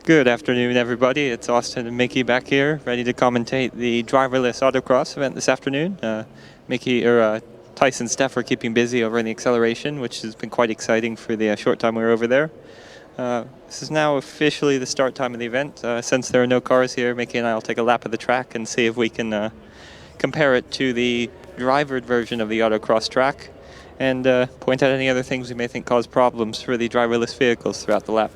Good afternoon, everybody. It's Austin and Mickey back here, ready to commentate the driverless autocross event this afternoon. Tyson Steff are keeping busy over in the acceleration, which has been quite exciting for the short time we were over there. This is now officially the start time of the event. Since there are no cars here, Mickey and I will take a lap of the track and see if we can compare it to the drivered version of the autocross track and point out any other things we may think cause problems for the driverless vehicles throughout the lap.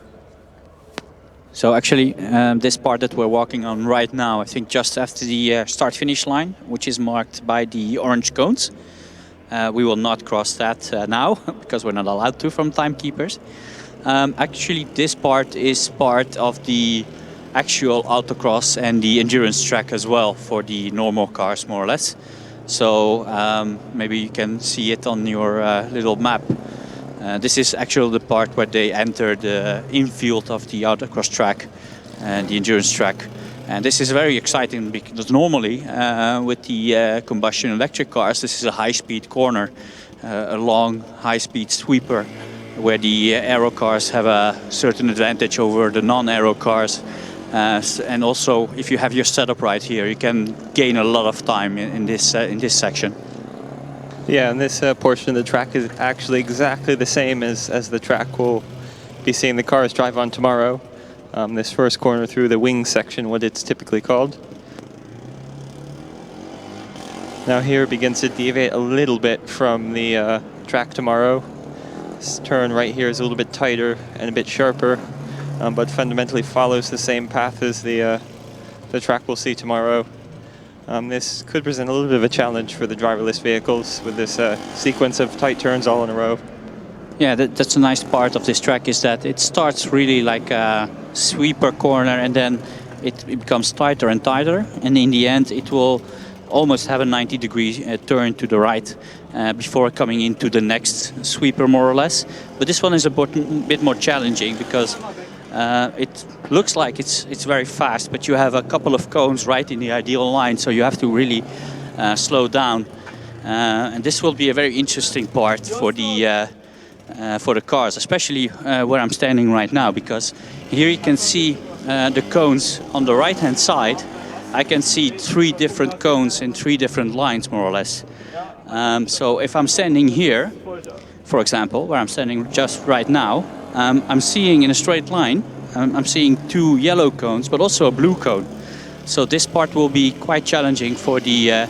So actually, this part that we're walking on right now, I think just after the start-finish line, which is marked by the orange cones. We will not cross that now, because we're not allowed to from timekeepers. Actually, this part is part of the actual autocross and the endurance track as well for the normal cars, more or less. So maybe you can see it on your little map. This is actually the part where they enter the infield of the autocross track and the endurance track. And this is very exciting because normally with the combustion electric cars, this is a high-speed corner, a long high-speed sweeper where the aero cars have a certain advantage over the non-aero cars. And also, if you have your setup right here, you can gain a lot of time in this section. Yeah, and this portion of the track is actually exactly the same as the track we'll be seeing the cars drive on tomorrow. This first corner through the wing section, what it's typically called. Now here it begins to deviate a little bit from the track tomorrow. This turn right here is a little bit tighter and a bit sharper, but fundamentally follows the same path as the track we'll see tomorrow. This could present a little bit of a challenge for the driverless vehicles with this sequence of tight turns all in a row. Yeah, that's a nice part of this track, is that it starts really like a sweeper corner and then it becomes tighter and tighter, and in the end it will almost have a 90-degree turn to the right before coming into the next sweeper, more or less. But this one is a bit more challenging because it looks like it's very fast, but you have a couple of cones right in the ideal line, so you have to really slow down. And this will be a very interesting part for the cars, especially where I'm standing right now, because here you can see the cones on the right-hand side. I can see 3 different cones in 3 different lines, more or less. So if I'm standing here, for example, where I'm standing just right now, I'm seeing in a straight line, I'm seeing 2 yellow cones, but also a blue cone. So this part will be quite challenging for the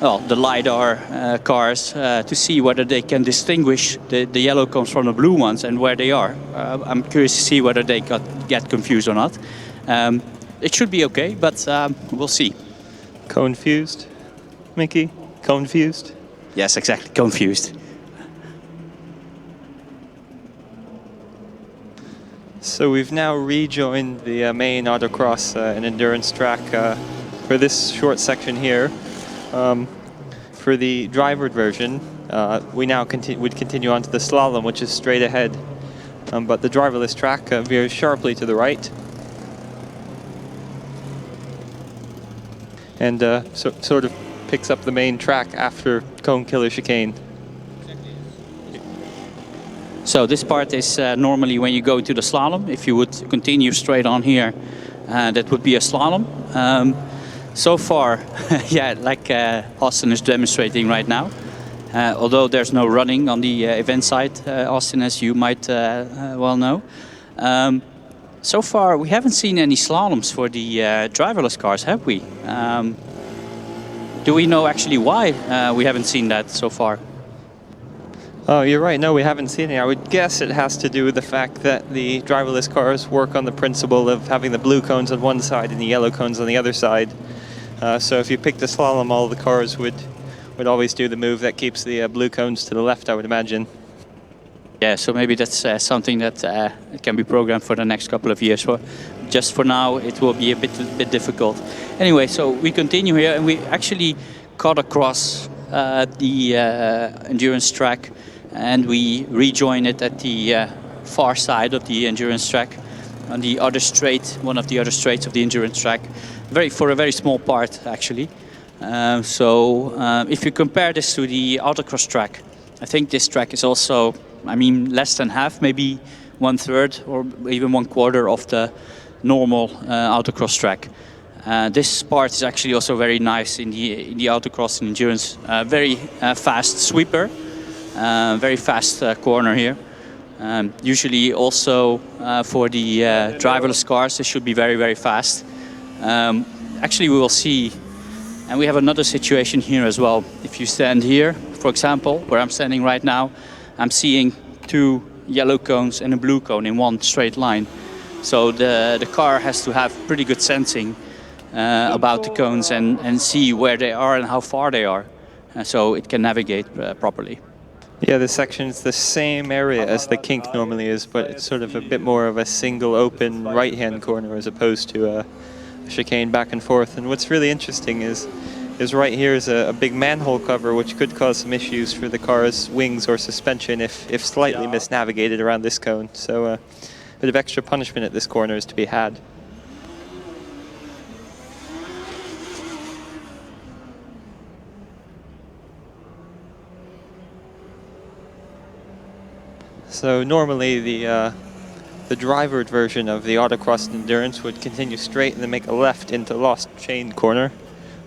LiDAR cars to see whether they can distinguish the yellow cones from the blue ones and where they are. I'm curious to see whether they get confused or not. It should be okay, but we'll see. Confused, Mickey? Confused? Yes, exactly, confused. So we've now rejoined the main autocross and endurance track for this short section here. For the drivered version, we now would continue on to the slalom, which is straight ahead. But the driverless track veers sharply to the right. And sort of picks up the main track after Cone Killer Chicane. So this part is normally when you go to the slalom. If you would continue straight on here, that would be a slalom. So far, yeah, like Austin is demonstrating right now, although there's no running on the event side, Austin, as you might well know. So far, we haven't seen any slaloms for the driverless cars, have we? Do we know actually why we haven't seen that so far? Oh, you're right. No, we haven't seen it. I would guess it has to do with the fact that the driverless cars work on the principle of having the blue cones on one side and the yellow cones on the other side. So if you picked a slalom, all the cars would always do the move that keeps the blue cones to the left, I would imagine. Yeah, so maybe that's something that can be programmed for the next couple of years. Just for now, it will be a bit difficult. Anyway, so we continue here, and we actually cut across the endurance track, and we rejoin it at the far side of the endurance track, on the other straight, one of the other straights of the endurance track, for a very small part actually. If you compare this to the autocross track, I think this track is also, I mean, less than half, maybe 1/3 or even 1/4 of normal autocross track. This part is actually also very nice in the autocross and endurance. Very fast sweeper, very fast corner here. Usually also for the driverless cars, they should be very, very fast. Actually, we will see, and we have another situation here as well. If you stand here, for example, where I'm standing right now, I'm seeing 2 yellow cones and a blue cone in one straight line. So the car has to have pretty good sensing about the cones and see where they are and how far they are, so it can navigate properly. Yeah, this section is the same area as the kink normally is, but it's sort of a bit more of a single open right-hand corner as opposed to a chicane back and forth. And what's really interesting is right here is a big manhole cover, which could cause some issues for the car's wings or suspension if slightly misnavigated around this cone. So a bit of extra punishment at this corner is to be had. So normally the drivered version of the Autocross Endurance would continue straight and then make a left into Lost Chain corner,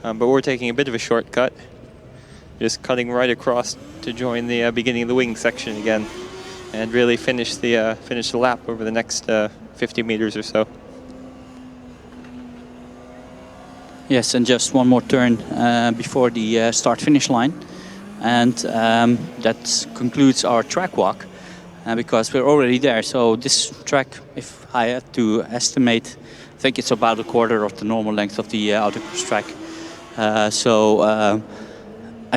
but we're taking a bit of a shortcut, just cutting right across to join the beginning of the wing section again, and really finish the lap over the next 50 meters or so. Yes, and just one more turn before the start-finish line, and that concludes our track walk. Because we're already there. So this track, if I had to estimate, I think it's about a quarter of the normal length of the autocross track. I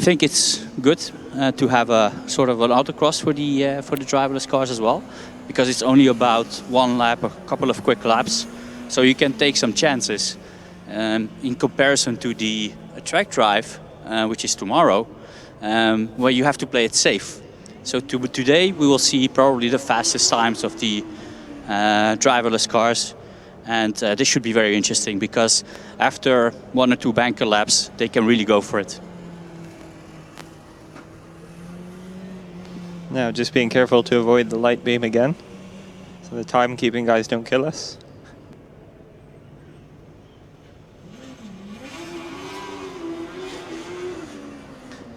think it's good to have a sort of an autocross for the driverless cars as well, because it's only about 1 lap, a couple of quick laps, so you can take some chances. In comparison to the track drive, which is tomorrow, where you have to play it safe. So today we will see probably the fastest times of the driverless cars, and this should be very interesting because after 1 or 2 banker laps they can really go for it. Now just being careful to avoid the light beam again, so the timekeeping guys don't kill us.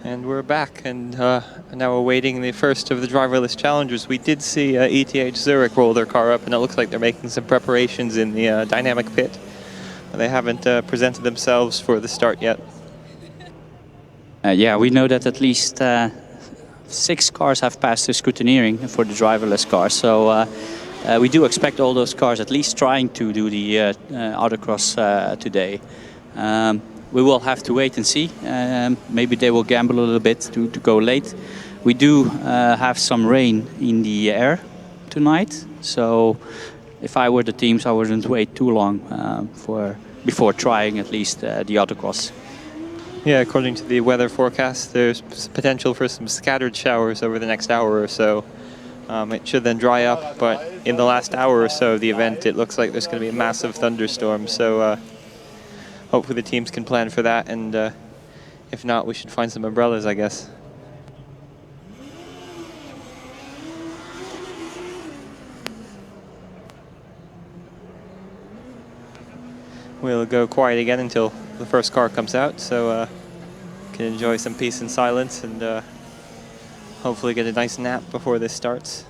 And we're back, and now awaiting the first of the driverless challengers. We did see ETH Zurich roll their car up, and it looks like they're making some preparations in the dynamic pit. They haven't presented themselves for the start yet. Yeah, we know that at least 6 cars have passed the scrutineering for the driverless car, so we do expect all those cars at least trying to do the autocross today. We will have to wait and see. Maybe they will gamble a little bit to go late. We do have some rain in the air tonight, so if I were the teams, I wouldn't wait too long before trying at least the autocross. Yeah, according to the weather forecast, there's potential for some scattered showers over the next hour or so. It should then dry up, but in the last hour or so of the event, it looks like there's going to be a massive thunderstorm. So hopefully the teams can plan for that, and if not, we should find some umbrellas, I guess. We'll go quiet again until the first car comes out, so can enjoy some peace and silence, and hopefully get a nice nap before this starts.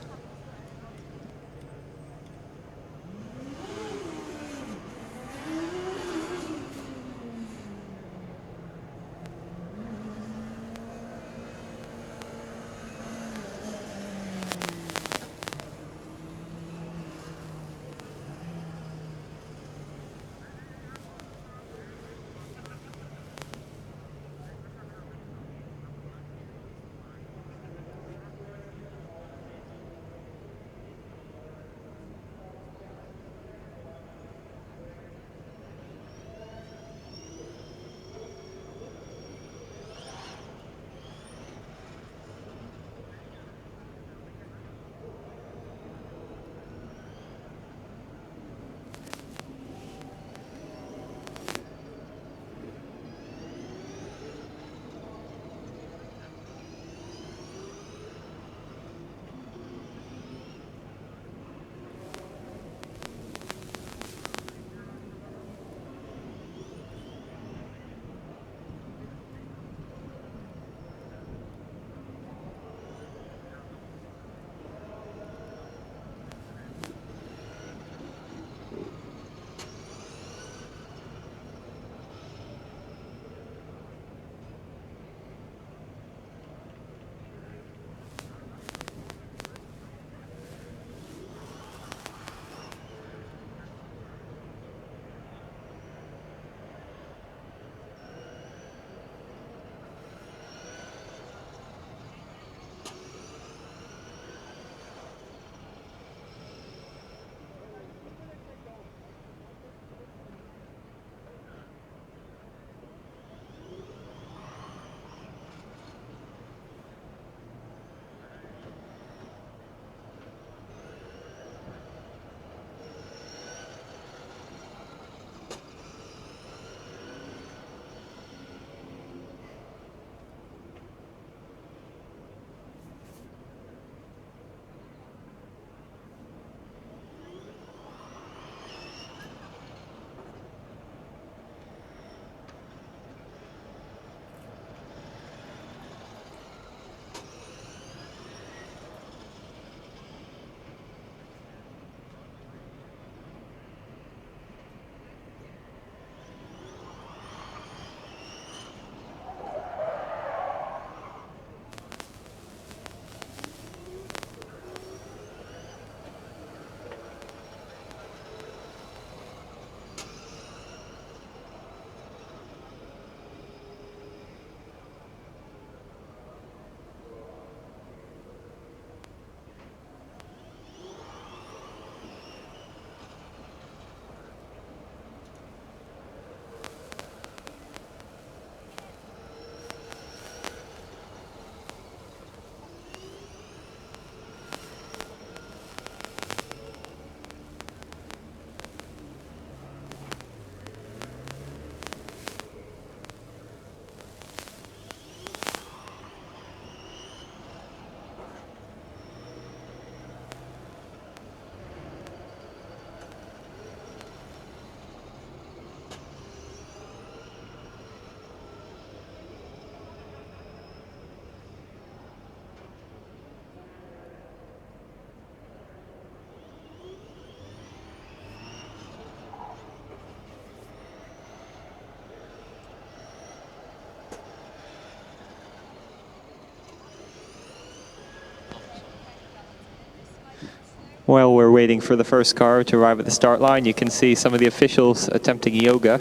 While we're waiting for the first car to arrive at the start line, you can see some of the officials attempting yoga.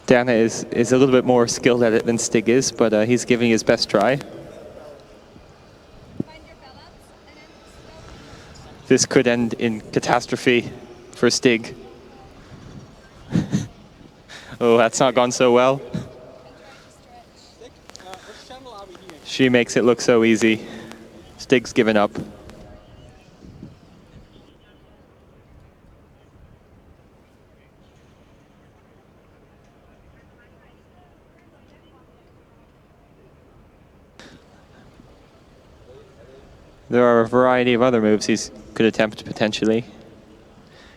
Dana is a little bit more skilled at it than Stig is, but he's giving his best try. This could end in catastrophe for Stig. Oh, that's not gone so well. She makes it look so easy. Stig's given up. There are a variety of other moves he could attempt potentially,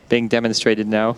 being demonstrated now.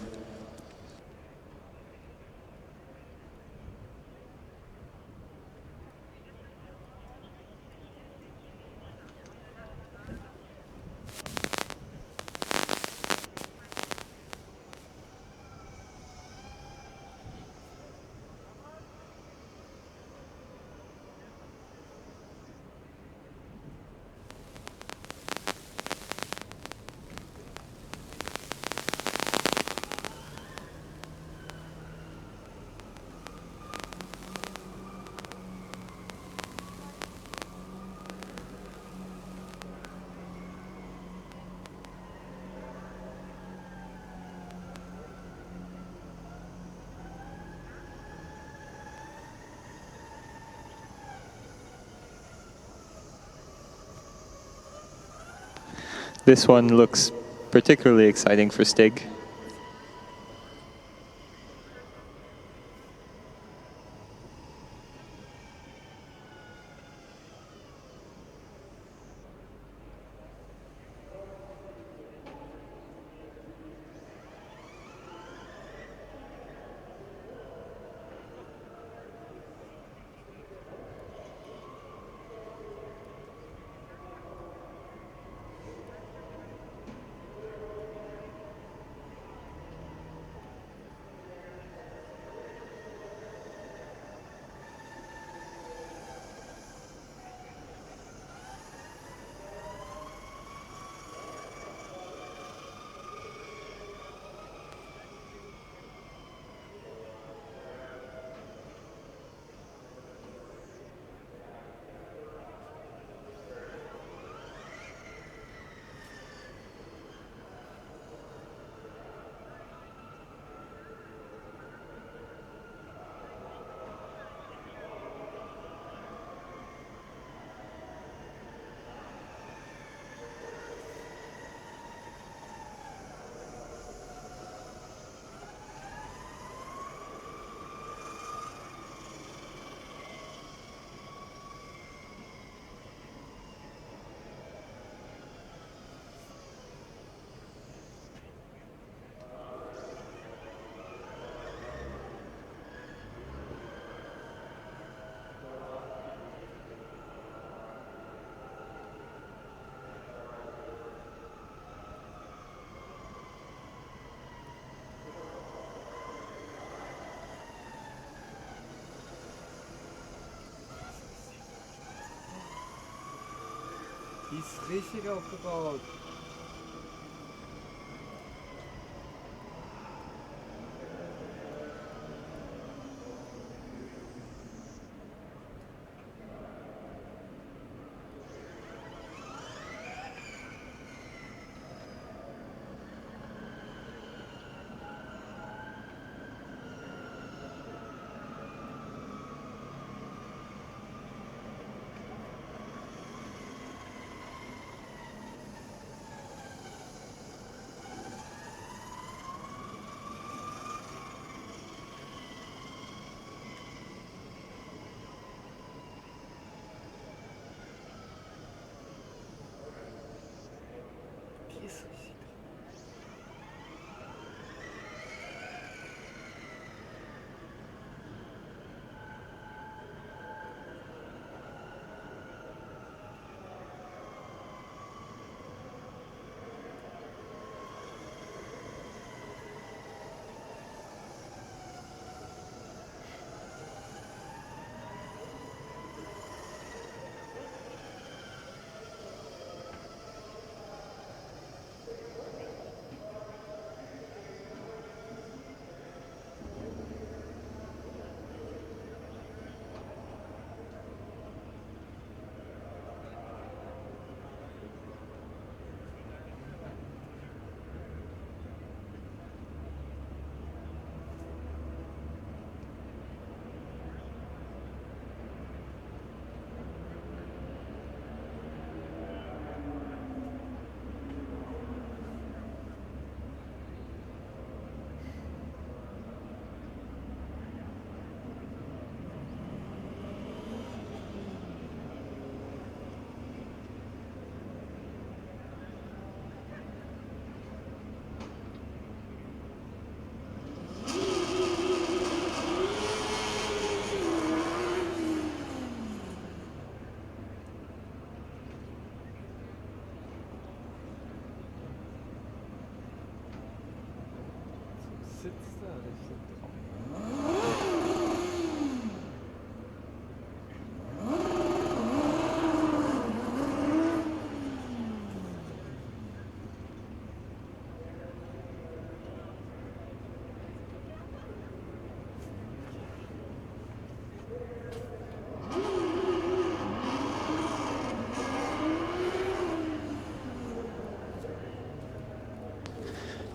This one looks particularly exciting for Stig. Die ist richtig aufgebaut.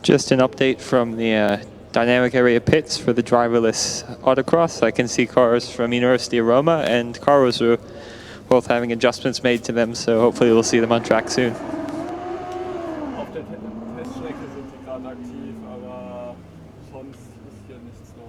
Just an update from the dynamic area pits for the driverless autocross. I can see cars from University of Roma and Karlsruhe both having adjustments made to them, so hopefully we'll see them on track soon. Auf der Teststrecke sind die gerade aktiv, aber sonst ist hier nichts los.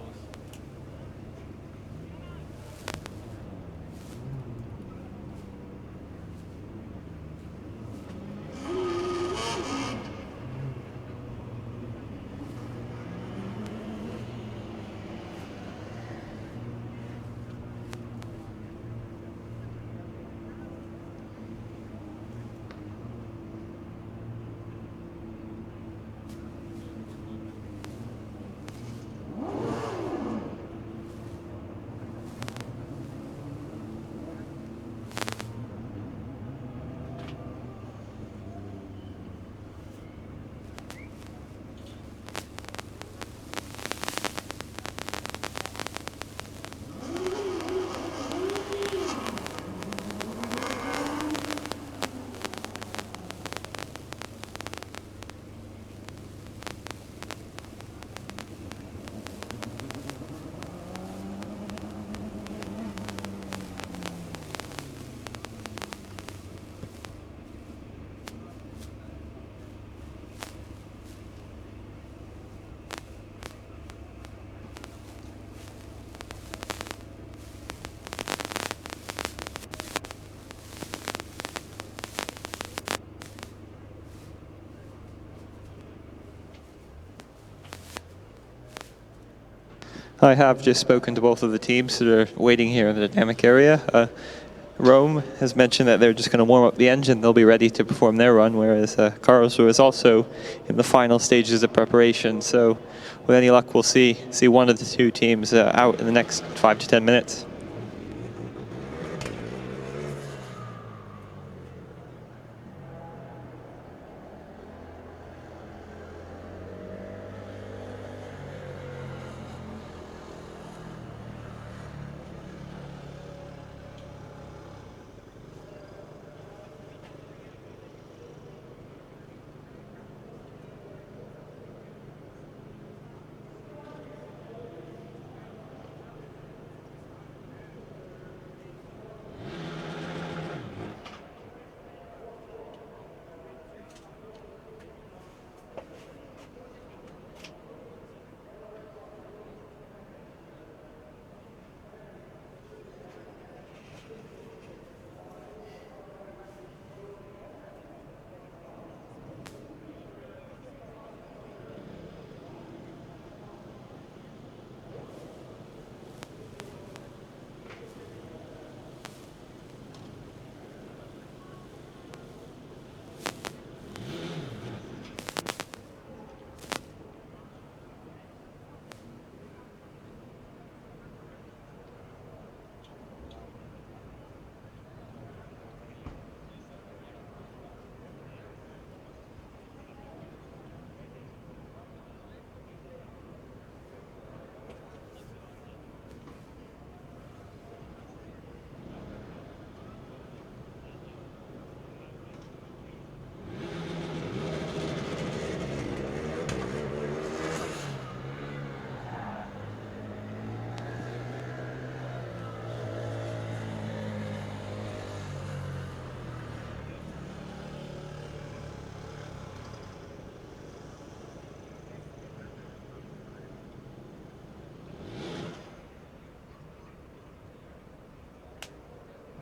I have just spoken to both of the teams that are waiting here in the dynamic area. Rome has mentioned that they're just going to warm up the engine. They'll be ready to perform their run, whereas Karlsruhe is also in the final stages of preparation. So with any luck, we'll see one of the two teams out in the next 5 to 10 minutes.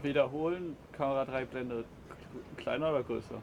Wiederholen, Kamera 3 Blende kleiner oder größer?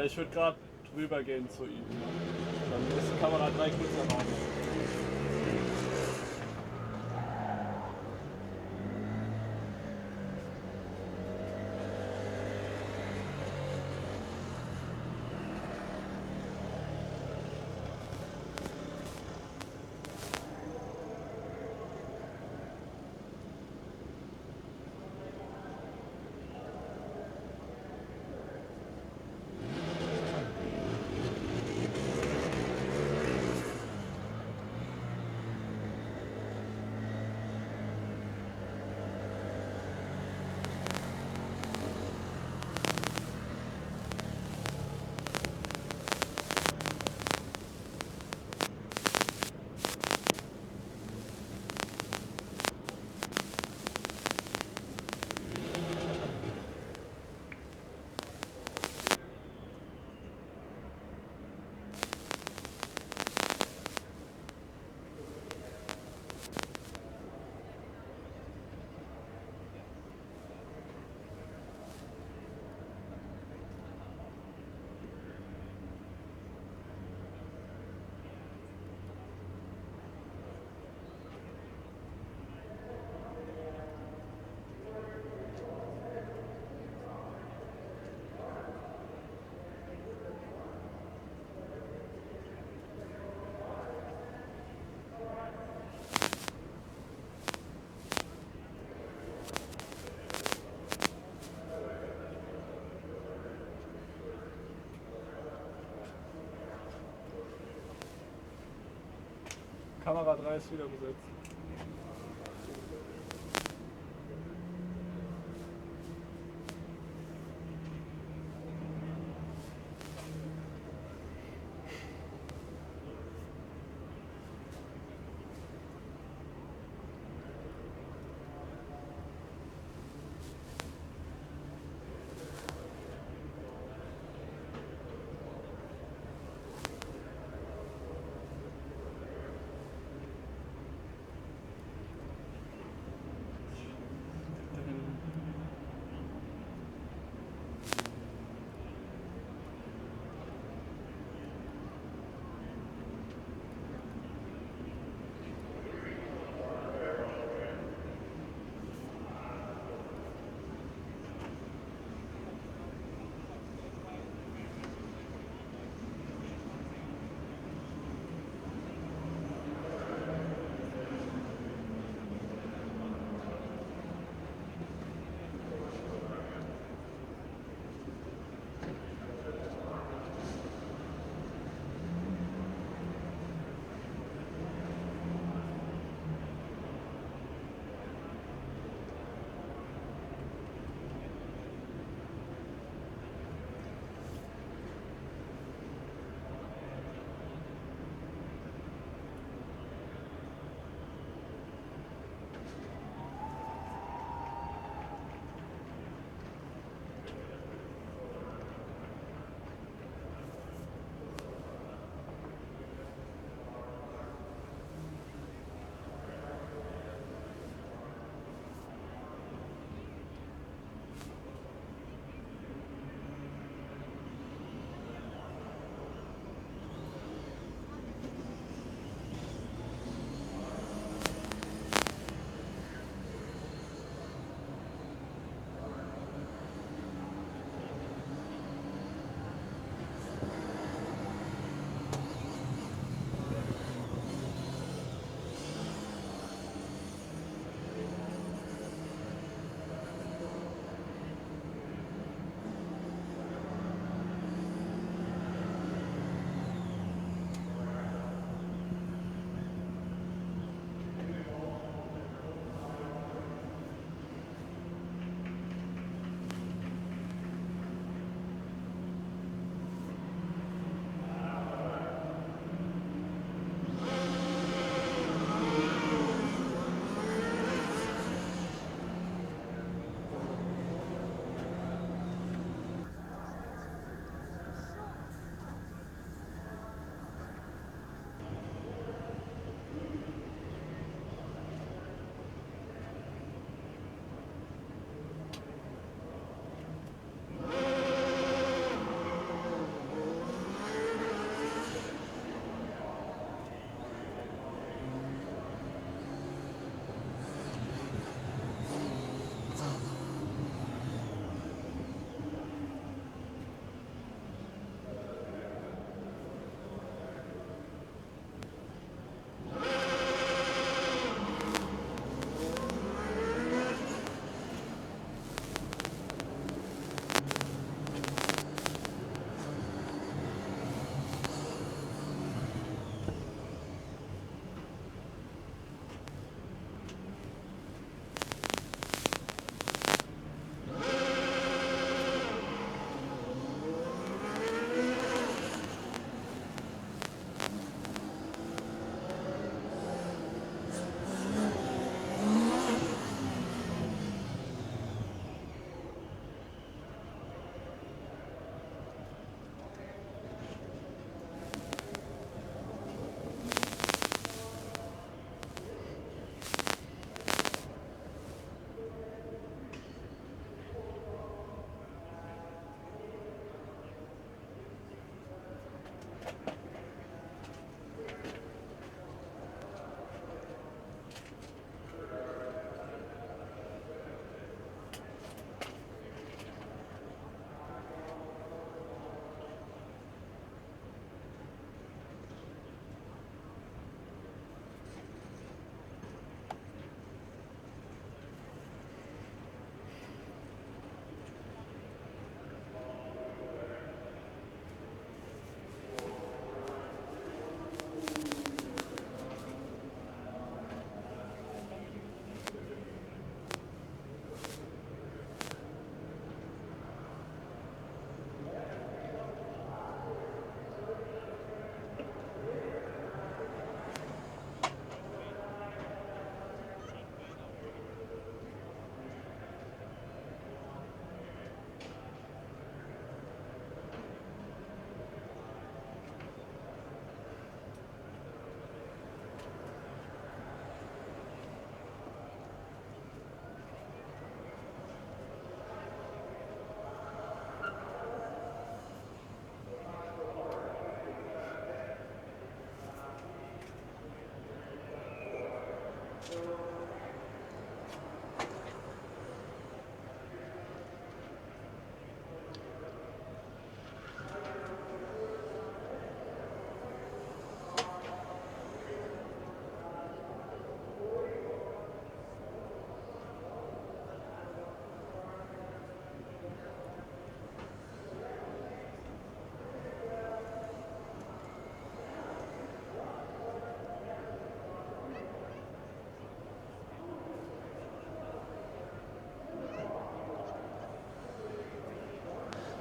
Ich würde gerade drüber gehen zu ihm. Dann ist die Kamera 3 kurz erwarten. Kamera 3 ist wieder besetzt.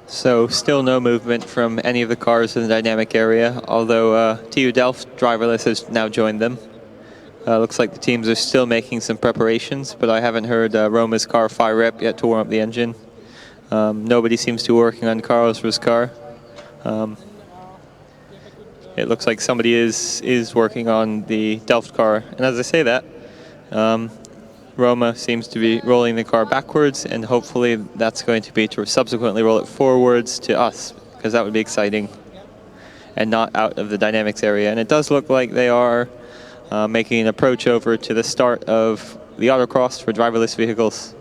So still no movement from any of the cars in the dynamic area, although TU Delft Driverless has now joined them. Looks like the teams are still making some preparations, but I haven't heard Roma's car fire up yet to warm up the engine. Nobody seems to be working on Carlos's car. It looks like somebody is working on the Delft car, and as I say that, Roma seems to be rolling the car backwards, and hopefully that's going to be to subsequently roll it forwards to us, because that would be exciting, and not out of the dynamics area. And it does look like they are making an approach over to the start of the Autocross for driverless vehicles.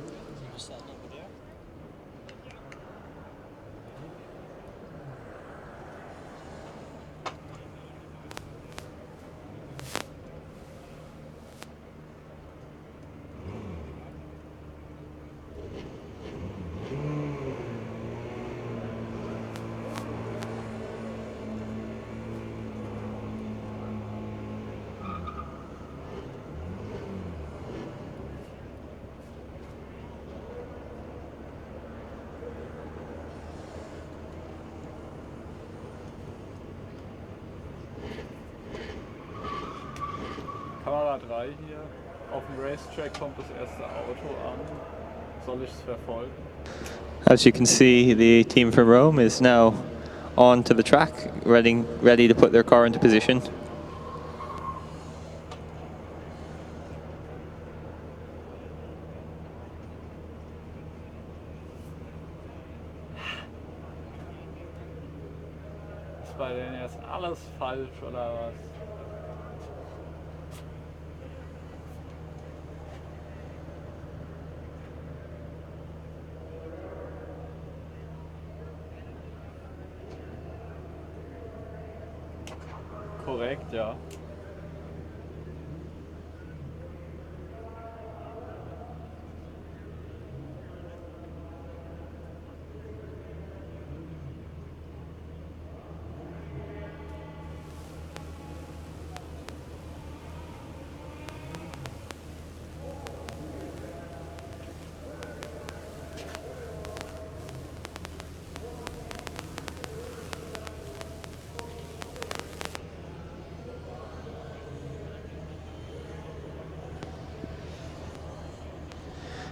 Kamera 3 hier. Auf dem Racetrack kommt das erste Auto an. Soll ich es verfolgen? As you can see, the team from Rome is now on to the track, ready to put their car into position. Ist bei denen jetzt alles falsch oder was? Korrekt, ja.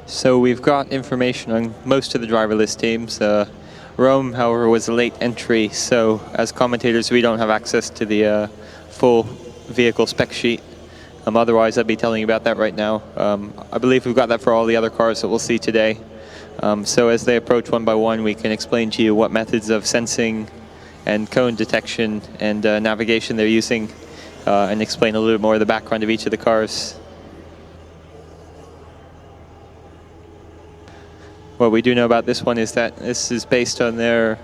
So we've got information on most of the driverless teams. Rome, however, was a late entry, so as commentators we don't have access to the full vehicle spec sheet. Otherwise I'd be telling you about that right now. I believe we've got that for all the other cars that we'll see today. So as they approach one by one, we can explain to you what methods of sensing and cone detection and navigation they're using, and explain a little bit more of the background of each of the cars. What we do know about this one is that this is based on their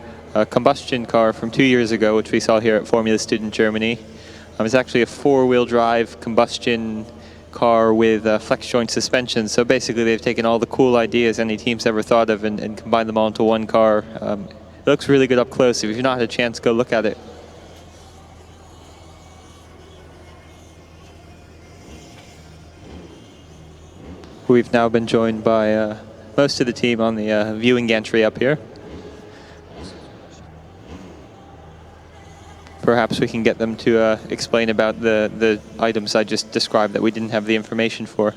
combustion car from 2 years ago, which we saw here at Formula Student Germany. It's actually a four-wheel drive combustion car with flex joint suspension. So basically they've taken all the cool ideas any team's ever thought of and combined them all into one car. It looks really good up close. If you've not had a chance, go look at it. We've now been joined by most of the team on the viewing gantry up here. Perhaps we can get them to explain about the items I just described that we didn't have the information for.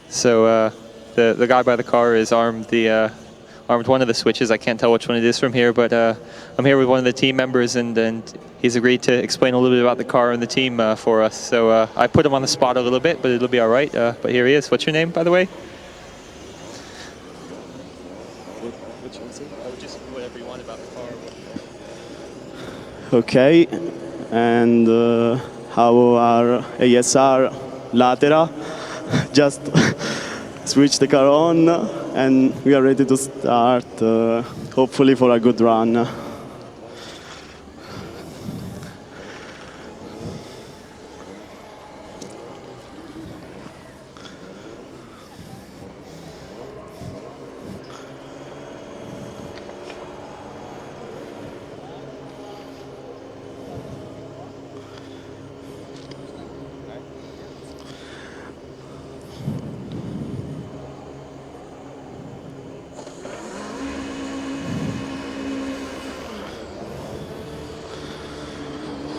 So the guy by the car is armed one of the switches. I can't tell which one it is from here, but I'm here with one of the team members, and he's agreed to explain a little bit about the car and the team for us. So I put him on the spot a little bit, but it'll be all right. But here he is. What's your name, by the way? Which one's it? Just whatever you want about the car. Okay, and how our ASR Latera just switch the car on, and we are ready to start, hopefully for a good run.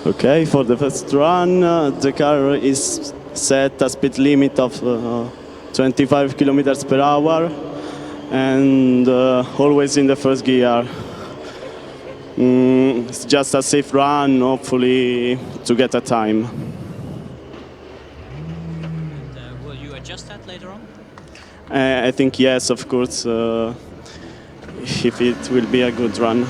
Okay, for the first run, the car is set a speed limit of 25 kilometers per hour and always in the first gear. It's just a safe run, hopefully to get a time. Will you adjust that later on? I think yes, of course, if it will be a good run.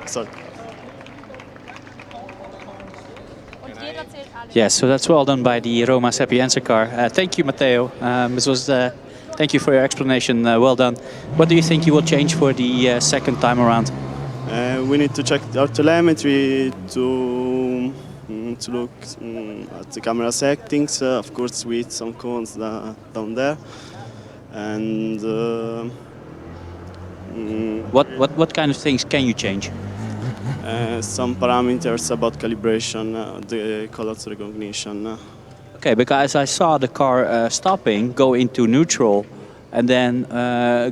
Sorry. Yes, so that's well done by the Roma Sapienza car. Thank you, Matteo. Thank you for your explanation. Well done. What do you think you will change for the second time around? We need to check our telemetry to look at the camera settings. Of course, with some cones down there, and What kind of things can you change? some parameters about calibration, the colors recognition. Okay, because I saw the car stopping, go into neutral, and then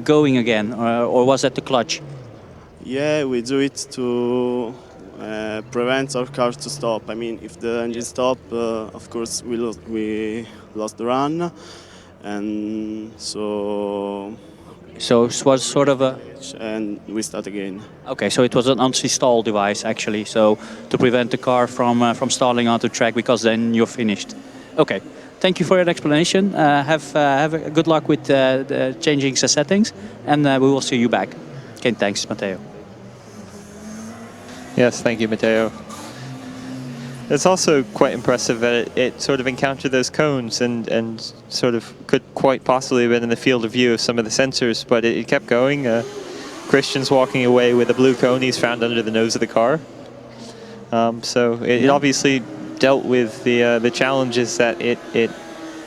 going again, or was that the clutch? Yeah, we do it to prevent our car to stop. I mean, if the engine stop, of course we lost the run, and so it was sort of a... and we start again. Okay, so it was an anti-stall device actually, so to prevent the car from stalling onto track, because then you're finished. Okay, thank you for your explanation. Have a good luck with changing the settings, and we will see you back. Okay, thanks, Matteo. Yes, thank you, Matteo. It's also quite impressive that it sort of encountered those cones and sort of could quite possibly have been in the field of view of some of the sensors, but it kept going. Christian's walking away with a blue cone he's found under the nose of the car. So it obviously dealt with the challenges that it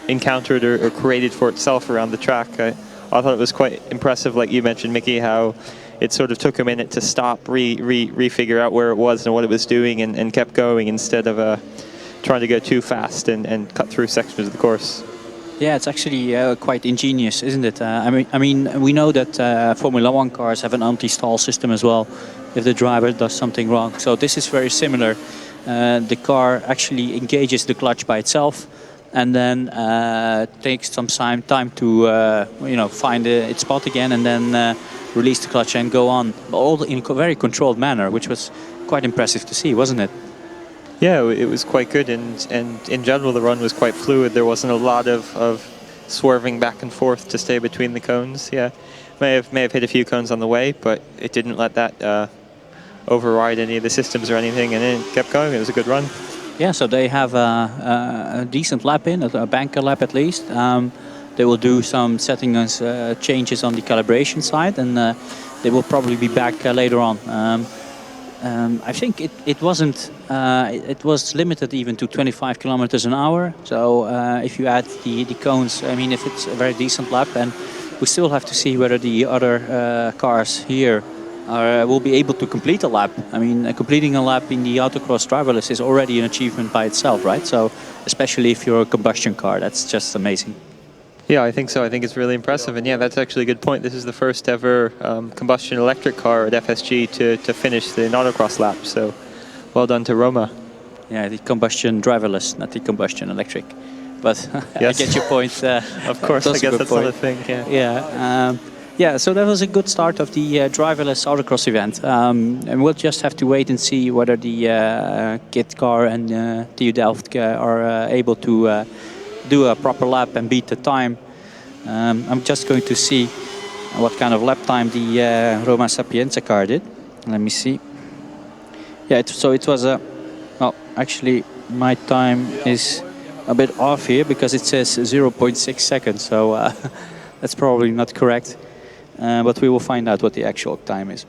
encountered or created for itself around the track. I thought it was quite impressive, like you mentioned, Mickey, how it sort of took a minute to stop, refigure out where it was and what it was doing, and kept going instead of trying to go too fast and cut through sections of the course. Yeah, it's actually quite ingenious, isn't it? I mean, we know that Formula One cars have an anti-stall system as well if the driver does something wrong. So this is very similar. The car actually engages the clutch by itself, and then takes some time to find its spot again, and then release the clutch and go on, all in a very controlled manner, which was quite impressive to see, wasn't it? Yeah, it was quite good, and in general the run was quite fluid. There wasn't a lot of swerving back and forth to stay between the cones. Yeah, may have hit a few cones on the way, but it didn't let that override any of the systems or anything, and it kept going. It was a good run. Yeah, so they have a decent lap in, a banker lap at least. They will do some settings changes on the calibration side, and they will probably be back later on. I think it wasn't. It was limited even to 25 kilometers an hour. So if you add the cones, I mean, if it's a very decent lap, and we still have to see whether the other cars here will be able to complete a lap. I mean, completing a lap in the Autocross Driverless is already an achievement by itself, right? So especially if you're a combustion car, that's just amazing. Yeah, I think so. I think it's really impressive. And yeah, that's actually a good point. This is the first ever combustion electric car at FSG to finish the autocross lap. So well done to Roma. Yeah, the combustion driverless, not the combustion electric. But yes. I get your point. Of course, I guess that's another thing. Yeah. Yeah, so that was a good start of the driverless autocross event. And we'll just have to wait and see whether the Kit car and TU Delft are able to do a proper lap and beat the time. I'm just going to see what kind of lap time the Roma Sapienza car did. Let me see. Yeah, so it was a... Well, actually, my time is a bit off here because it says 0.6 seconds. So that's probably not correct. but we will find out what the actual time is.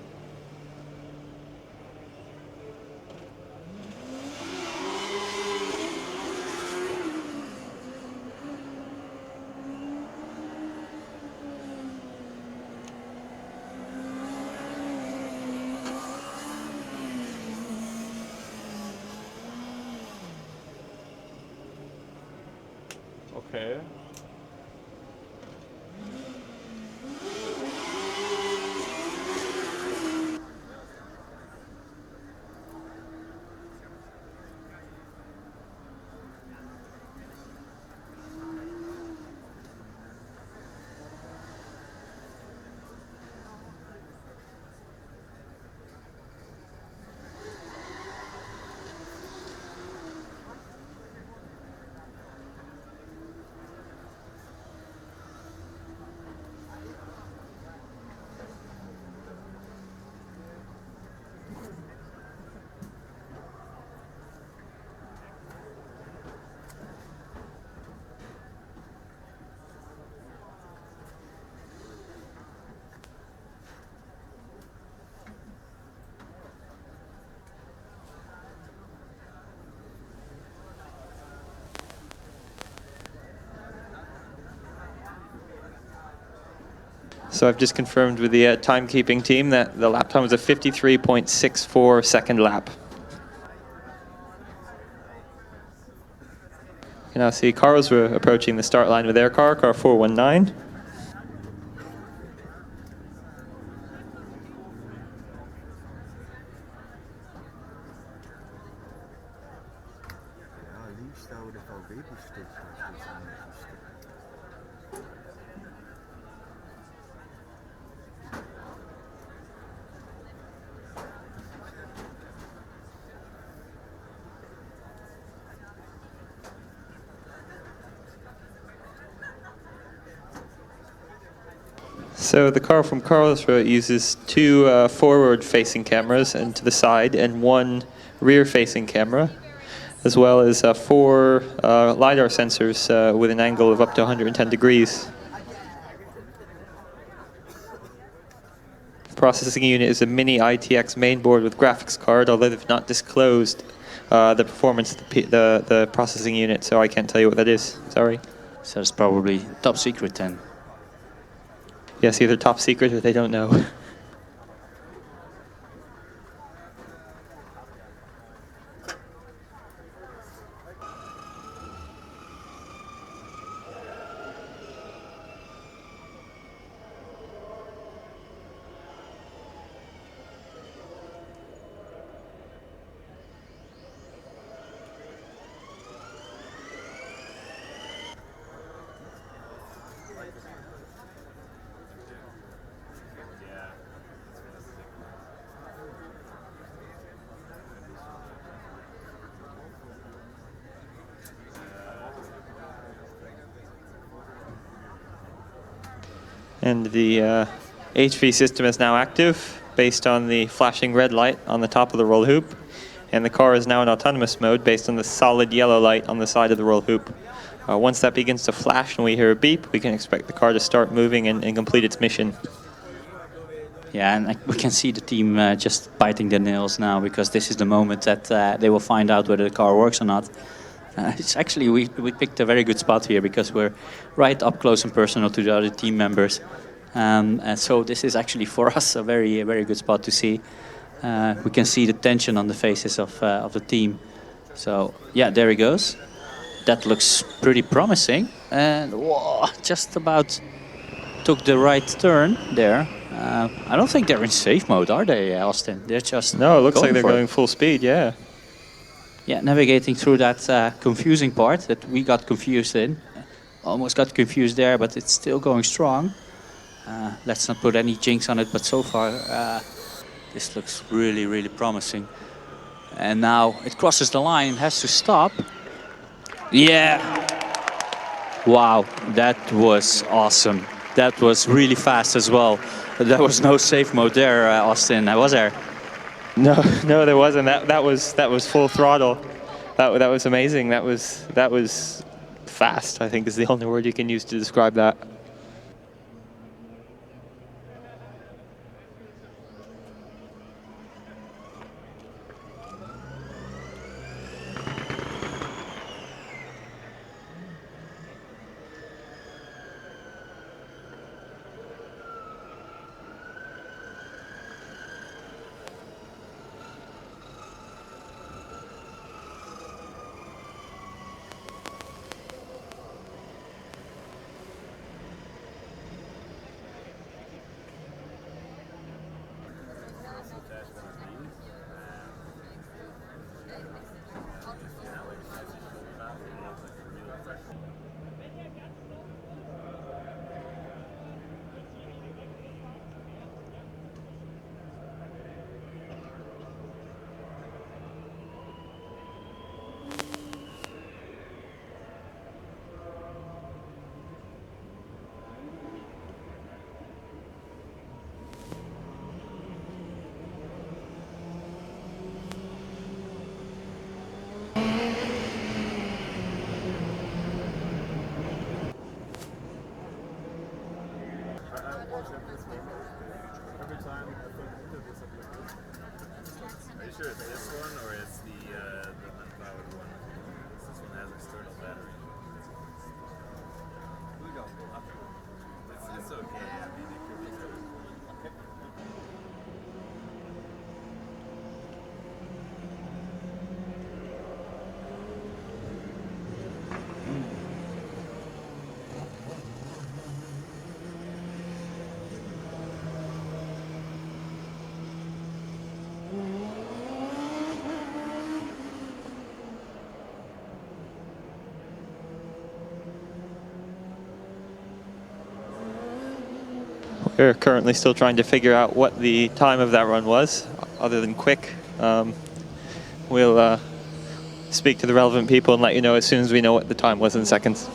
Okay. So I've just confirmed with the timekeeping team that the lap time was a 53.64 second lap. You can now see Karlsruhe approaching the start line with their car 419. So the car from Karlsruhe uses two forward-facing cameras and to the side, and one rear-facing camera, as well as four LiDAR sensors with an angle of up to 110 degrees. The processing unit is a mini ITX mainboard with graphics card, although they've not disclosed the performance of the processing unit, so I can't tell you what that is. Sorry. So it's probably top secret then. Yes, either top secret or they don't know. And the HV system is now active based on the flashing red light on the top of the roll hoop. And the car is now in autonomous mode based on the solid yellow light on the side of the roll hoop. Once that begins to flash and we hear a beep, we can expect the car to start moving and complete its mission. Yeah, and we can see the team just biting their nails now, because this is the moment that they will find out whether the car works or not. It's actually, we picked a very good spot here because we're right up close and personal to the other team members. And so this is actually for us a very good spot to see. We can see the tension on the faces of the team. So yeah, there he goes. That looks pretty promising. And whoa, just about took the right turn there. I don't think they're in safe mode, are they, Austin? They're just No, it looks like they're going full speed, yeah. Yeah, navigating through that confusing part that we got confused in. Almost got confused there, but it's still going strong. Let's not put any jinx on it, but so far this looks really promising. And now it crosses the line and has to stop. Yeah! Wow, that was awesome. That was really fast as well. There was no safe mode there, Austin, was there? No, there wasn't. That was full throttle. That was amazing. That was fast, I think is the only word you can use to describe that. this one. Every time I thought interviews are like this. Are you sure it's this one or it's the unpowered one? This one has external battery. It's okay. I mean, it could be better. We're currently still trying to figure out what the time of that run was, other than quick. We'll speak to the relevant people and let you know as soon as we know what the time was in seconds.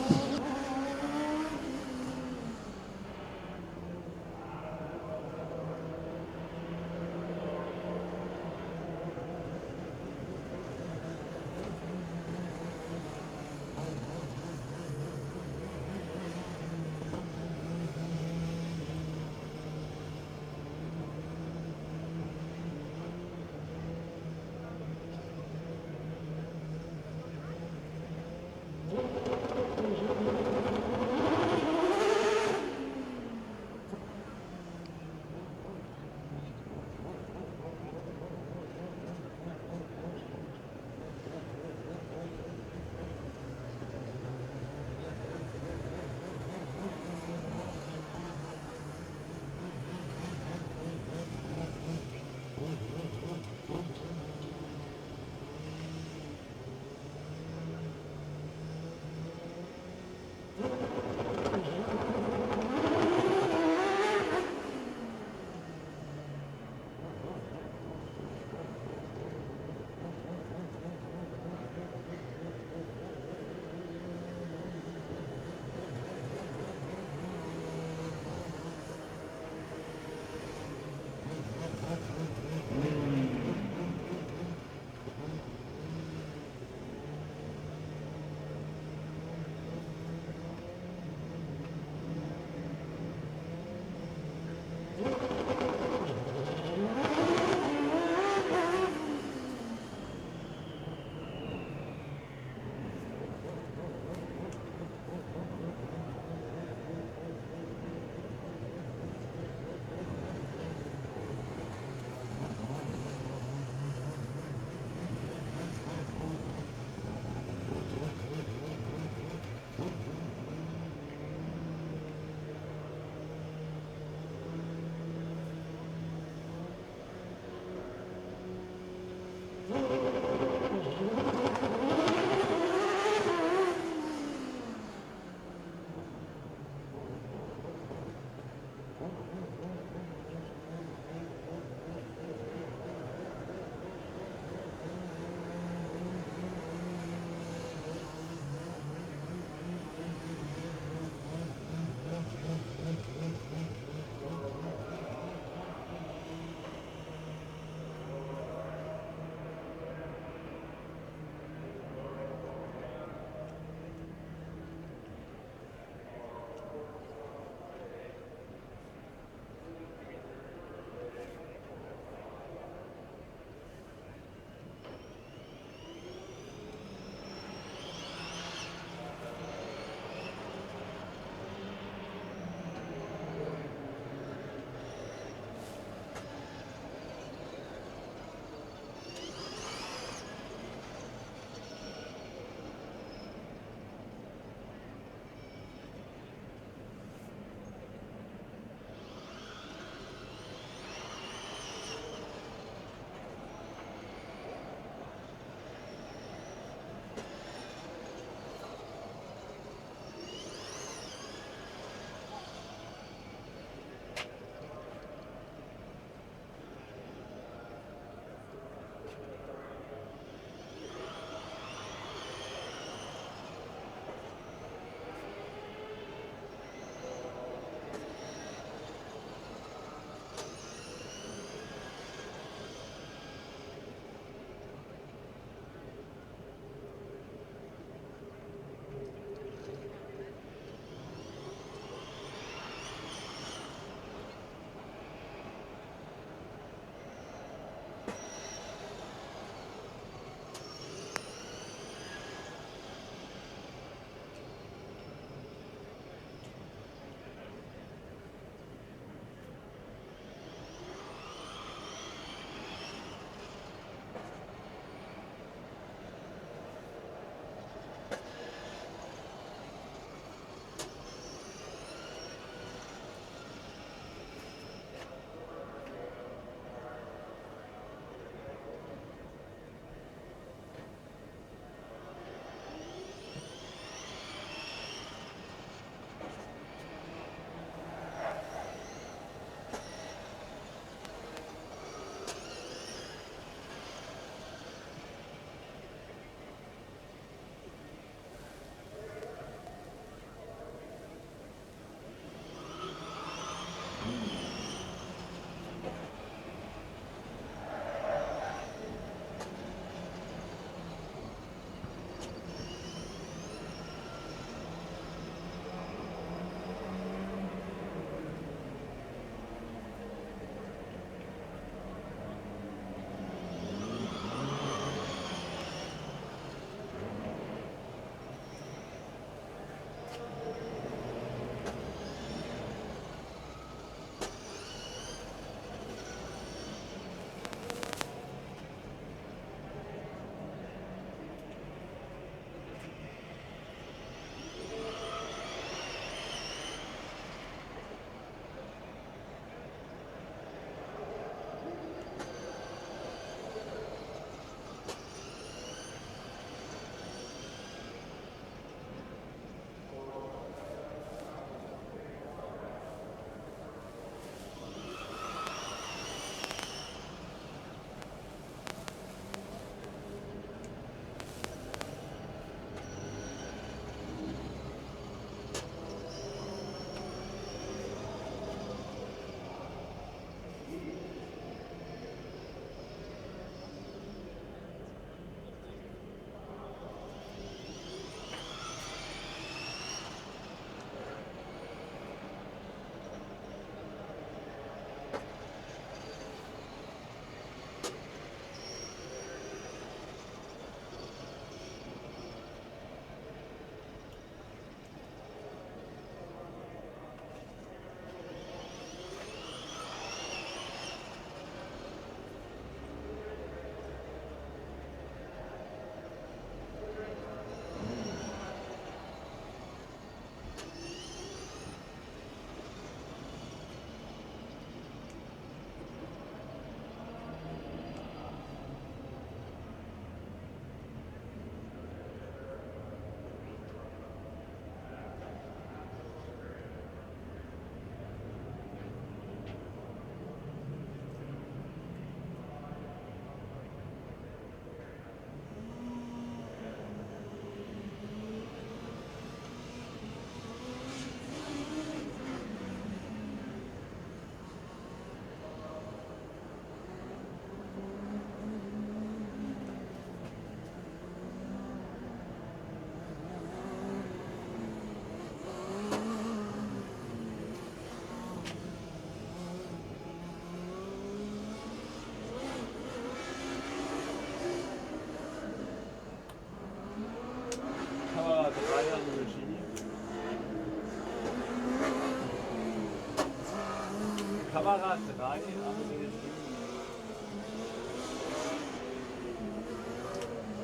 Kamera 3 am Regime.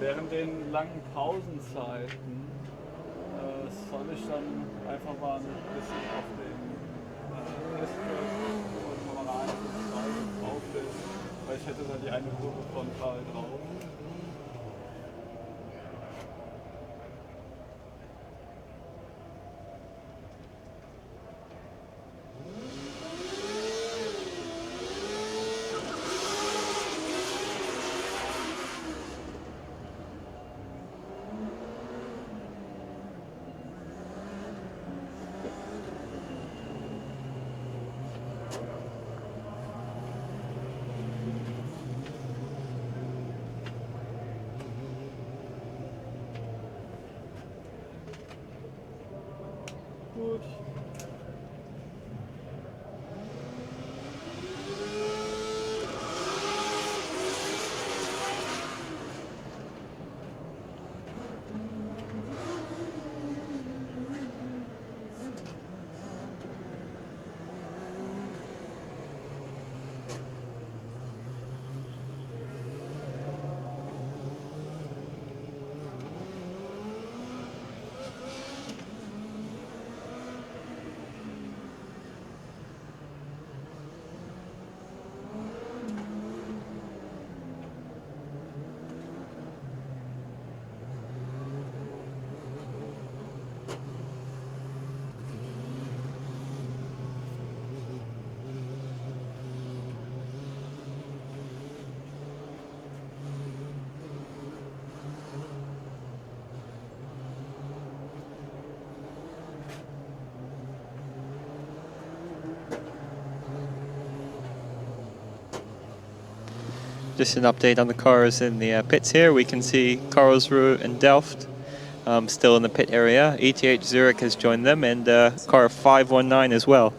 Während den langen Pausenzeiten soll ich dann einfach mal ein bisschen auf den Testtrack von Kamera 1 und 2 draufstellen, weil ich hätte da die eine Kurve frontal drauf. Gut. Just an update on the cars in the pits here. We can see Karlsruhe and Delft still in the pit area. ETH Zurich has joined them, and car 519 as well.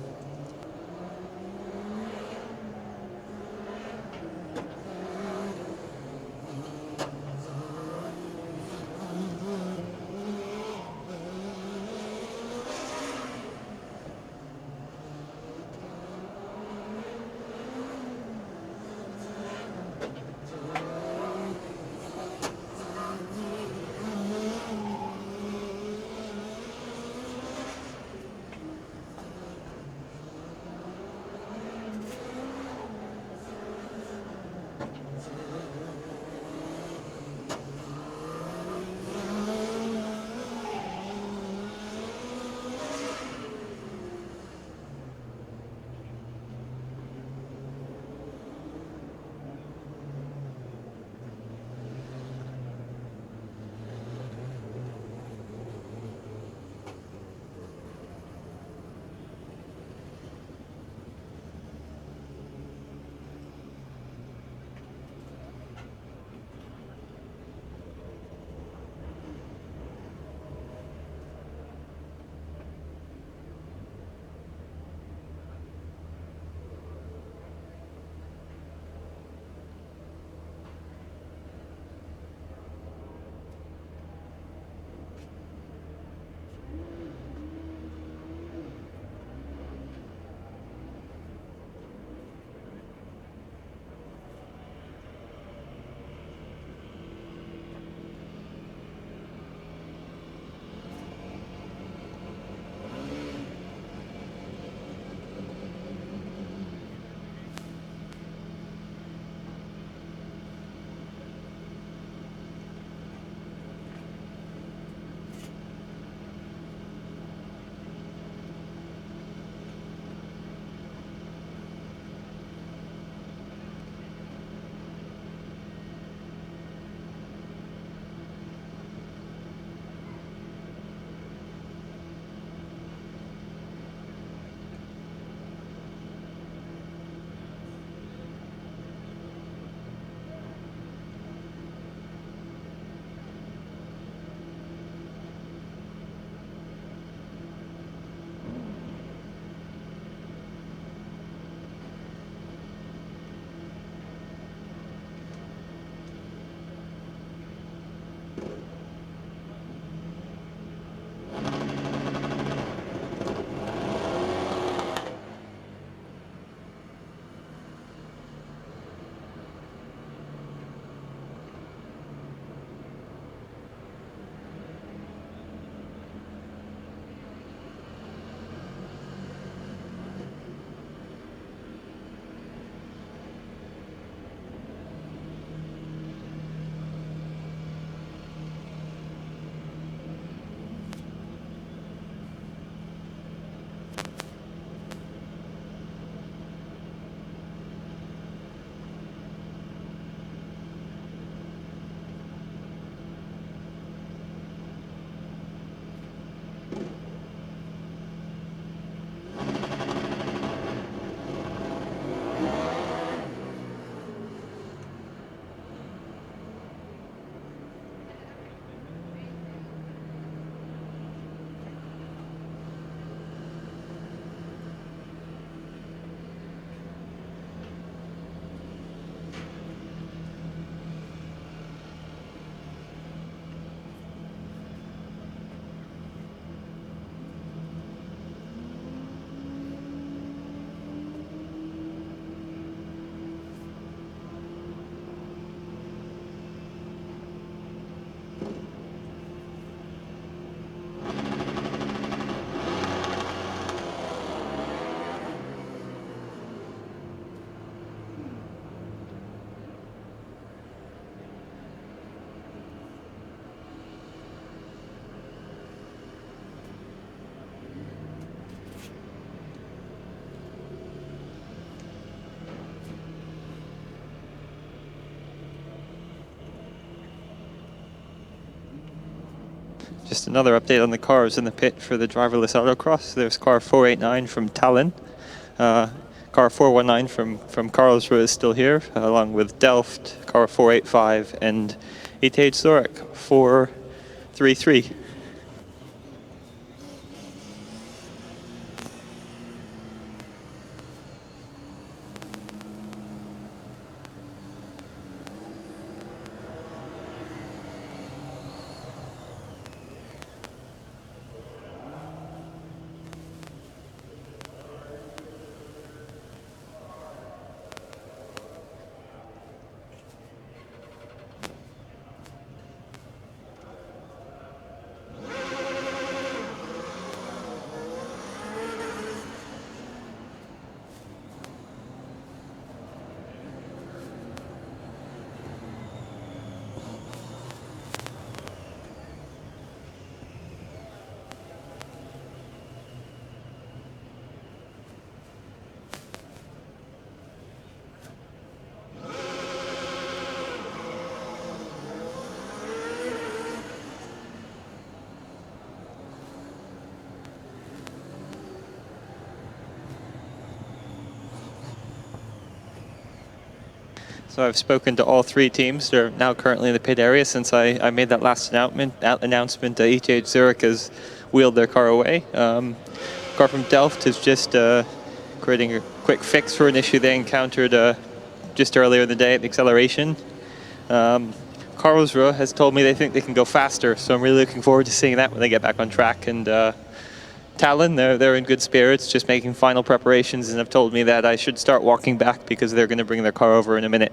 Just another update on the cars in the pit for the driverless autocross. There's car 489 from Tallinn. Car 419 from Karlsruhe is still here, along with Delft, car 485, and ETH Zurich 433. So I've spoken to all three teams. They're now currently in the pit area since I made that last announcement. ETH Zurich has wheeled their car away. Car from Delft is just creating a quick fix for an issue they encountered just earlier in the day at the acceleration. Karlsruhe has told me they think they can go faster, so I'm really looking forward to seeing that when they get back on track. And Tallinn, they're in good spirits, just making final preparations, and have told me that I should start walking back because they're going to bring their car over in a minute.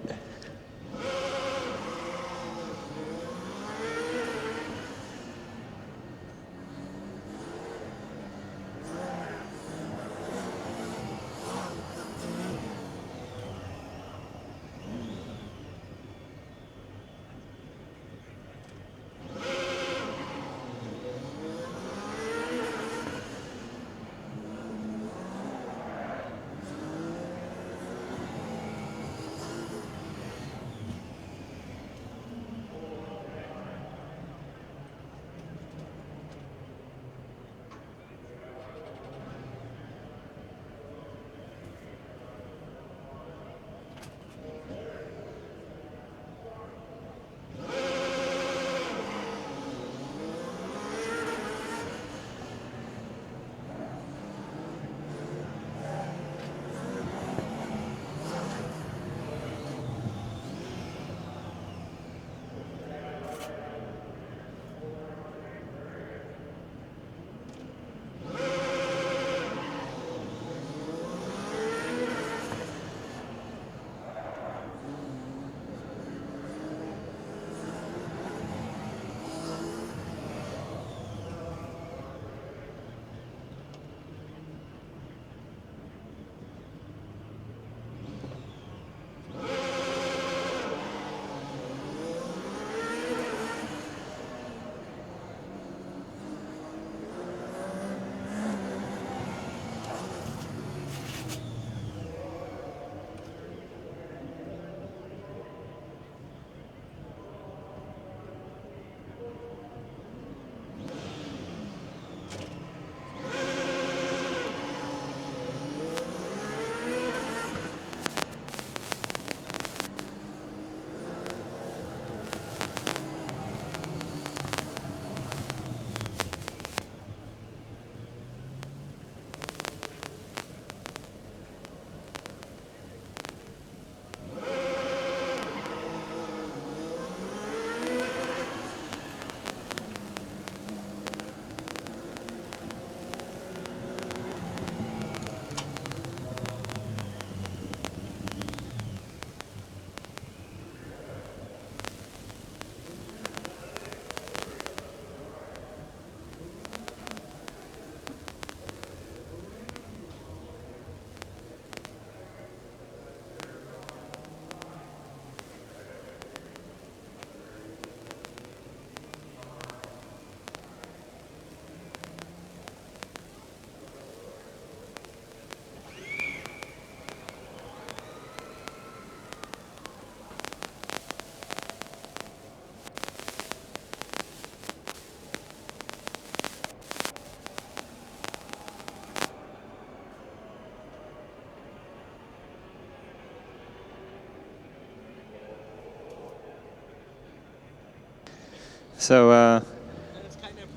So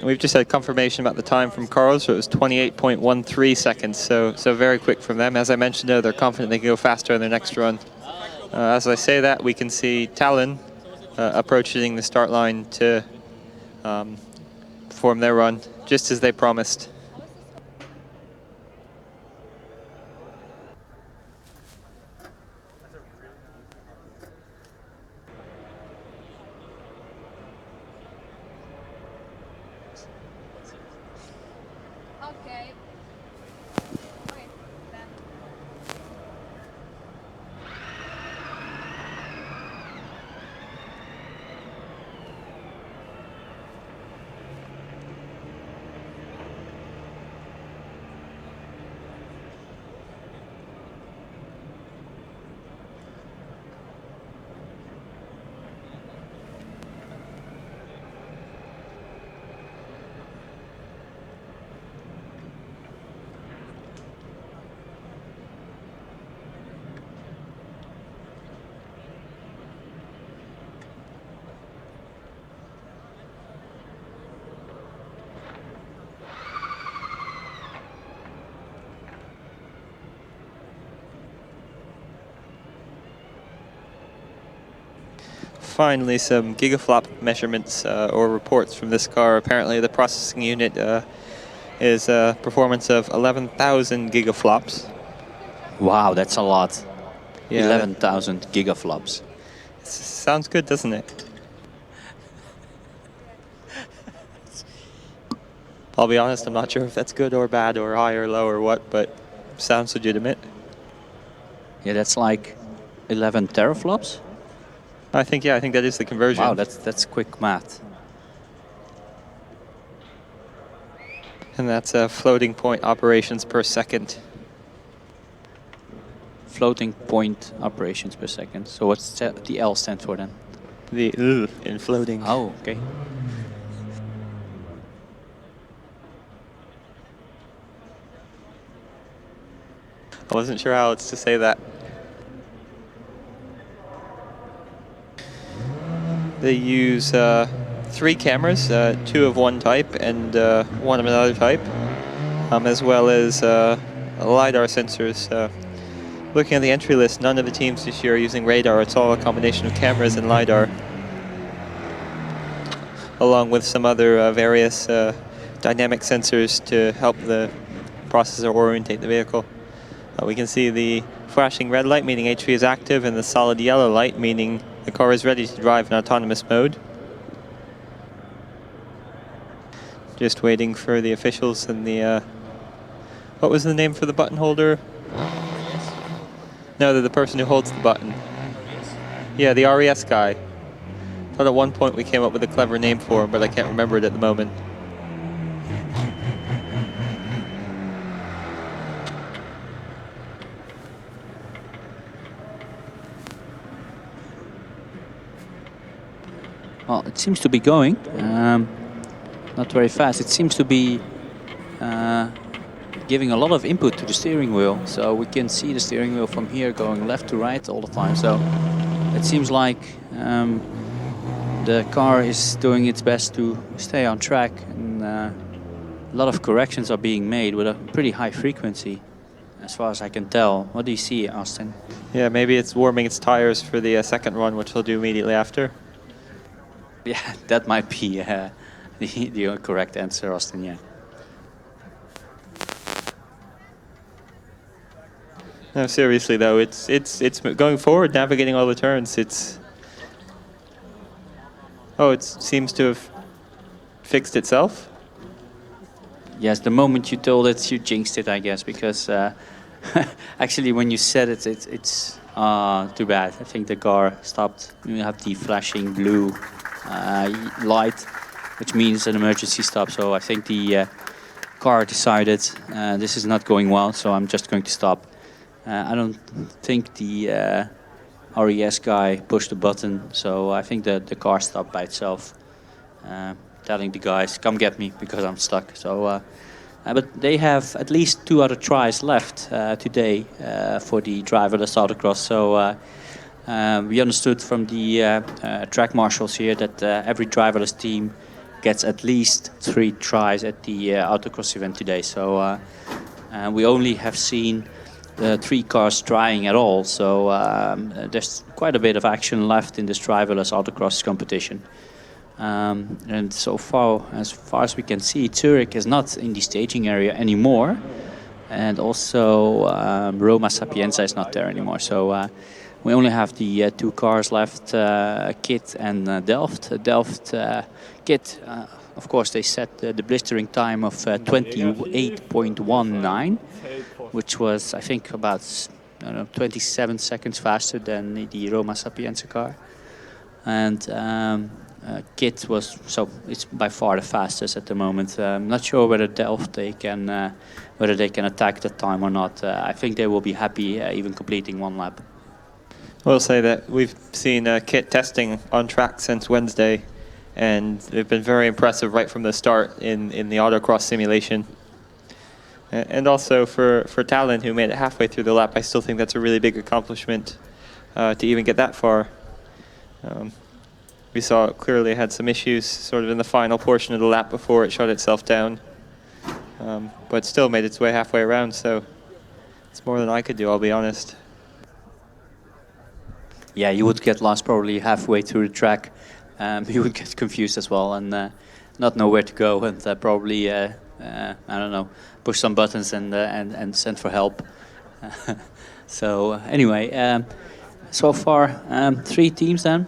we've just had confirmation about the time from Carl, so it was 28.13 seconds, so very quick from them. As I mentioned, they're confident they can go faster in their next run. As I say that, we can see Talon approaching the start line to perform their run, just as they promised. Okay. Okay, then. Finally, some gigaflop measurements or reports from this car. Apparently, the processing unit is a performance of 11,000 gigaflops. Wow, that's a lot. Yeah, 11,000 gigaflops. sounds good, doesn't it? I'll be honest, I'm not sure if that's good or bad or high or low or what, but sounds legitimate. Yeah, that's like 11 teraflops. I think that is the conversion. Wow, that's quick math. And that's floating point operations per second. Floating point operations per second. So what's the L stand for then? The in floating. Oh, okay. I wasn't sure how else to say that. They use 3 cameras, 2 of one type and 1 of another type, as well as LiDAR sensors. Looking at the entry list, none of the teams this year are using radar. It's all a combination of cameras and LiDAR, along with some other various dynamic sensors to help the processor orientate the vehicle. We can see the flashing red light, meaning HV is active, and the solid yellow light, meaning the car is ready to drive in autonomous mode. Just waiting for the officials and the... what was the name for the button holder? No, they're the person who holds the button. Yeah, the RES guy. I thought at one point we came up with a clever name for him, but I can't remember it at the moment. Well, it seems to be going. Not very fast. It seems to be giving a lot of input to the steering wheel. So we can see the steering wheel from here going left to right all the time. So it seems like the car is doing its best to stay on track. And a lot of corrections are being made with a pretty high frequency, as far as I can tell. What do you see, Austin? Yeah, maybe it's warming its tires for the second run, which we'll do immediately after. Yeah, that might be the correct answer, Austin, yeah. No, seriously though, it's going forward, navigating all the turns. Oh, it seems to have fixed itself. Yes, the moment you told it, you jinxed it, I guess, because actually when you said it, it's too bad. I think the car stopped. You have the flashing blue light, which means an emergency stop. So I think the car decided this is not going well, so I'm just going to stop. I don't think the RES guy pushed the button, so I think that the car stopped by itself, telling the guys, come get me, because I'm stuck. So, but they have at least 2 other tries left today for the driverless autocross, so We understood from the track marshals here that every driverless team gets at least 3 tries at the autocross event today. So we only have seen 3 cars trying at all. So there's quite a bit of action left in this driverless autocross competition. And so far as we can see, Zurich is not in the staging area anymore. And also Roma Sapienza is not there anymore. So we only have the 2 cars left, Kit and Delft. Delft, Kit, of course, they set the blistering time of 28.19, which was, I think, about 27 seconds faster than the Roma Sapienza car. And Kit was, so it's by far the fastest at the moment. I'm not sure whether Delft whether they can attack that time or not. I think they will be happy even completing 1 lap. We'll say that we've seen Kit testing on track since Wednesday, and they've been very impressive right from the start in the autocross simulation. And also for Talon, who made it halfway through the lap, I still think that's a really big accomplishment to even get that far. We saw it clearly had some issues sort of in the final portion of the lap before it shut itself down, but still made its way halfway around, so it's more than I could do, I'll be honest. Yeah, you would get lost probably halfway through the track. You would get confused as well and not know where to go, and probably, I don't know, push some buttons and send for help. So anyway, so far 3 teams then,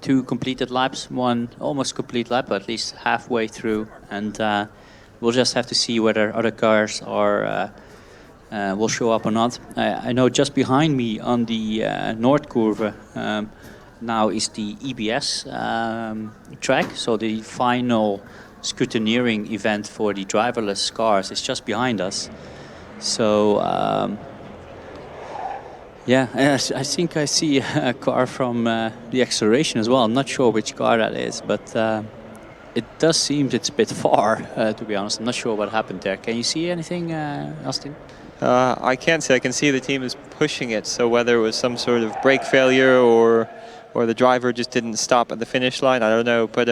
2 completed laps, 1 almost complete lap, at least halfway through, and we'll just have to see whether other cars are will show up or not. I know just behind me on the Noordkurve now is the EBS track, so the final scrutineering event for the driverless cars is just behind us. So yeah, I think I see a car from the acceleration as well. I'm not sure which car that is, but it does seem it's a bit far, to be honest. I'm not sure what happened there. Can you see anything, Austin? I can't say. I can see the team is pushing it, so whether it was some sort of brake failure or the driver just didn't stop at the finish line, I don't know. But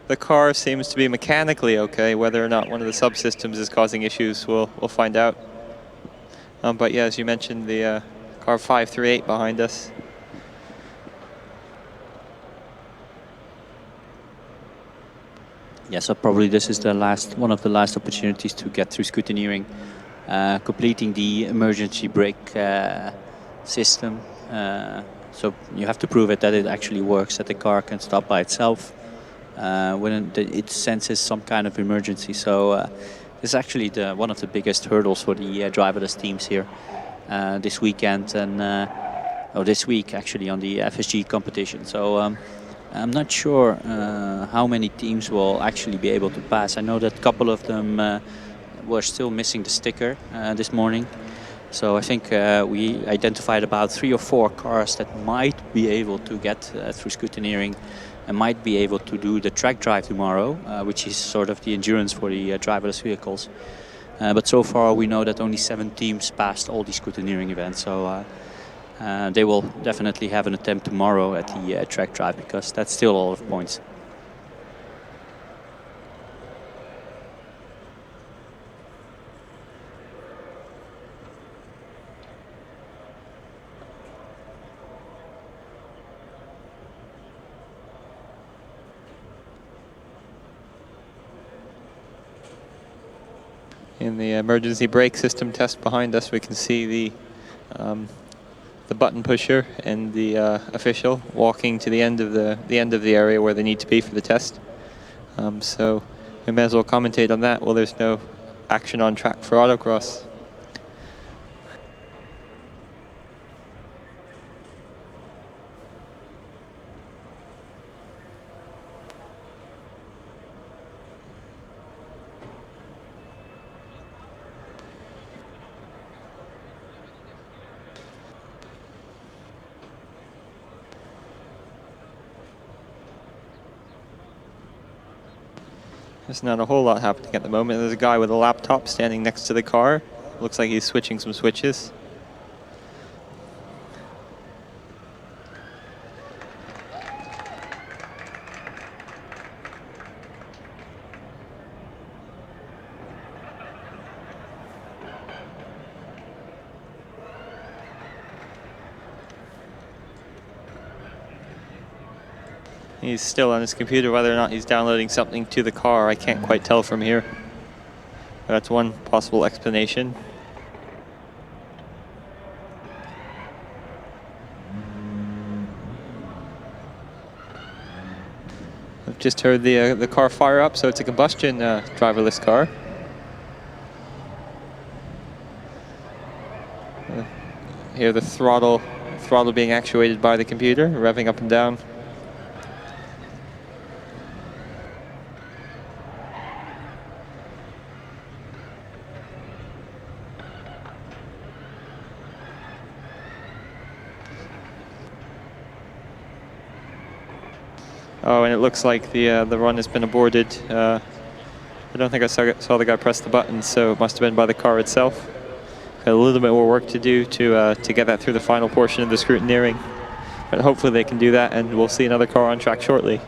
the car seems to be mechanically okay. Whether or not one of the subsystems is causing issues, we'll find out. But yeah, as you mentioned, the car 538 behind us. Yeah, so probably this is the one of the last opportunities to get through scrutineering, completing the emergency brake system. So you have to prove that it actually works, that the car can stop by itself when it senses some kind of emergency. So this is actually one of the biggest hurdles for the driverless teams here this weekend and this week actually on the FSG competition. So I'm not sure how many teams will actually be able to pass. I know that a couple of them were still missing the sticker this morning. So I think we identified about 3 or 4 cars that might be able to get through scrutineering and might be able to do the track drive tomorrow, which is sort of the endurance for the driverless vehicles. But so far we know that only 7 teams passed all the scrutineering events. So they will definitely have an attempt tomorrow at the track drive, because that's still a lot of points. In the emergency brake system test behind us, we can see the button pusher and the official walking to the end of the area where they need to be for the test. So we may as well commentate on that. Well, there's no action on track for autocross. There's not a whole lot happening at the moment. There's a guy with a laptop standing next to the car. Looks like he's switching some switches. He's still on his computer. Whether or not he's downloading something to the car, I can't quite tell from here. That's one possible explanation. I've just heard the car fire up, so it's a combustion driverless car. Hear the throttle being actuated by the computer, revving up and down. Oh, and it looks like the run has been aborted. I don't think I saw the guy press the button, so it must have been by the car itself. Got a little bit more work to do to get that through the final portion of the scrutineering, but hopefully they can do that, and we'll see another car on track shortly.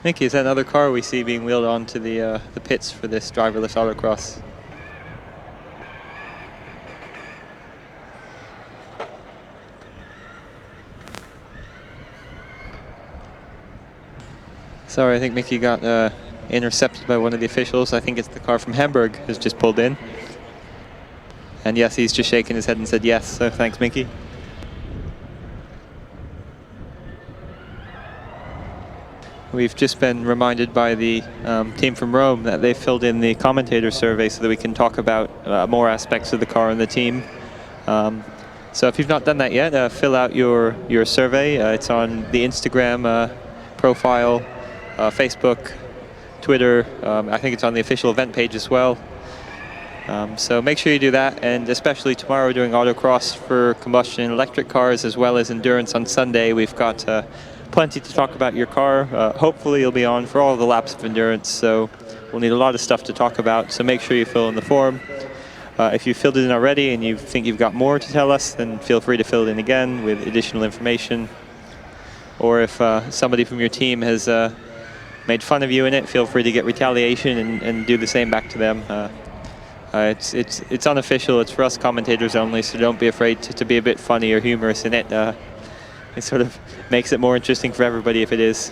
Mickey, is that another car we see being wheeled onto the pits for this driverless autocross? Sorry, I think Mickey got intercepted by one of the officials. I think it's the car from Hamburg has just pulled in. And yes, he's just shaking his head and said yes, so thanks, Mickey. We've just been reminded by the team from Rome that they filled in the commentator survey so that we can talk about more aspects of the car and the team. So if you've not done that yet, fill out your survey. It's on the Instagram profile, Facebook, Twitter. I think it's on the official event page as well. So make sure you do that, and especially tomorrow doing autocross for combustion electric cars as well as endurance on Sunday. We've got plenty to talk about your car. Hopefully you'll be on for all the laps of endurance, so we'll need a lot of stuff to talk about, so make sure you fill in the form. If you filled it in already and you think you've got more to tell us, then feel free to fill it in again with additional information. Or if somebody from your team has made fun of you in it, feel free to get retaliation and do the same back to them. It's unofficial, it's for us commentators only, so don't be afraid to be a bit funny or humorous in it. It sort of makes it more interesting for everybody if it is.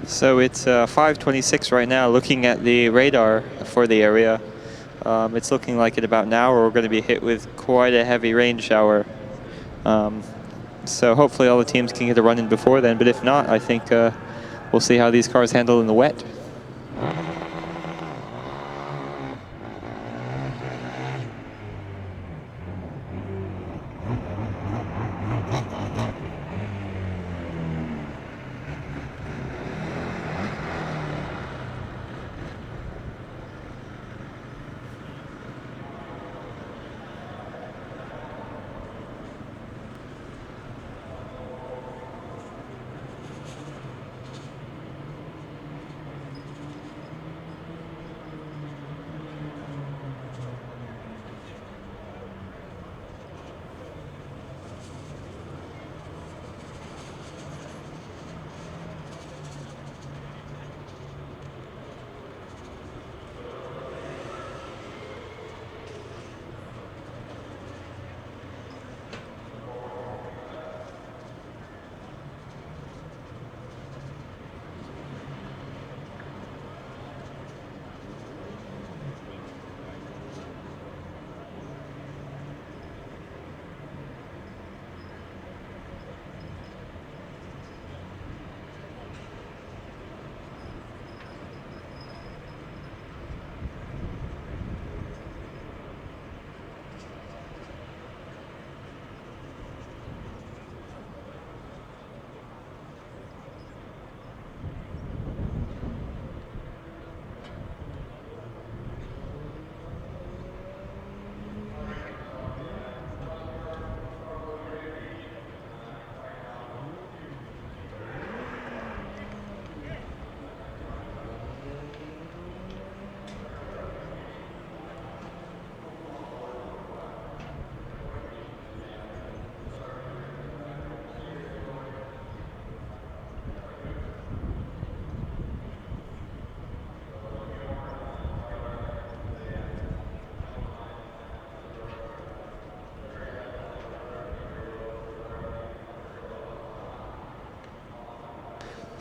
So it's 5:26 right now. Looking at the radar for the area, it's looking like in about an hour we're going to be hit with quite a heavy rain shower. So hopefully all the teams can get a run in before then, but if not, I think we'll see how these cars handle in the wet.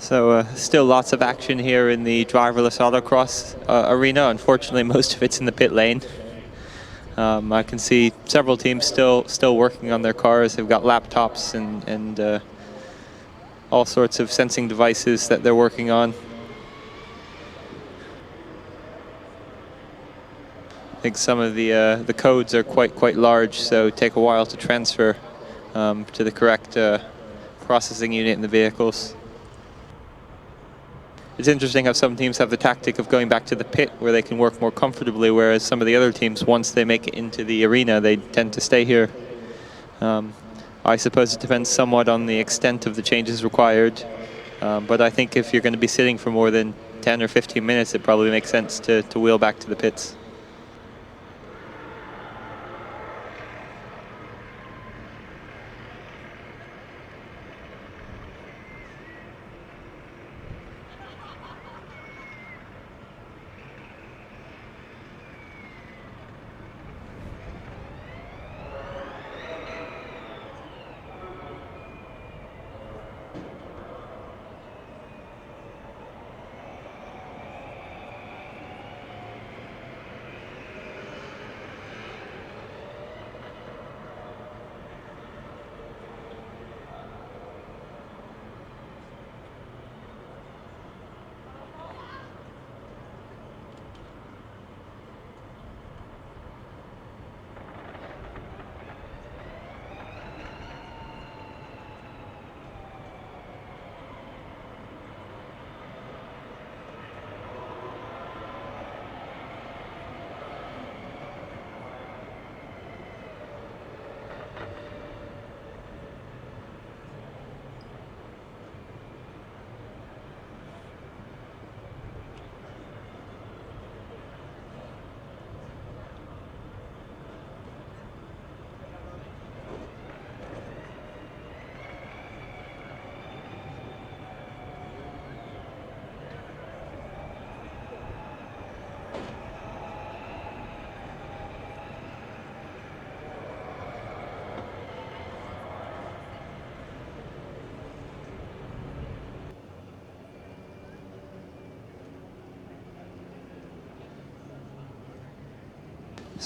So still lots of action here in the driverless autocross arena. Unfortunately, most of it's in the pit lane. I can see several teams still working on their cars. They've got laptops and all sorts of sensing devices that they're working on. I think some of the codes are quite large, so take a while to transfer to the correct processing unit in the vehicles. It's interesting how some teams have the tactic of going back to the pit where they can work more comfortably, whereas some of the other teams, once they make it into the arena, they tend to stay here. I suppose it depends somewhat on the extent of the changes required, but I think if you're going to be sitting for more than 10 or 15 minutes, it probably makes sense to wheel back to the pits.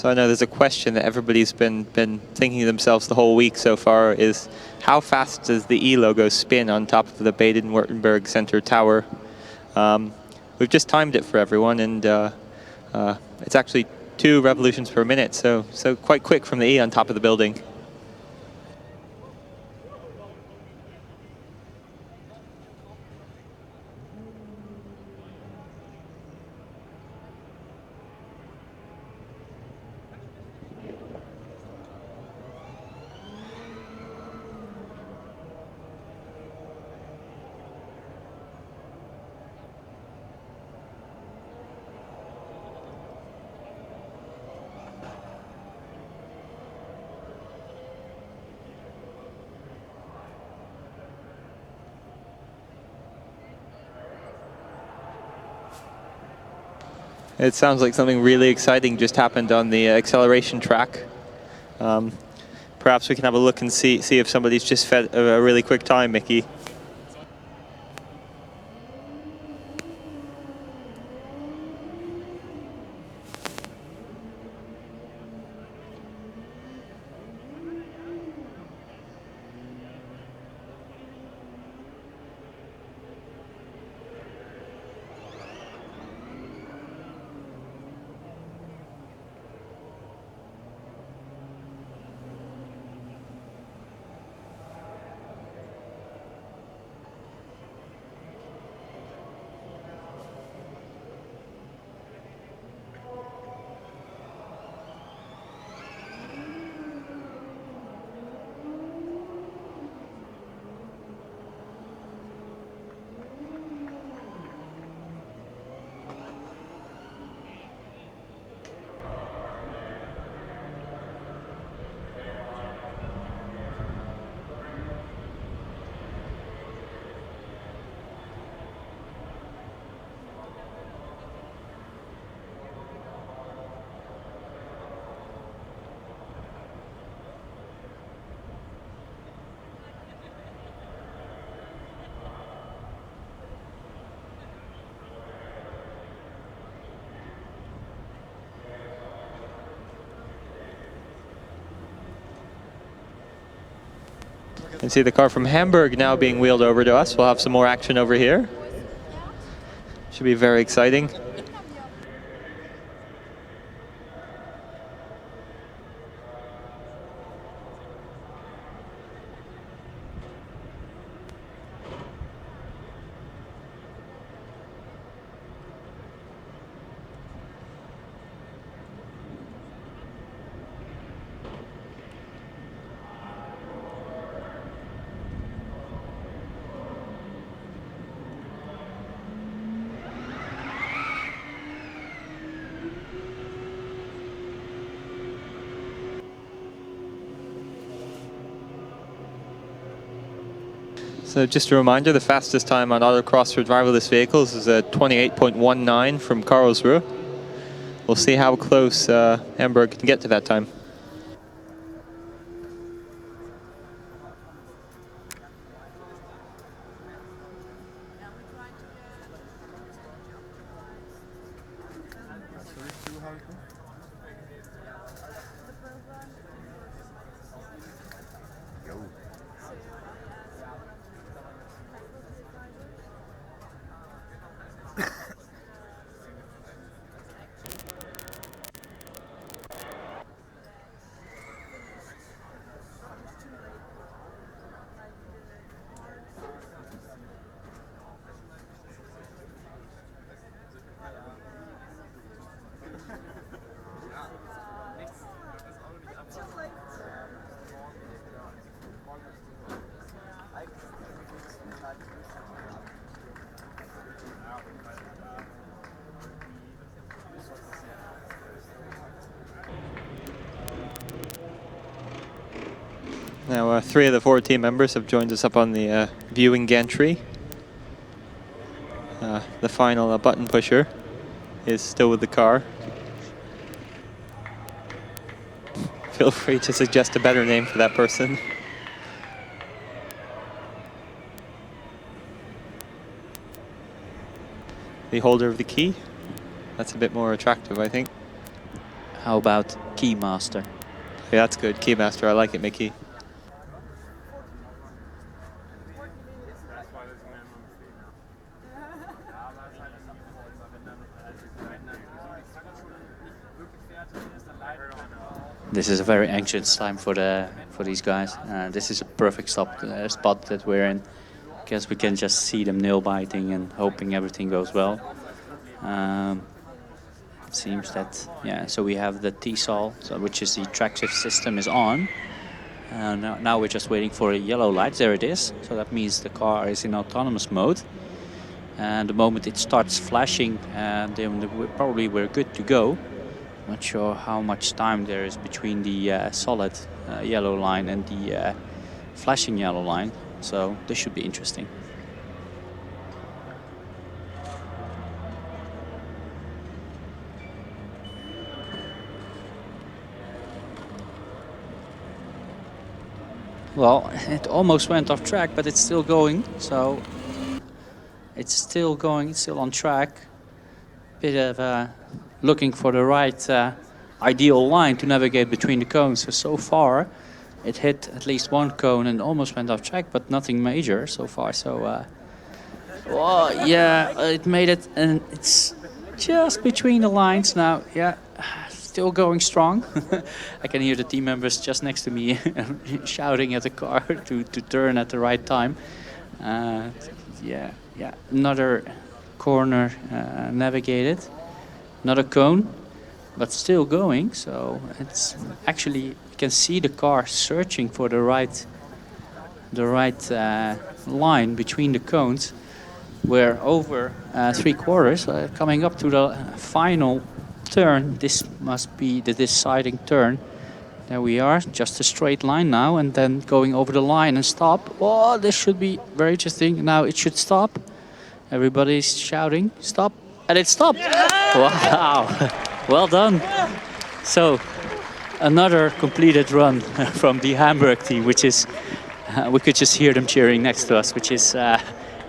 So I know there's a question that everybody's been thinking to themselves the whole week so far is how fast does the E logo spin on top of the Baden-Wuerttemberg Center Tower? We've just timed it for everyone, and it's actually 2 revolutions per minute, so quite quick from the E on top of the building. It sounds like something really exciting just happened on the acceleration track. Perhaps we can have a look and see if somebody's just fed a really quick time, Mickey. And see the car from Hamburg now being wheeled over to us. We'll have some more action over here. Should be very exciting. So just a reminder, the fastest time on Autocross for driverless vehicles is a 28.19 from Karlsruhe. We'll see how close Hamburg can get to that time. Now 3 of the 4 team members have joined us up on the viewing gantry. The final button pusher is still with the car. Feel free to suggest a better name for that person. The holder of the key. That's a bit more attractive, I think. How about Keymaster. Yeah, that's good. Keymaster, I like it, Mickey. This is a very anxious time for these guys. This is a perfect spot that we're in. Guess we can just see them nail biting and hoping everything goes well. It seems that, yeah, so we have the T-Sol, so which is the track shift system is on. Now we're just waiting for a yellow light. There it is. So that means the car is in autonomous mode. And the moment it starts flashing, then we're good to go. Not sure how much time there is between the solid yellow line and the flashing yellow line. So this should be interesting. Well, it almost went off track, but it's still going. So it's still going, it's still on track. Bit of looking for the right ideal line to navigate between the cones. So far, it hit at least one cone and almost went off track, but nothing major so far. So, well, yeah, it made it, and it's just between the lines now. Yeah, still going strong. I can hear the team members just next to me shouting at the car to turn at the right time. Yeah, another corner navigated. Another cone, but still going. So it's actually, you can see the car searching for the right line between the cones. We're over 3/4, coming up to the final turn. This must be the deciding turn. There we are, just a straight line now, and then going over the line and stop. Oh, this should be very interesting. Now it should stop. Everybody's shouting, stop. And it stopped. Yeah! Wow, well done. So another completed run from the Hamburg team, which is, we could just hear them cheering next to us, which is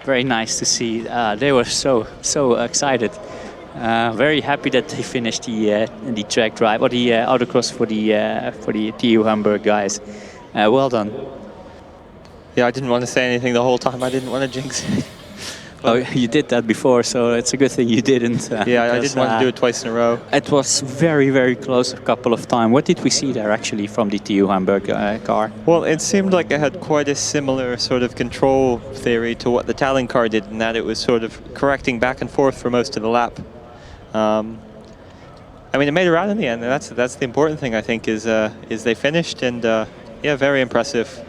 very nice to see. They were so excited. Very happy that they finished the track drive, or the autocross for the TU Hamburg guys. Well done. Yeah, I didn't want to say anything the whole time. I didn't want to jinx it. Oh, you did that before, so it's a good thing you didn't. Yeah, I didn't want to do it twice in a row. It was very, very close a couple of times. What did we see there actually from the TU Hamburg car? Well, it seemed like it had quite a similar sort of control theory to what the Tallinn car did, in that it was sort of correcting back and forth for most of the lap. I mean, it made it around in the end, and that's the important thing, I think, is they finished, and yeah, very impressive.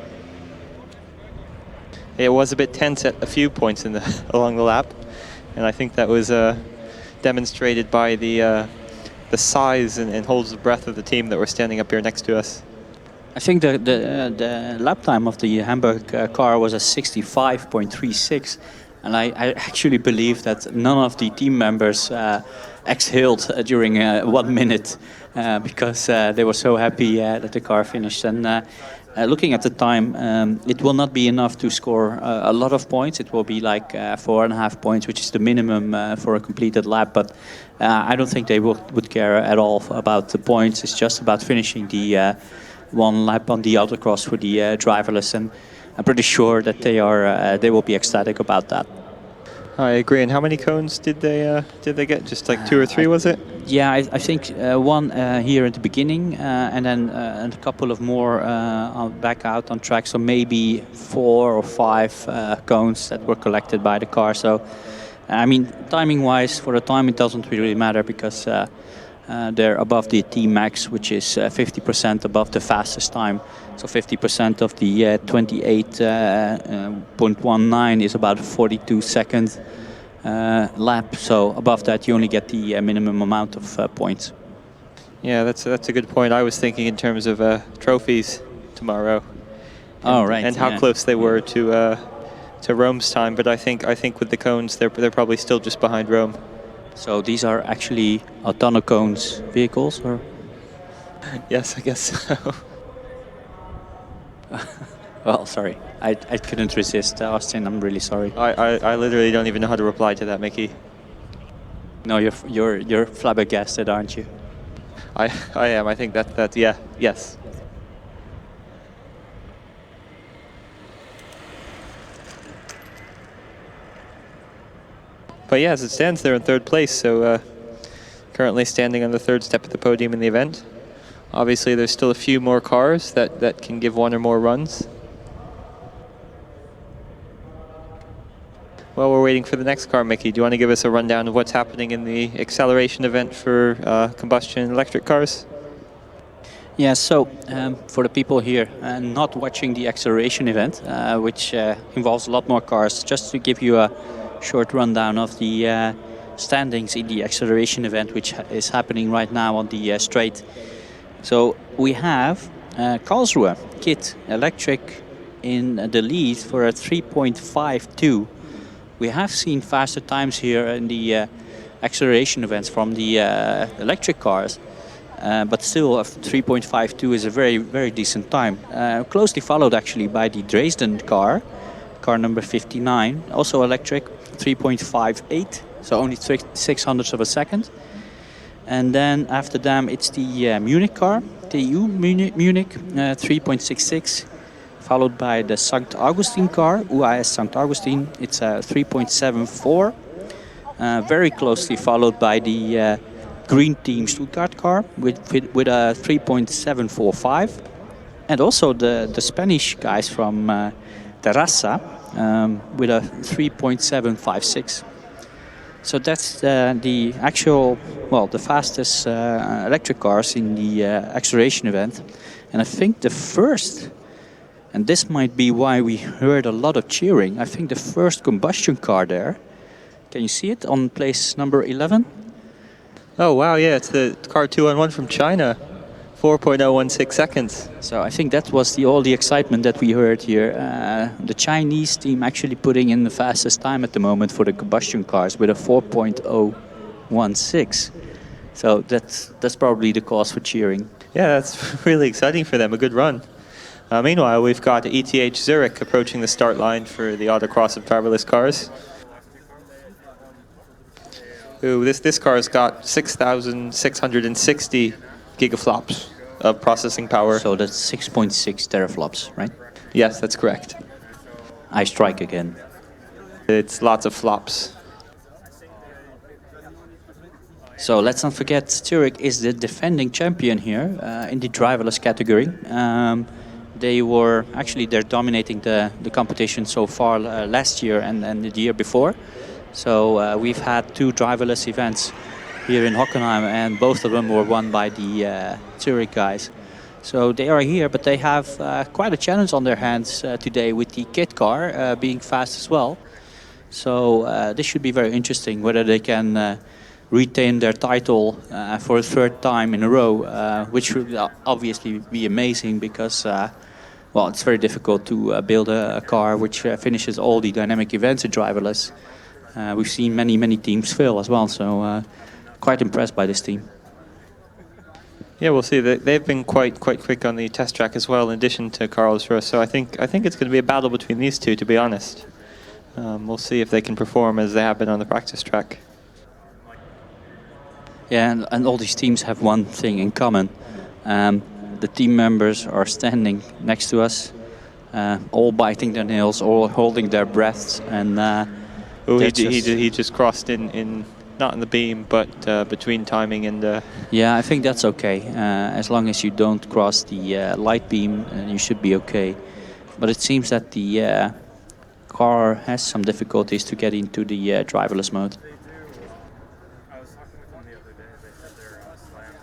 It was a bit tense at a few points along the lap, and I think that was demonstrated by the size and holds of breath of the team that were standing up here next to us. I think the lap time of the Hamburg car was a 65.36, and I actually believe that none of the team members exhaled during 1 minute because they were so happy that the car finished. And looking at the time, it will not be enough to score a lot of points. It will be like 4.5 points, which is the minimum for a completed lap. But I don't think they would care at all about the points. It's just about finishing the one lap on the autocross for the driverless, and I'm pretty sure that they will be ecstatic about that. I agree. And how many cones did they get? Just like 2 or 3, was it? Yeah, I think one here at the beginning, and then a couple of more back out on track. So maybe 4 or 5 cones that were collected by the car. So, I mean, timing-wise, for the time, it doesn't really matter because they're above the T-max, which is 50% above the fastest time. So 50% of the 28.19 is about a 42-second lap. So above that, you only get the minimum amount of points. Yeah, that's a good point. I was thinking in terms of trophies tomorrow. And, right. And how close they were to Rome's time. But I think with the cones, they're probably still just behind Rome. So these are actually Autonocones vehicles, or? Yes, I guess so. Well, sorry, I couldn't resist, Austin. I'm really sorry. I literally don't even know how to reply to that, Mickey. No, you're flabbergasted, aren't you? I am. I think that yeah, yes. But yeah, as it stands, they're in third place, so currently standing on the third step of the podium in the event. Obviously, there's still a few more cars that can give one or more runs. Well, we're waiting for the next car, Mickey. Do you want to give us a rundown of what's happening in the acceleration event for combustion electric cars? Yeah, so for the people here not watching the acceleration event, which involves a lot more cars, just to give you a short rundown of the standings in the acceleration event, which is happening right now on the straight. So we have Karlsruhe, Kit Electric in the lead for a 3.52. We have seen faster times here in the acceleration events from the electric cars. But still, a 3.52 is a very, very decent time. Closely followed, actually, by the Dresden car number 59, also electric, 3.58, so only 600ths of a second. And then after them, it's the Munich car, TU Munich, 3.66, followed by the St. Augustine car, UAS St. Augustine, it's 3.74. Very closely followed by the Green Team Stuttgart car with a 3.745, and also the Spanish guys from Terrassa with a 3.756. So that's the actual, well, the fastest electric cars in the acceleration event. And I think the first, and this might be why we heard a lot of cheering, I think the first combustion car there, can you see it on place number 11? Oh, wow, yeah, it's the car 2-on-1 from China. 4.016 seconds. So I think that was all the excitement that we heard here. The Chinese team actually putting in the fastest time at the moment for the combustion cars with a 4.016. So that's probably the cause for cheering. Yeah, that's really exciting for them, a good run. Meanwhile, we've got ETH Zurich approaching the start line for the Autocross of Driverless Cars. Ooh, this car's got 6,660 gigaflops of processing power. So that's 6.6 teraflops, right? Yes, that's correct. I strike again. It's lots of flops. So let's not forget, Zurich is the defending champion here in the driverless category. They're dominating the competition so far last year and the year before. So we've had 2 driverless events here in Hockenheim, and both of them were won by the Zurich guys. So they are here, but they have quite a challenge on their hands today with the kit car being fast as well. So this should be very interesting, whether they can retain their title for a 3rd time in a row, which would obviously be amazing because, well, it's very difficult to build a car which finishes all the dynamic events in driverless. We've seen many teams fail as well, so quite impressed by this team. Yeah, we'll see. They've been quite quick on the test track as well, in addition to Karlsruhe. So I think it's going to be a battle between these two, to be honest. We'll see if they can perform as they have been on the practice track. Yeah, and all these teams have one thing in common. The team members are standing next to us, all biting their nails, all holding their breaths, and he just crossed in not in the beam, but between timing and... Yeah, I think that's okay. As long as you don't cross the light beam, you should be okay. But it seems that the car has some difficulties to get into the driverless mode. I was talking with them the other day. They said they're slammed.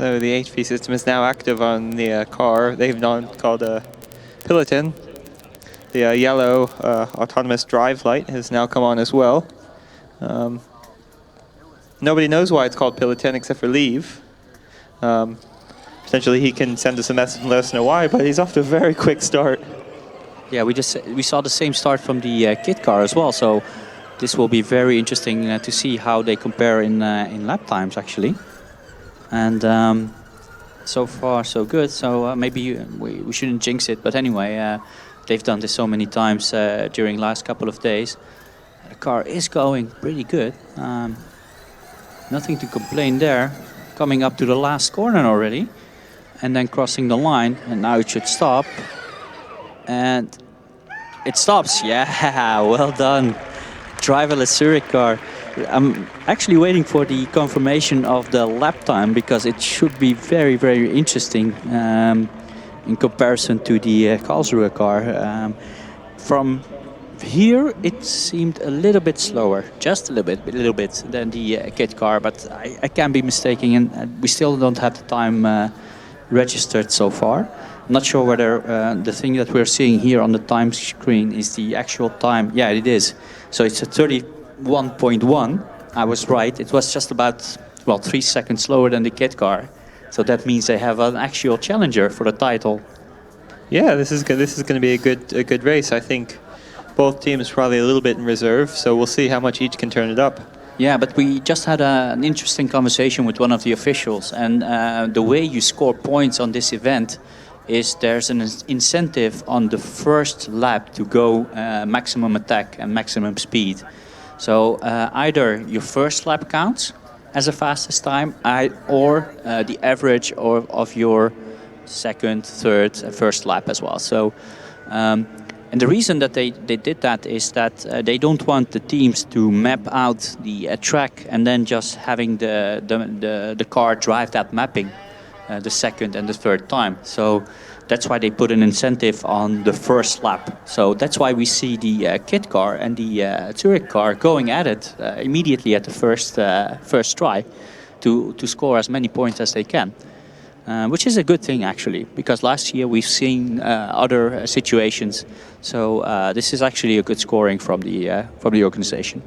So the HP system is now active on the car. They've now called a Peloton. The yellow autonomous drive light has now come on as well. Nobody knows why it's called Peloton except for Leave. Potentially he can send us a message and let us know why, but he's off to a very quick start. Yeah, we saw the same start from the kit car as well, so this will be very interesting to see how they compare in lap times actually. And so far so good. So maybe we shouldn't jinx it, but anyway, they've done this so many times during last couple of days. The car is going pretty good. Nothing to complain there. Coming up to the last corner already, and then crossing the line, and now it should stop. And it stops. Yeah, well done. Driverless Zurich car. I'm actually waiting for the confirmation of the lap time because it should be very, very interesting in comparison to the Karlsruhe car. From here, it seemed a little bit slower, just a little bit than the kit car, but I can be mistaken, and we still don't have the time registered so far. I'm not sure whether the thing that we're seeing here on the time screen is the actual time. Yeah, it is. So it's a 31.1. I was right. It was just about, well, 3 seconds slower than the kit car. So that means they have an actual challenger for the title. Yeah, this is going to be a good race. I think both teams probably a little bit in reserve, so we'll see how much each can turn it up. Yeah, but we just had an interesting conversation with one of the officials, and the way you score points on this event is there's an incentive on the first lap to go maximum attack and maximum speed. So either your first lap counts as a fastest time, or the average of your second, third, first lap as well. So, and the reason that they did that is that they don't want the teams to map out the track and then just having the car drive that mapping the second and the third time. So that's why they put an incentive on the first lap. So that's why we see the kit car and the Zurich car going at it immediately at the first try to score as many points as they can. Which is a good thing actually, because last year we've seen other situations. So this is actually a good scoring from the organization.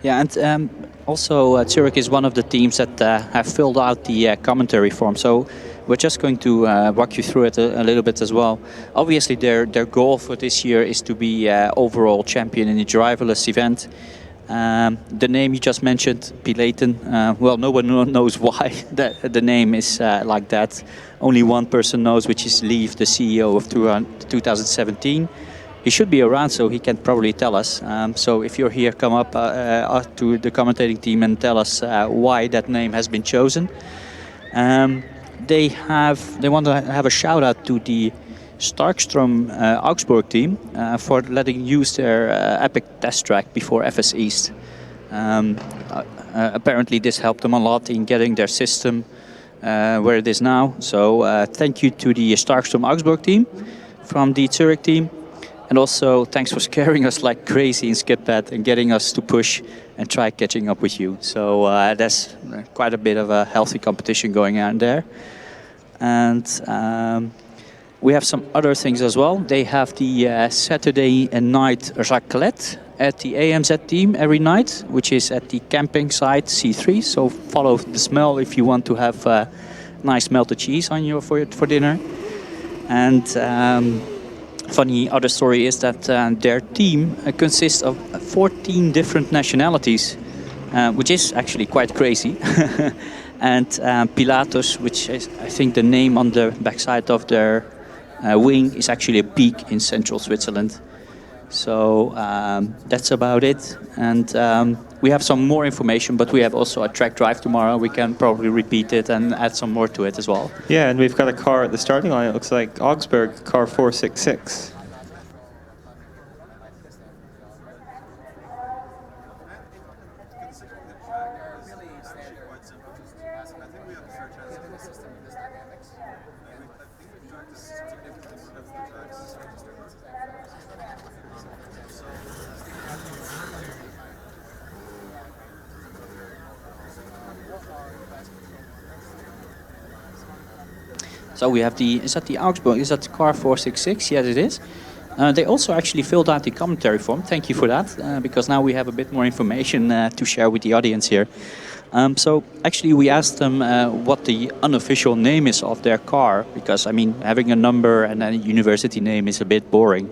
Yeah, and also Zurich is one of the teams that have filled out the commentary form. So we're just going to walk you through it a little bit as well. Obviously, their goal for this year is to be overall champion in the driverless event. The name you just mentioned, Pilaten, well, no one knows why the name is like that. Only one person knows, which is Leaf, the CEO of 2017. He should be around, so he can probably tell us. So if you're here, come up to the commentating team and tell us why that name has been chosen. They want to have a shout out to the Starkstrom Augsburg team for letting use their epic test track before FS East. Apparently this helped them a lot in getting their system where it is now. So thank you to the Starkstrom Augsburg team from the Zurich team. And also thanks for scaring us like crazy in skip pad and getting us to push and try catching up with you. So that's quite a bit of a healthy competition going on there. And we have some other things as well. They have the Saturday night raclette at the AMZ team every night, which is at the camping site C3. So follow the smell if you want to have nice melted cheese on you for dinner. And funny other story is that their team consists of 14 different nationalities, which is actually quite crazy. And Pilatus, which is I think the name on the backside of their wing, is actually a peak in central Switzerland. So that's about it. And we have some more information, but we have also a track drive tomorrow. We can probably repeat it and add some more to it as well. Yeah, and we've got a car at the starting line. It looks like Augsburg, car 466. So we have is that the Augsburg? Is that the car 466? Yes, it is. They also actually filled out the commentary form. Thank you for that, because now we have a bit more information to share with the audience here. So actually we asked them what the unofficial name is of their car, because I mean having a number and a university name is a bit boring.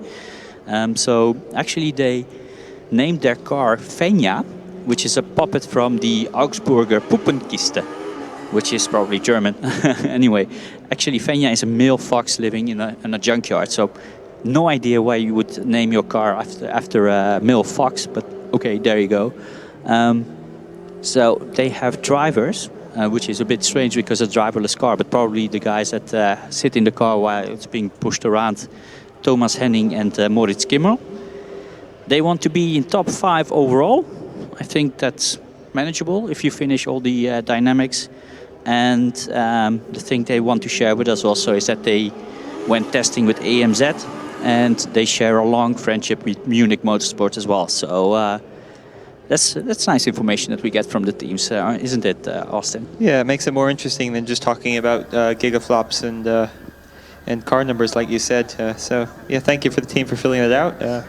So actually they named their car Fenja, which is a puppet from the Augsburger Puppenkiste, which is probably German. Anyway, actually Fenja is a male fox living in a junkyard. So no idea why you would name your car after a male fox, but okay, there you go. So they have drivers, which is a bit strange because it's a driverless car, but probably the guys that sit in the car while it's being pushed around, Thomas Henning and Moritz Kimmer. They want to be in top 5 overall. I think that's manageable if you finish all the dynamics. And the thing they want to share with us also is that they went testing with AMZ, and they share a long friendship with Munich Motorsport as well. So that's nice information that we get from the teams, isn't it, Austin? Yeah, it makes it more interesting than just talking about gigaflops and car numbers, like you said. So yeah, thank you for the team for filling it out.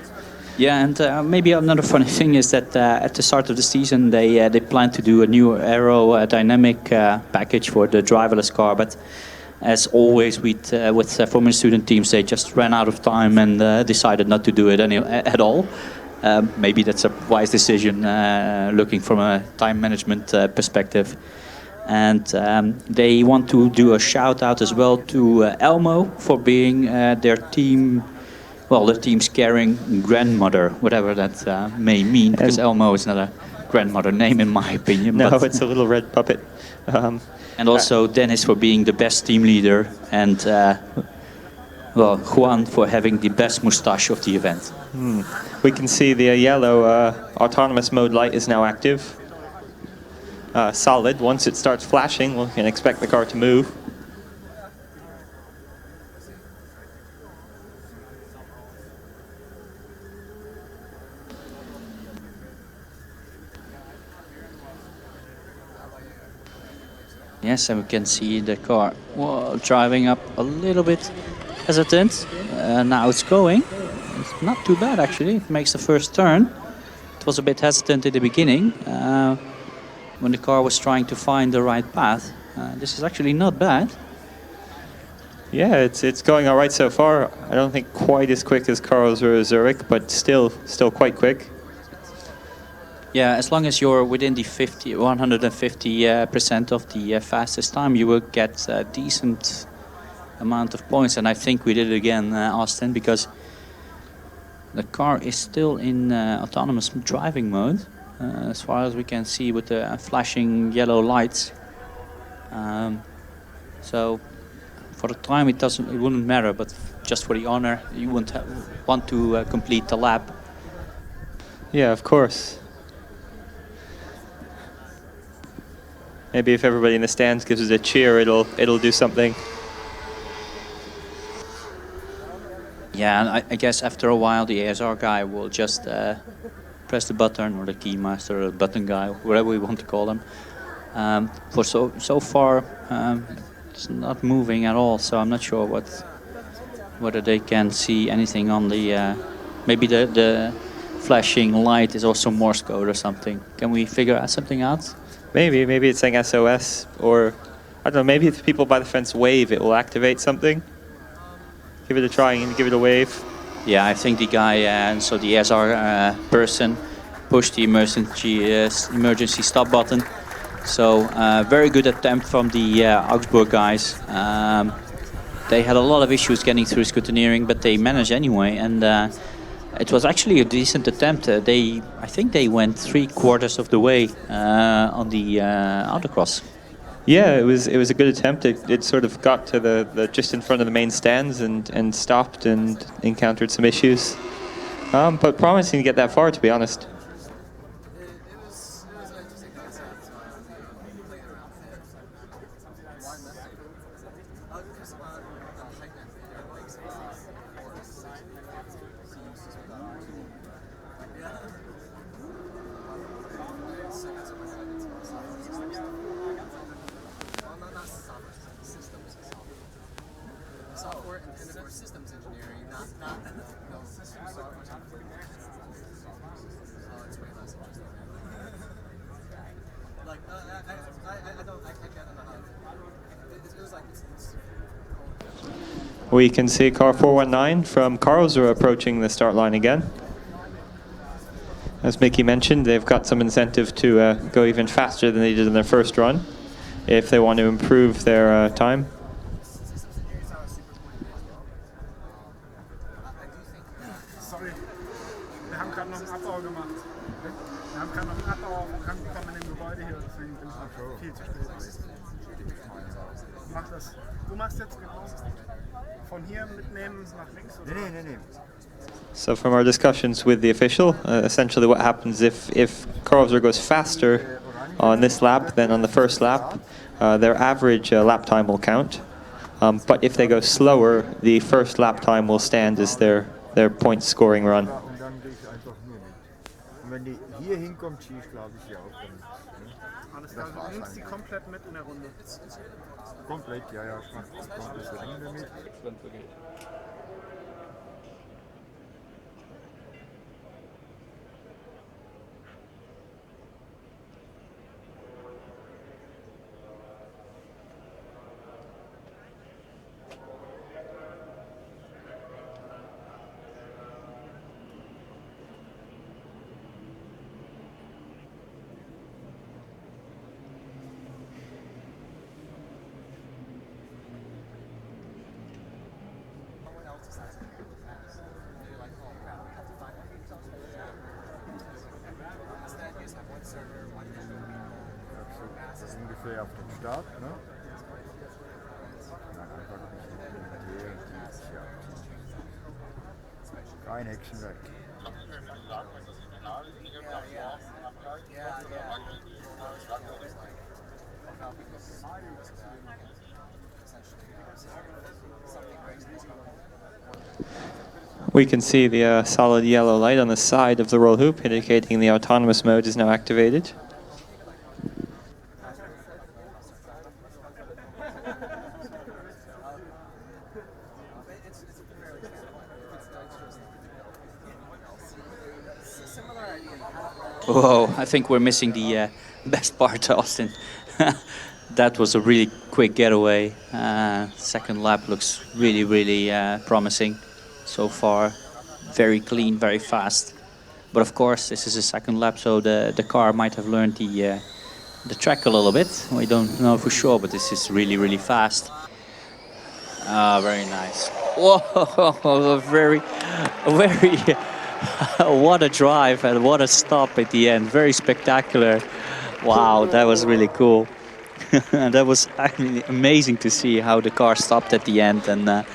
Yeah, and maybe another funny thing is that at the start of the season they plan to do a new aerodynamic package for the driverless car, but as always with Formula Student teams, they just ran out of time and decided not to do it at all. Maybe that's a wise decision, looking from a time management perspective. And they want to do a shout out as well to Elmo for being their team. Well, the team's caring grandmother, whatever that may mean, because Elmo is not a grandmother name in my opinion. No, but it's a little red puppet. And also Dennis for being the best team leader, and well, Juan for having the best moustache of the event. We can see the yellow autonomous mode light is now active. Solid. Once it starts flashing, we can expect the car to move. Yes, and we can see the car driving up a little bit hesitant. Now it's going. It's not too bad actually. It makes the first turn. It was a bit hesitant in the beginning when the car was trying to find the right path. This is actually not bad. Yeah, it's going all right so far. I don't think quite as quick as Karlsruhe Zurich, but still quite quick. Yeah, as long as you're within the 150% of the fastest time, you will get a decent amount of points. And I think we did it again, Austin, because the car is still in autonomous driving mode, as far as we can see with the flashing yellow lights. So for the time, it wouldn't matter, but just for the honor, you wouldn't want to complete the lap. Yeah, of course. Maybe if everybody in the stands gives it a cheer, it'll do something. Yeah, and I guess after a while the ASR guy will just press the button, or the keymaster, or the button guy, whatever we want to call him. For so far, it's not moving at all. So I'm not sure whether they can see anything on the. Maybe the flashing light is also Morse code or something. Can we figure something out? Maybe it's saying SOS, or I don't know. Maybe if people by the fence wave, it will activate something. Give it a try and give it a wave. Yeah, I think the guy, so the ASR person, pushed the emergency stop button. So very good attempt from the Augsburg guys. They had a lot of issues getting through scrutineering, but they managed anyway. And it was actually a decent attempt. I think they went 3/4 of the way on the autocross. Yeah, it was a good attempt. It sort of got to the just in front of the main stands and stopped and encountered some issues. But promising to get that far, to be honest. software and for systems engineering, not software. Oh, it's way less interesting. Like I can't know. It was like it's We can see car 419 from Karlsruhe approaching the start line again. As Mickey mentioned, they've got some incentive to go even faster than they did in their first run if they want to improve their time. Sorry, wir haben gerade noch einen Abbau gemacht. Wir haben gerade noch einen Abbau bekommen in dem Gebäude hier, deswegen bin ich viel zu spät. Mach das. Du machst jetzt genau von hier mitnehmen nach links? Oder? Nee. So from our discussions with the official, essentially what happens if Karlsruhe goes faster on this lap than on the first lap, their average lap time will count. But if they go slower, the first lap time will stand as their point scoring run. Und dann gehe ich einfach nur mit. Und wenn die hier hinkommt, schieße ich, glaube ich, ja auch dann. Alles klar, du nimmst die komplett mit in der Runde. Komplett, ja, ich mache das Rennen damit. Das ist ungefähr auf dem Start, ne? Dann einfach ein bisschen hier und ja. Kein Hexenwerk. We can see the solid yellow light on the side of the roll hoop indicating the autonomous mode is now activated. Whoa, I think we're missing the best part, Austin. That was a really quick getaway. Second lap looks really promising so far. Very clean, very fast. But of course, this is a second lap, so the car might have learned the track a little bit. We don't know for sure, but this is really fast. Very nice. Whoa, very what a drive and what a stop at the end. Very spectacular. Wow, that was really cool. And that was actually amazing to see how the car stopped at the end, and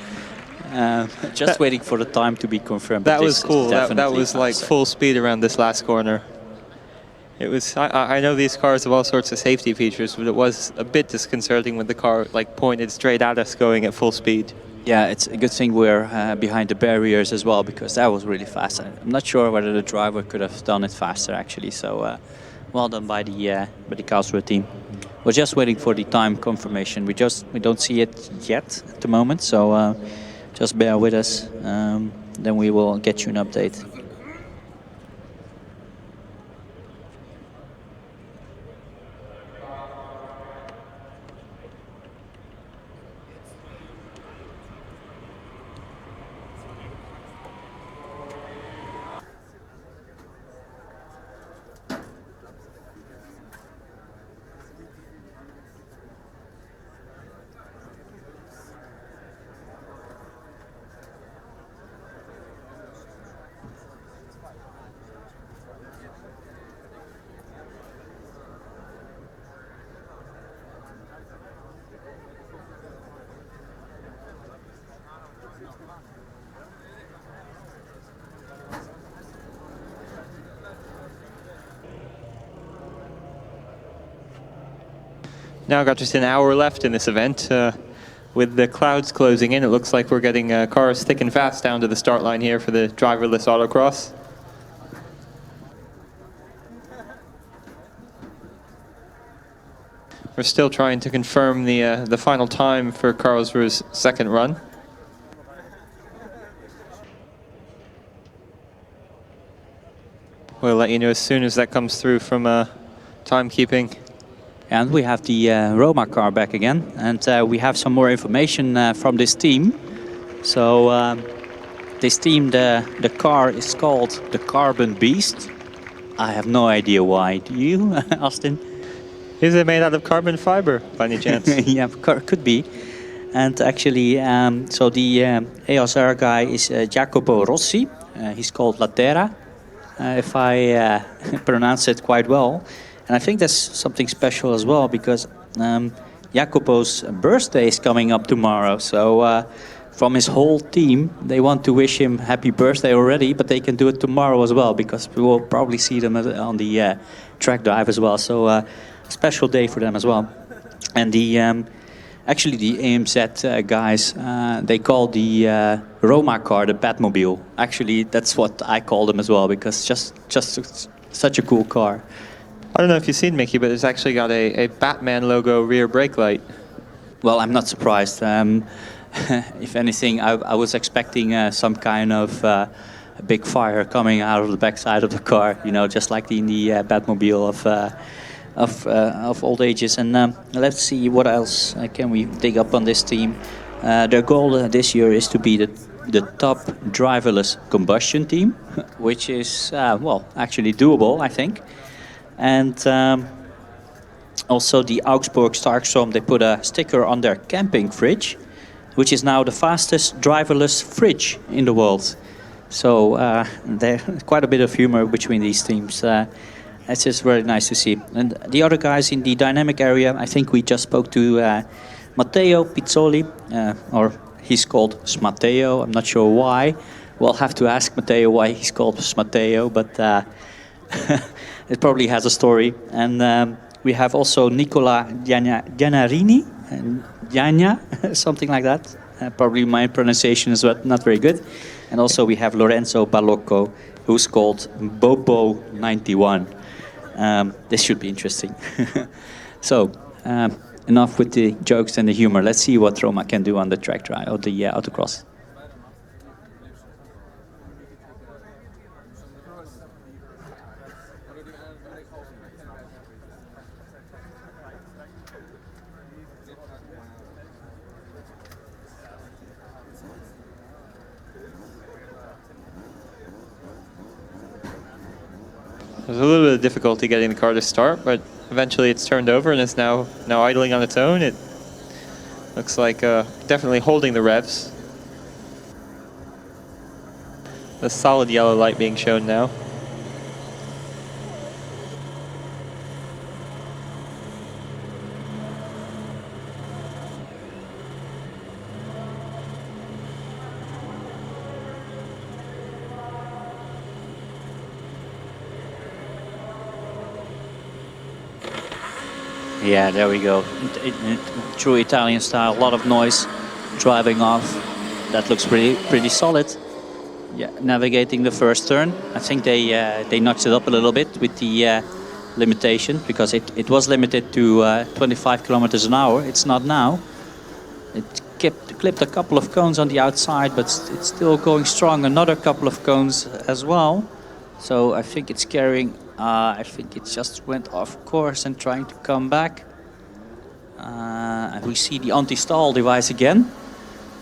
just waiting for the time to be confirmed. That was cool. That was like faster. full speed around this last corner. It was. I know these cars have all sorts of safety features, but it was a bit disconcerting when the car like pointed straight at us going at full speed. Yeah, it's a good thing we're behind the barriers as well, because that was really fast. I'm not sure whether the driver could have done it faster actually. So well done by the Karlsruhe team. We're just waiting for the time confirmation. We don't see it yet at the moment, so just bear with us. Then we will get you an update. Now got just an hour left in this event. With the clouds closing in, it looks like we're getting cars thick and fast down to the start line here for the driverless autocross. We're still trying to confirm the final time for Karlsruhe's second run. We'll let you know as soon as that comes through from timekeeping. And we have the Roma car back again, and we have some more information from this team. So this team, the car is called the Carbon Beast. I have no idea why. Do you, Austin? Is it made out of carbon fiber, by any chance? Yeah, could be. And actually, so the ASR guy is Jacopo Rossi. He's called Latera, if I pronounce it quite well. And I think that's something special as well, because Jacopo's birthday is coming up tomorrow. So from his whole team, they want to wish him happy birthday already, but they can do it tomorrow as well, because we will probably see them on the track dive as well. So a special day for them as well. And the actually the AMZ guys, they call the Roma car the Batmobile. Actually, that's what I call them as well, because just such a cool car. I don't know if you've seen, Mickey, but it's actually got a Batman logo rear brake light. Well, I'm not surprised. If anything, I was expecting some kind of a big fire coming out of the backside of the car, you know, just like in the Batmobile of old ages. And let's see what else can we dig up on this team. Their goal this year is to be the top driverless combustion team, which is well, actually doable, I think. And also the Augsburg Starkstrom, they put a sticker on their camping fridge, which is now the fastest driverless fridge in the world. So there's quite a bit of humor between these teams. It's just very nice to see. And the other guys in the dynamic area, I think we just spoke to Matteo Pizzoli, or he's called Smateo. I'm not sure why. We'll have to ask Matteo why he's called Smateo, but it probably has a story. And we have also Nicola Giannarini, Gianna, something like that. Probably my pronunciation is not very good. And also we have Lorenzo Balocco, who's called Bobo 91. This should be interesting. So, enough with the jokes and the humor. Let's see what Roma can do on the track drive or the autocross. There's a little bit of difficulty getting the car to start, but eventually it's turned over and is now idling on its own. It looks like definitely holding the revs. The solid yellow light being shown now. Yeah, there we go. True Italian style, a lot of noise driving off. That looks pretty solid. Yeah, navigating the first turn. I think they notched it up a little bit with the limitation, because it was limited to 25 kilometers an hour. It's not now. It clipped a couple of cones on the outside, but it's still going strong. Another couple of cones as well. So I think it's carrying. I think it just went off course and trying to come back. We see the anti-stall device again.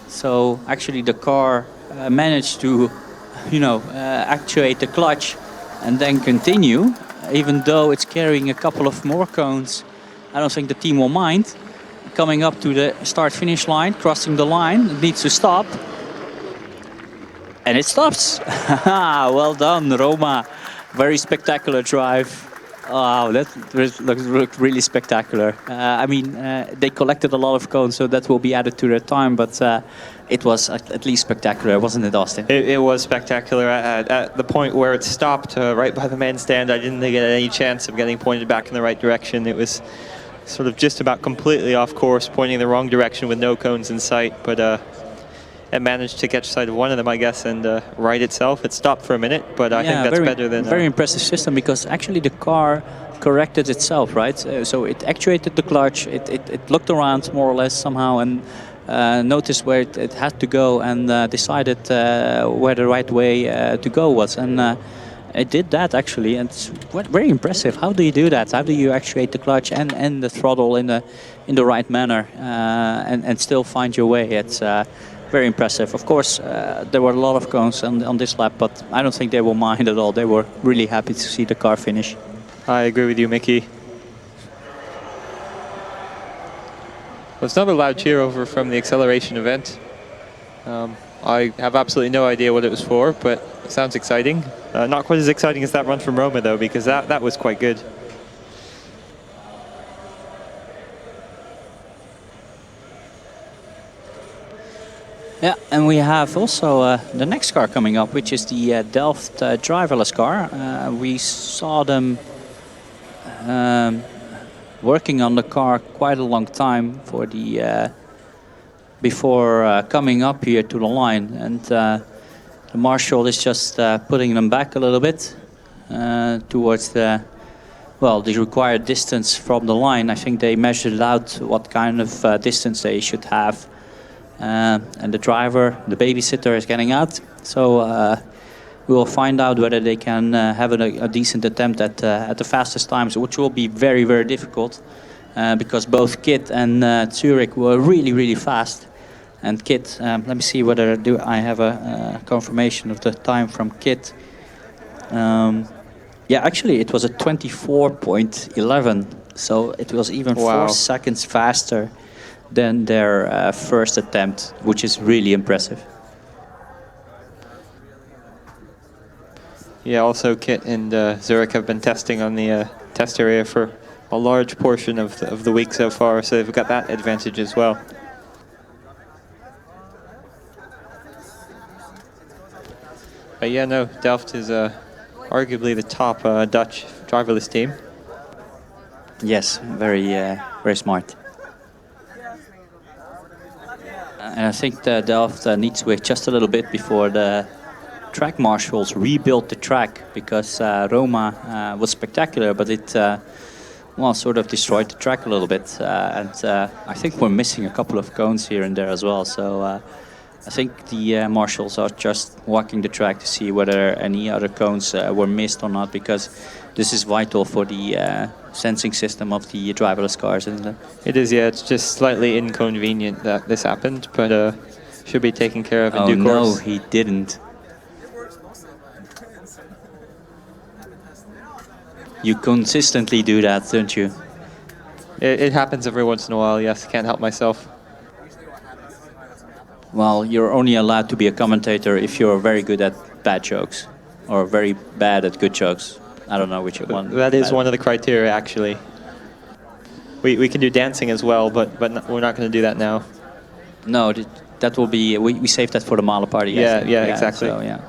So actually the car managed to, actuate the clutch and then continue, even though it's carrying a couple of more cones. I don't think the team will mind. Coming up to the start-finish line, crossing the line, it needs to stop. And it stops. Well done, Roma. Very spectacular drive. Wow, that looked really spectacular. They collected a lot of cones, so that will be added to their time, but it was at least spectacular, wasn't it, Austin? It was spectacular. At the point where it stopped right by the main stand, I didn't get any chance of getting pointed back in the right direction. It was sort of just about completely off course, pointing in the wrong direction with no cones in sight, but it managed to catch sight of one of them, I guess, and right itself. It stopped for a minute, but I think that's better than... Very impressive system, because actually the car corrected itself, right? So it actuated the clutch, it looked around more or less somehow and noticed where it had to go and decided where the right way to go was. And It did that actually, and it's very impressive. How do you do that? How do you actuate the clutch and the throttle in the right manner and still find your way? It's very impressive. Of course, there were a lot of cones on this lap, but I don't think they will mind at all. They were really happy to see the car finish. I agree with you, Mickey. There's another loud cheer over from the acceleration event. I have absolutely no idea what it was for, but it sounds exciting. Not quite as exciting as that run from Roma, though, because that was quite good. Yeah, and we have also the next car coming up, which is the Delft Driverless Car. We saw them working on the car quite a long time for the before coming up here to the line, and the marshal is just putting them back a little bit towards the required distance from the line. I think they measured out what kind of distance they should have, and the driver, the babysitter, is getting out. So we will find out whether they can have a decent attempt at the fastest times, which will be very, very difficult because both Kit and Zurich were really, really fast. And Kit, let me see whether I have a confirmation of the time from Kit. Yeah, actually it was a 24.11, so it was even 4 seconds faster than their first attempt, which is really impressive. Yeah, also Kit and Zurich have been testing on the test area for a large portion of the week so far, so they've got that advantage as well. But yeah, no, Delft is arguably the top Dutch driverless team. Yes, very smart. And I think that Delft needs to wait just a little bit before the track marshals rebuild the track, because Roma was spectacular, but it sort of destroyed the track a little bit. And I think we're missing a couple of cones here and there as well. So I think the marshals are just walking the track to see whether any other cones were missed or not, because this is vital for the sensing system of the driverless cars, isn't it? It is, yeah. It's just slightly inconvenient that this happened, but should be taken care of in due course. Oh no, he didn't. You consistently do that, don't you? It happens every once in a while, yes. Can't help myself. Well, you're only allowed to be a commentator if you're very good at bad jokes, or very bad at good jokes. I don't know which one. That is one of the criteria, actually. We can do dancing as well, but we're not going to do that now. No, that will be... We save that for the Mala party. Yeah, exactly. So, yeah.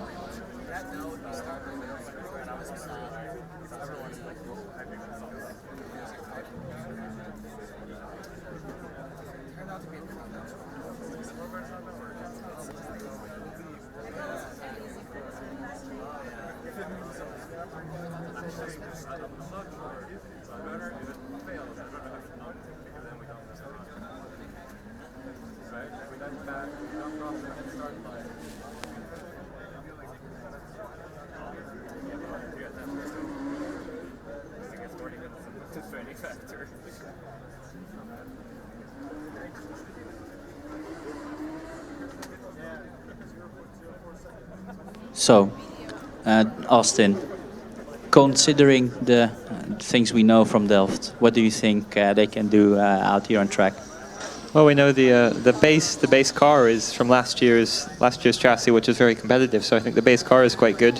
So, Austin, considering the things we know from Delft, what do you think they can do out here on track? Well, we know the base car is from last year's chassis, which is very competitive. So I think the base car is quite good.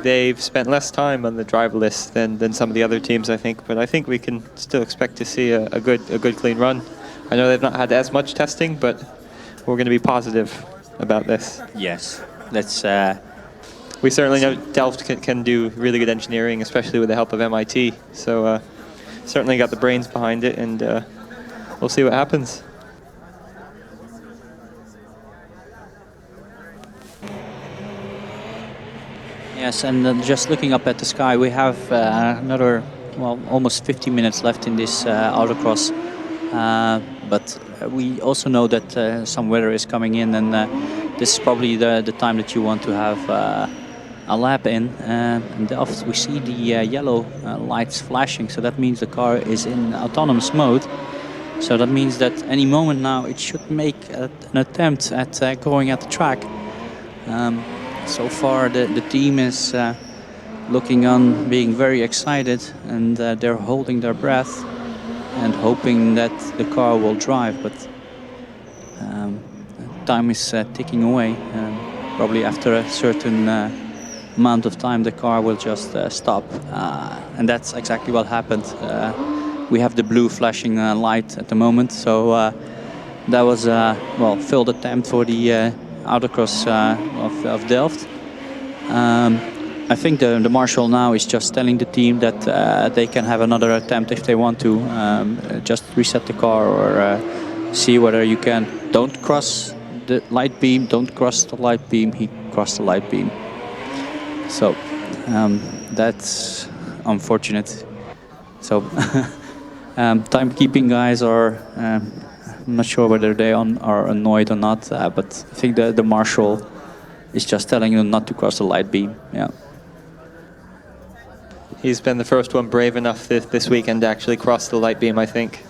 They've spent less time on the driverless than some of the other teams, I think. But I think we can still expect to see a good clean run. I know they've not had as much testing, but we're going to be positive about this. Yes. Let's. We certainly know Delft can do really good engineering, especially with the help of MIT. So certainly got the brains behind it, and we'll see what happens. Yes, and just looking up at the sky, we have another, almost 50 minutes left in this autocross. But we also know that some weather is coming in, and this is probably the time that you want to have a lap in Delft, we see the yellow lights flashing. So that means the car is in autonomous mode. So that means that any moment now it should make an attempt at going at the track. So far the team is looking on, being very excited, and they're holding their breath and hoping that the car will drive. But time is ticking away. Probably after a certain amount of time, the car will just stop. And that's exactly what happened. We have the blue flashing light at the moment. So that was a failed attempt for the Autocross of Delft. I think the marshal now is just telling the team that they can have another attempt if they want to. Just reset the car or see whether you can. Don't cross the light beam, don't cross the light beam. He crossed the light beam. So that's unfortunate. So timekeeping guys are, I'm not sure whether they are annoyed or not, but I think the marshal is just telling them not to cross the light beam. Yeah. He's been the first one brave enough this weekend to actually cross the light beam, I think.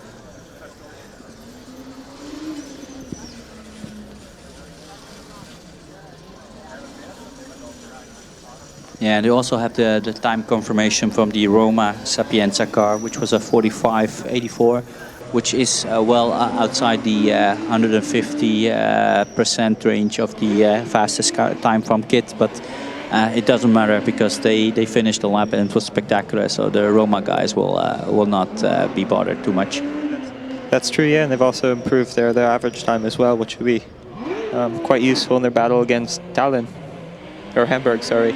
Yeah, they also have the time confirmation from the Roma Sapienza car, which was a 45.84, which is well outside the 150% range of the fastest car time from Kit, but it doesn't matter because they finished the lap and it was spectacular. So the Roma guys will not be bothered too much. That's true, yeah, and they've also improved their average time as well, which would be quite useful in their battle against Tallinn, or Hamburg, sorry.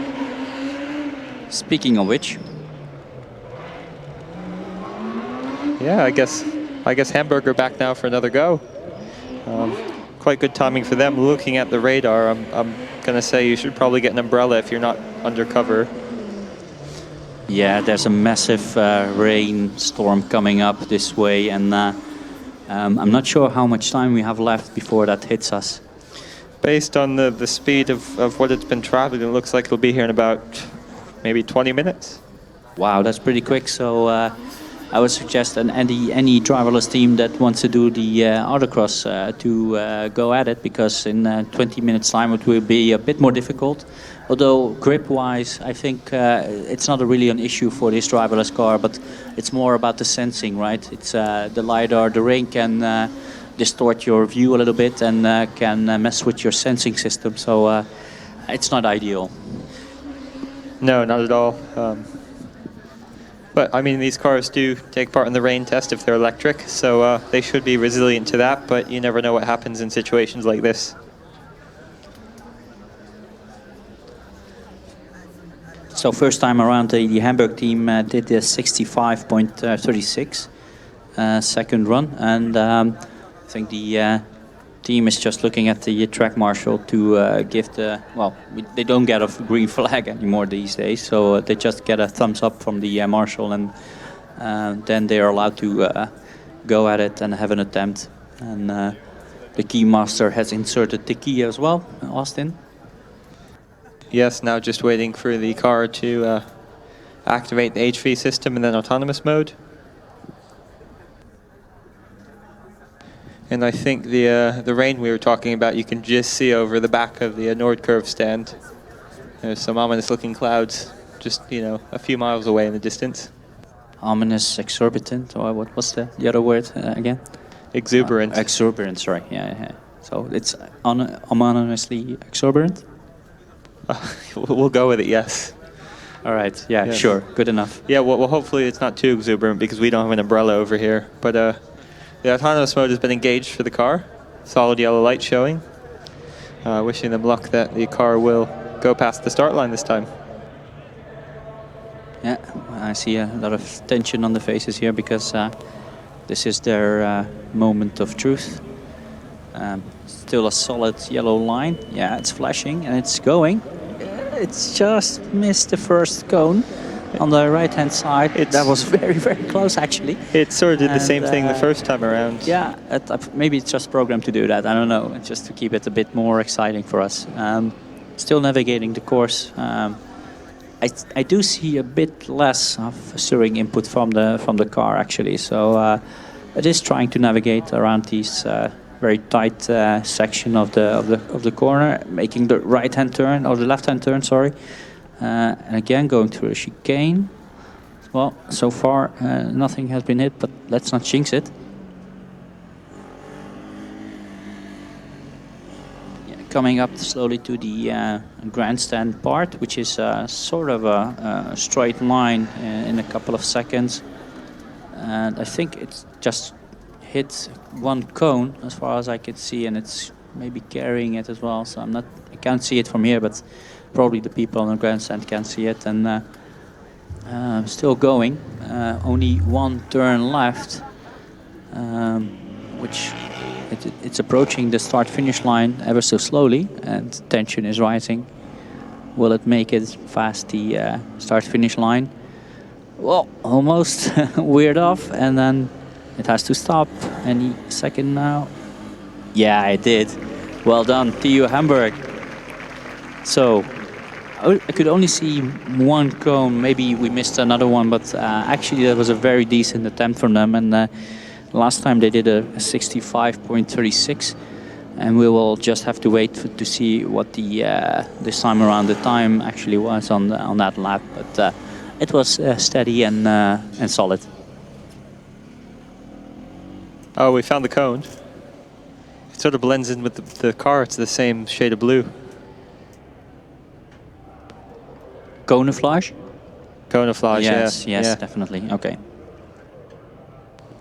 Speaking of which, yeah, I guess Hamburg are back now for another go. Quite good timing for them. Looking at the radar, I'm gonna say you should probably get an umbrella if you're not undercover. Yeah, there's a massive rainstorm coming up this way, and I'm not sure how much time we have left before that hits us. Based on the speed of what it's been traveling, it looks like it'll be here in about maybe 20 minutes. Wow, that's pretty quick. So I would suggest any driverless team that wants to do the autocross to go at it, because in 20 minutes time it will be a bit more difficult. Although grip-wise, I think it's not really an issue for this driverless car, but it's more about the sensing, right? It's the LiDAR, the rain can distort your view a little bit and can mess with your sensing system. So it's not ideal. No, not at all. But I mean, these cars do take part in the rain test if they're electric, so they should be resilient to that, but you never know what happens in situations like this. So first time around, the Hamburg team did the 65.36 second run, and I think the team is just looking at the track marshal to give the, they don't get a green flag anymore these days, so they just get a thumbs up from the marshal, and then they are allowed to go at it and have an attempt. And the key master has inserted the key as well, Austin. Yes, now just waiting for the car to activate the HV system and then autonomous mode. And I think the rain we were talking about, you can just see over the back of the Nordkurve stand. There's some ominous looking clouds just, a few miles away in the distance. Ominous, exorbitant, or what's the other word again? Exuberant. Exuberant, sorry, yeah. So it's ominously exuberant? We'll go with it, yes. All right, yeah, sure, good enough. Yeah, well, hopefully it's not too exuberant because we don't have an umbrella over here. But the autonomous mode has been engaged for the car. Solid yellow light showing. Wishing them luck that the car will go past the start line this time. Yeah, I see a lot of tension on the faces here because this is their moment of truth. Still a solid yellow line. Yeah, it's flashing and it's going. It's just missed the first cone on the right-hand side. That was very, very close, actually. It sort of did the same thing the first time around. Yeah, maybe it's just programmed to do that. I don't know, just to keep it a bit more exciting for us. Still navigating the course. I do see a bit less of steering input from the car actually. So it is trying to navigate around these very tight section of the corner, making the right-hand turn or the left-hand turn. Sorry, and again going through a chicane. Well, so far nothing has been hit, but let's not jinx it. Coming up slowly to the grandstand part, which is sort of a straight line in a couple of seconds. And I think it's just hit one cone as far as I can see, and it's maybe carrying it as well. So I can't see it from here, but probably the people on the grandstand can see it. And still going, only one turn left, which it's approaching the start-finish line ever so slowly, and tension is rising. Will it make it past the start-finish line? Well, almost weird off, and then it has to stop any second now. Yeah, it did. Well done, TU Hamburg. So I could only see one cone. Maybe we missed another one, but actually that was a very decent attempt from them. And last time they did a 65.36, and we will just have to wait to see what the this time around the time actually was on that lap. But it was steady and solid. Oh, we found the cone. It sort of blends in with the car. It's the same shade of blue. Camouflage? Camouflage, yes, yeah. yes, yeah. definitely. Okay.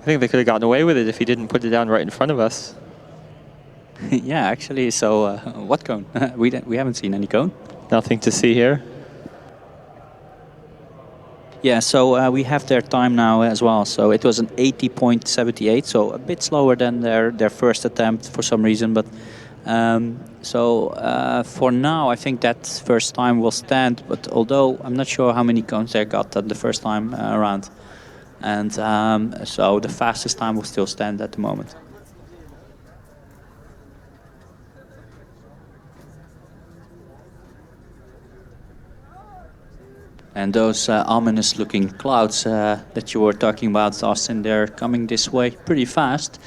I think they could have gotten away with it if he didn't put it down right in front of us. Yeah, actually. So what cone? we haven't seen any cone. Nothing to see here. Yeah, so we have their time now as well. So it was an 80.78, so a bit slower than their first attempt for some reason. But for now, I think that first time will stand. But although I'm not sure how many cones they got at the first time around. And so the fastest time will still stand at the moment. And those ominous-looking clouds that you were talking about, Austin, they're coming this way pretty fast.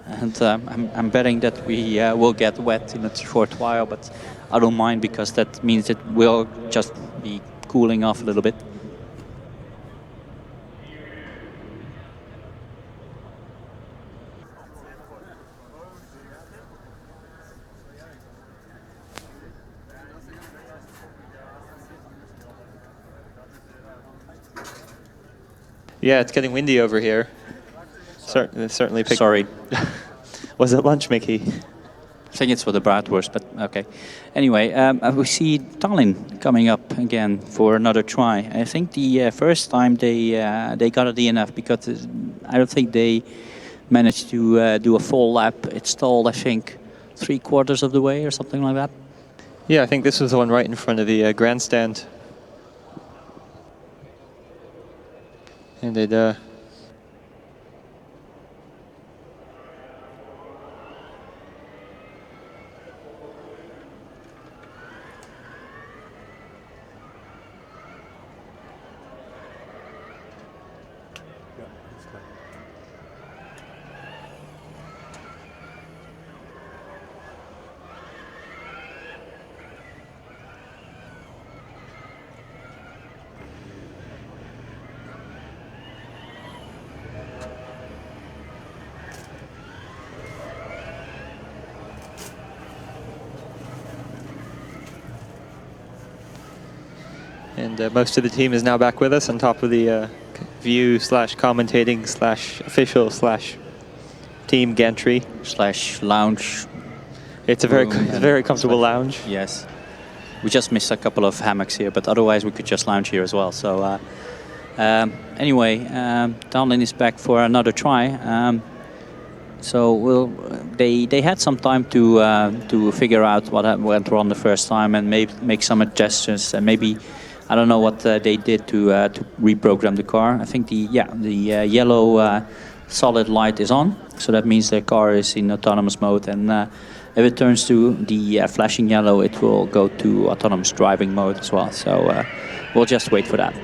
And I'm betting that we will get wet in a short while, but I don't mind because that means it will just be cooling off a little bit. Yeah, it's getting windy over here. Certainly. Sorry. Was it lunch, Mickey? I think it's for the bratwurst, but okay. Anyway, we see Tallinn coming up again for another try. I think the first time they got a DNF because I don't think they managed to do a full lap. It stalled, I think, 3/4 of the way or something like that. Yeah, I think this was the one right in front of the grandstand. And they'd And most of the team is now back with us on top of the view / commentating / official / team gantry / lounge. It's a very comfortable lounge. Yes. We just missed a couple of hammocks here, but otherwise we could just lounge here as well. So anyway, Tallinn is back for another try. So they had some time to figure out what went wrong the first time and make some adjustments, and maybe I don't know what they did to reprogram the car. I think the yellow solid light is on, so that means the car is in autonomous mode, and If it turns to the flashing yellow, it will go to autonomous driving mode as well. So we'll just wait for that.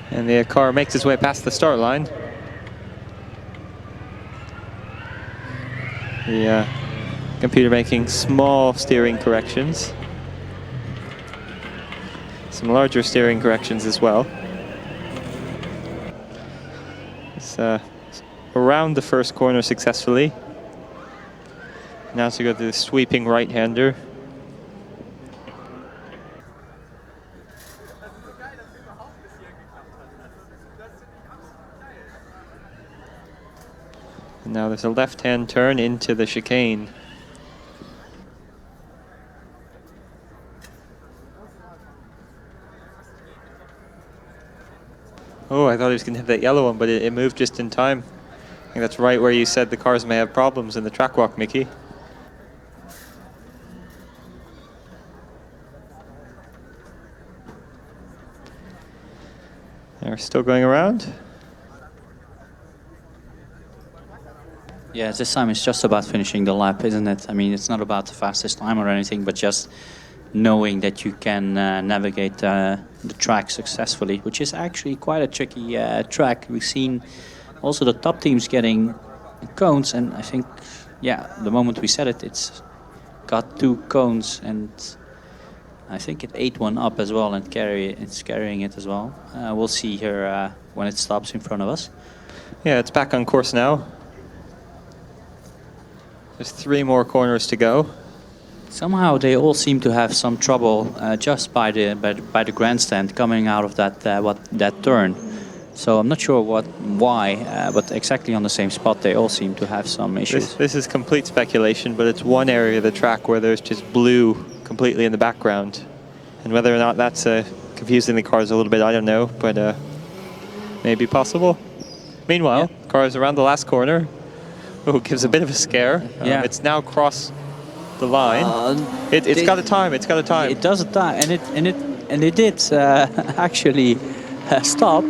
And the car makes its way past the start line. The computer making small steering corrections. Some larger steering corrections as well. It's around the first corner successfully. Now to go to the sweeping right-hander. And now there's a left-hand turn into the chicane. Oh, I thought he was going to hit that yellow one, but it moved just in time. I think that's right where you said the cars may have problems in the track walk, Mickey. They're still going around. Yeah, this time it's just about finishing the lap, isn't it? I mean, it's not about the fastest time or anything, but just knowing that you can navigate the track successfully, which is actually quite a tricky track. We've seen also the top teams getting cones, and I think, yeah, the moment we said it, it's got 2 cones, and I think it ate one up as well, and it's carrying it as well. We'll see here when it stops in front of us. Yeah, it's back on course now. There's 3 more corners to go. Somehow they all seem to have some trouble just by the grandstand coming out of that turn. So I'm not sure why, but exactly on the same spot they all seem to have some issues. This is complete speculation, but it's one area of the track where there's just blue completely in the background. And whether or not that's confusing the cars a little bit, I don't know, but maybe possible. Meanwhile, yeah. Cars around the last corner. Oh, gives a bit of a scare. Yeah. It's now crossed the line. It's got a time. It's got a time. It does a time, and it did actually stop.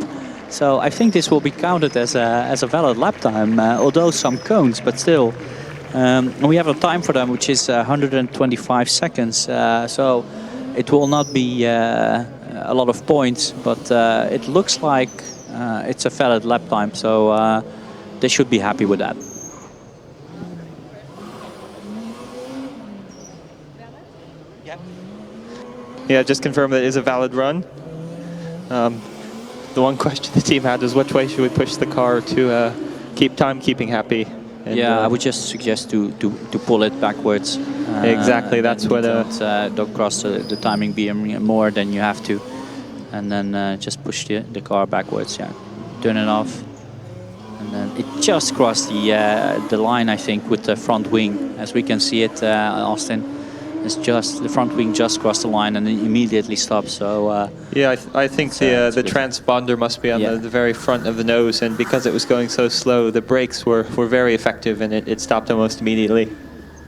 So I think this will be counted as a valid lap time, although some cones, but still. We have a time for them, which is 125 seconds. So it will not be a lot of points, but it looks like it's a valid lap time. So they should be happy with that. Yeah, just confirm that it is a valid run. The one question the team had was which way should we push the car to keep timekeeping happy. And, yeah, I would just suggest to pull it backwards. Exactly, that's what... Don't cross the timing beam more than you have to. And then just push the car backwards, yeah. Turn it off. And then it just crossed the line, I think, with the front wing. As we can see it, Austin. It's just the front wing just crossed the line and then immediately stopped. So yeah, I think the transponder must be on the very front of the nose, and because it was going so slow, the brakes were very effective, and it stopped almost immediately.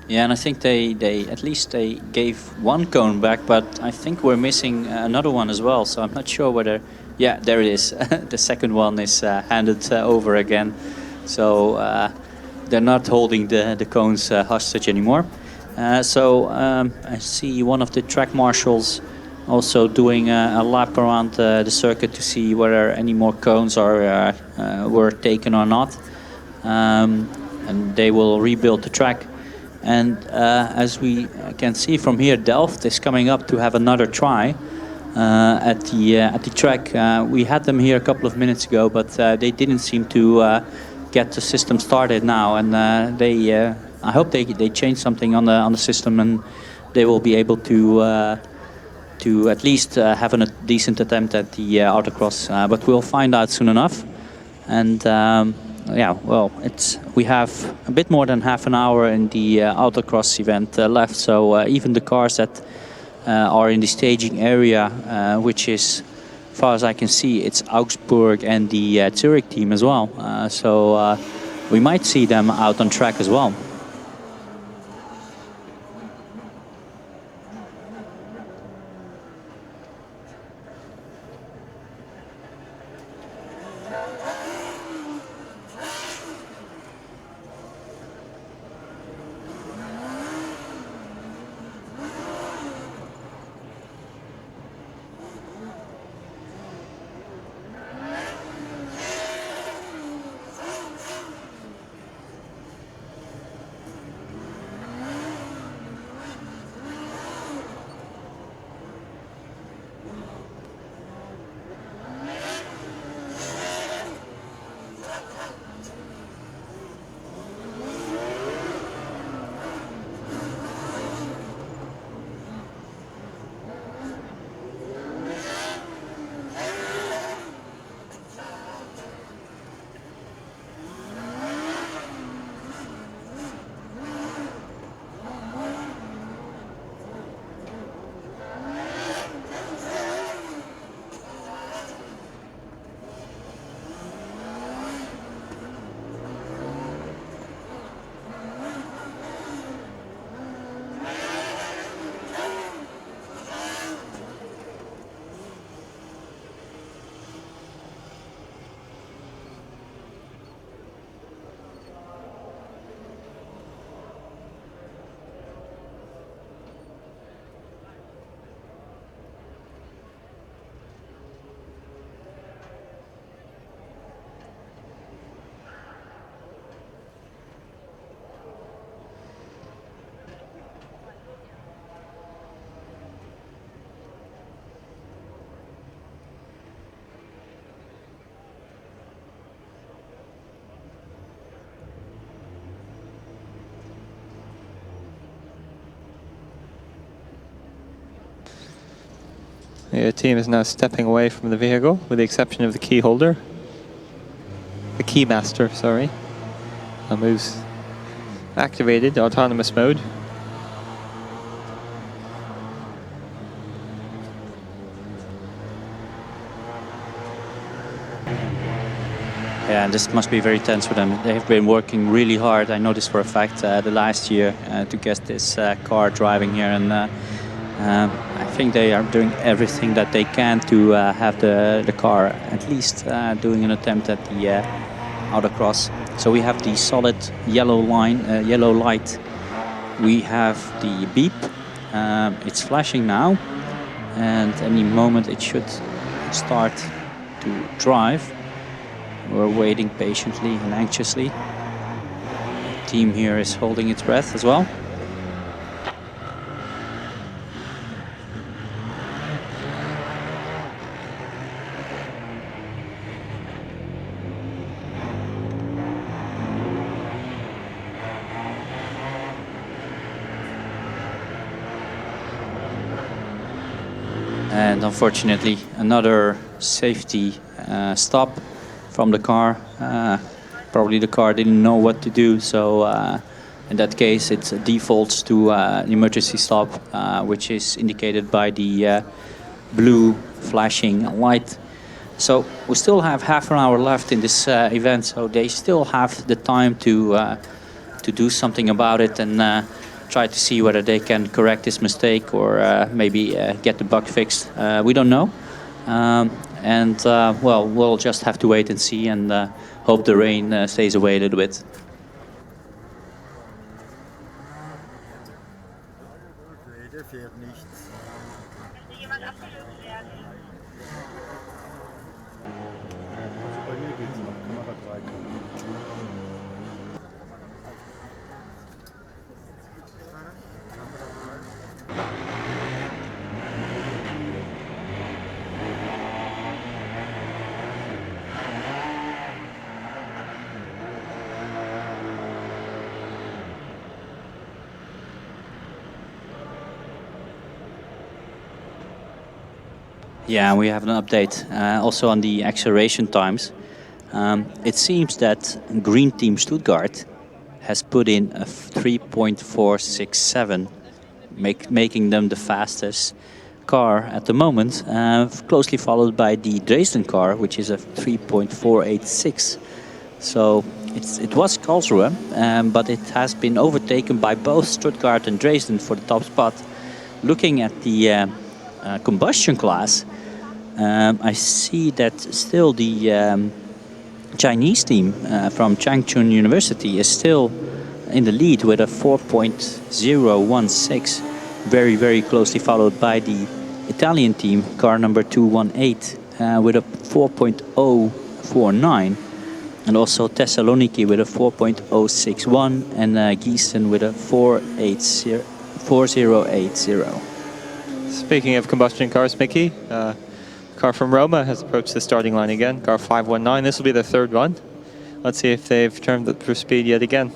Yeah, and I think they at least they gave 1 cone back, but I think we're missing another one as well. So I'm not sure whether. Yeah, there it is. The second one is handed over again. So they're not holding the cones hostage anymore. So I see one of the track marshals also doing a lap around the circuit to see whether any more cones were taken or not. And they will rebuild the track. And as we can see from here, Delft is coming up to have another try at the track. We had them here a couple of minutes ago, but they didn't seem to get the system started now, and I hope they change something on the system, and they will be able to at least have a decent attempt at the autocross. But we'll find out soon enough. And yeah, well, we have a bit more than half an hour in the autocross event left. So even the cars that are in the staging area, which is, as far as I can see, it's Augsburg and the Zurich team as well. So we might see them out on track as well. The team is now stepping away from the vehicle, with the exception of the key holder. The key master, sorry. Moves activated, autonomous mode. Yeah, and this must be very tense for them. They've been working really hard. I know this for a fact the last year to get this car driving here, and I think they are doing everything that they can to have the car at least doing an attempt at the Autocross. So we have the solid yellow line, yellow light. We have the beep. It's flashing now, and any moment it should start to drive. We're waiting patiently and anxiously. The team here is holding its breath as well. And unfortunately, another safety stop from the car. Probably the car didn't know what to do, so in that case it defaults to an emergency stop, which is indicated by the blue flashing light. So we still have half an hour left in this event, so they still have the time to do something about it and try to see whether they can correct this mistake or maybe get the bug fixed. We don't know. Well, we'll just have to wait and see and hope the rain stays away a little bit. Der fährt nichts. Also bei mir geht's noch, Kamera 3. Yeah, we have an update also on the acceleration times. It seems that Green Team Stuttgart has put in a 3.467, making them the fastest car at the moment, closely followed by the Dresden car, which is a 3.486. So it was Karlsruhe, but it has been overtaken by both Stuttgart and Dresden for the top spot. Looking at the combustion class, I see that still the Chinese team from Changchun University is still in the lead with a 4.016, very, very closely followed by the Italian team, car number 218, with a 4.049, and also Thessaloniki with a 4.061, and Gießen with a 4080. Speaking of combustion cars, Mickey, car from Roma has approached the starting line again, car 519. This will be the third one. Let's see if they've turned up for speed yet again.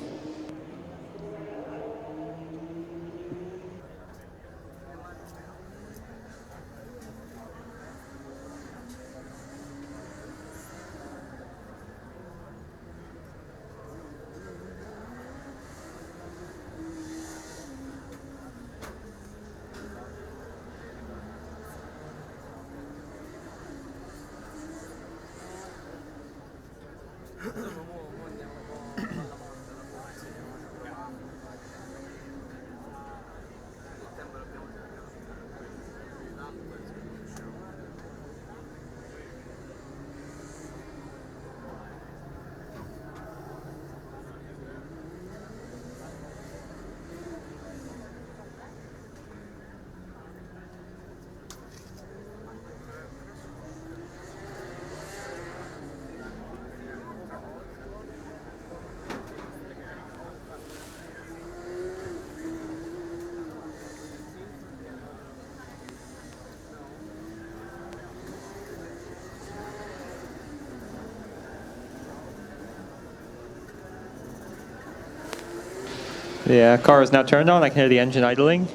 The car is now turned on. I can hear the engine idling.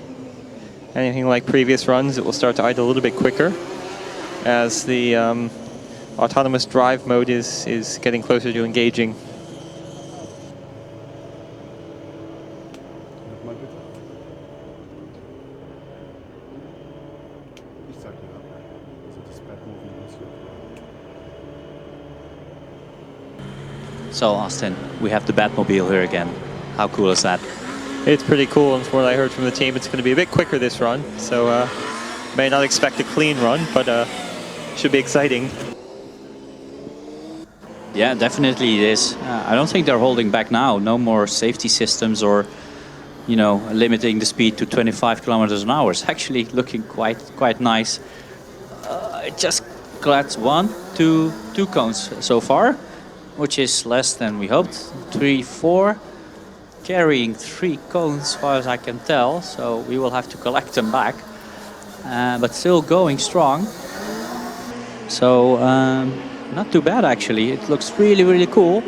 Anything like previous runs, it will start to idle a little bit quicker as the autonomous drive mode is getting closer to engaging. So Austin, we have the Batmobile here again. How cool is that? It's pretty cool, and from what I heard from the team, it's going to be a bit quicker this run, so may not expect a clean run, but should be exciting. Yeah, definitely it is. I don't think they're holding back now. No more safety systems or, you know, limiting the speed to 25 kilometers an hour. It's actually looking quite nice. It just collects two cones so far, which is less than we hoped. 3, 4. Carrying 3 cones as far as I can tell, so we will have to collect them back, but still going strong. So not too bad actually. It looks really cool.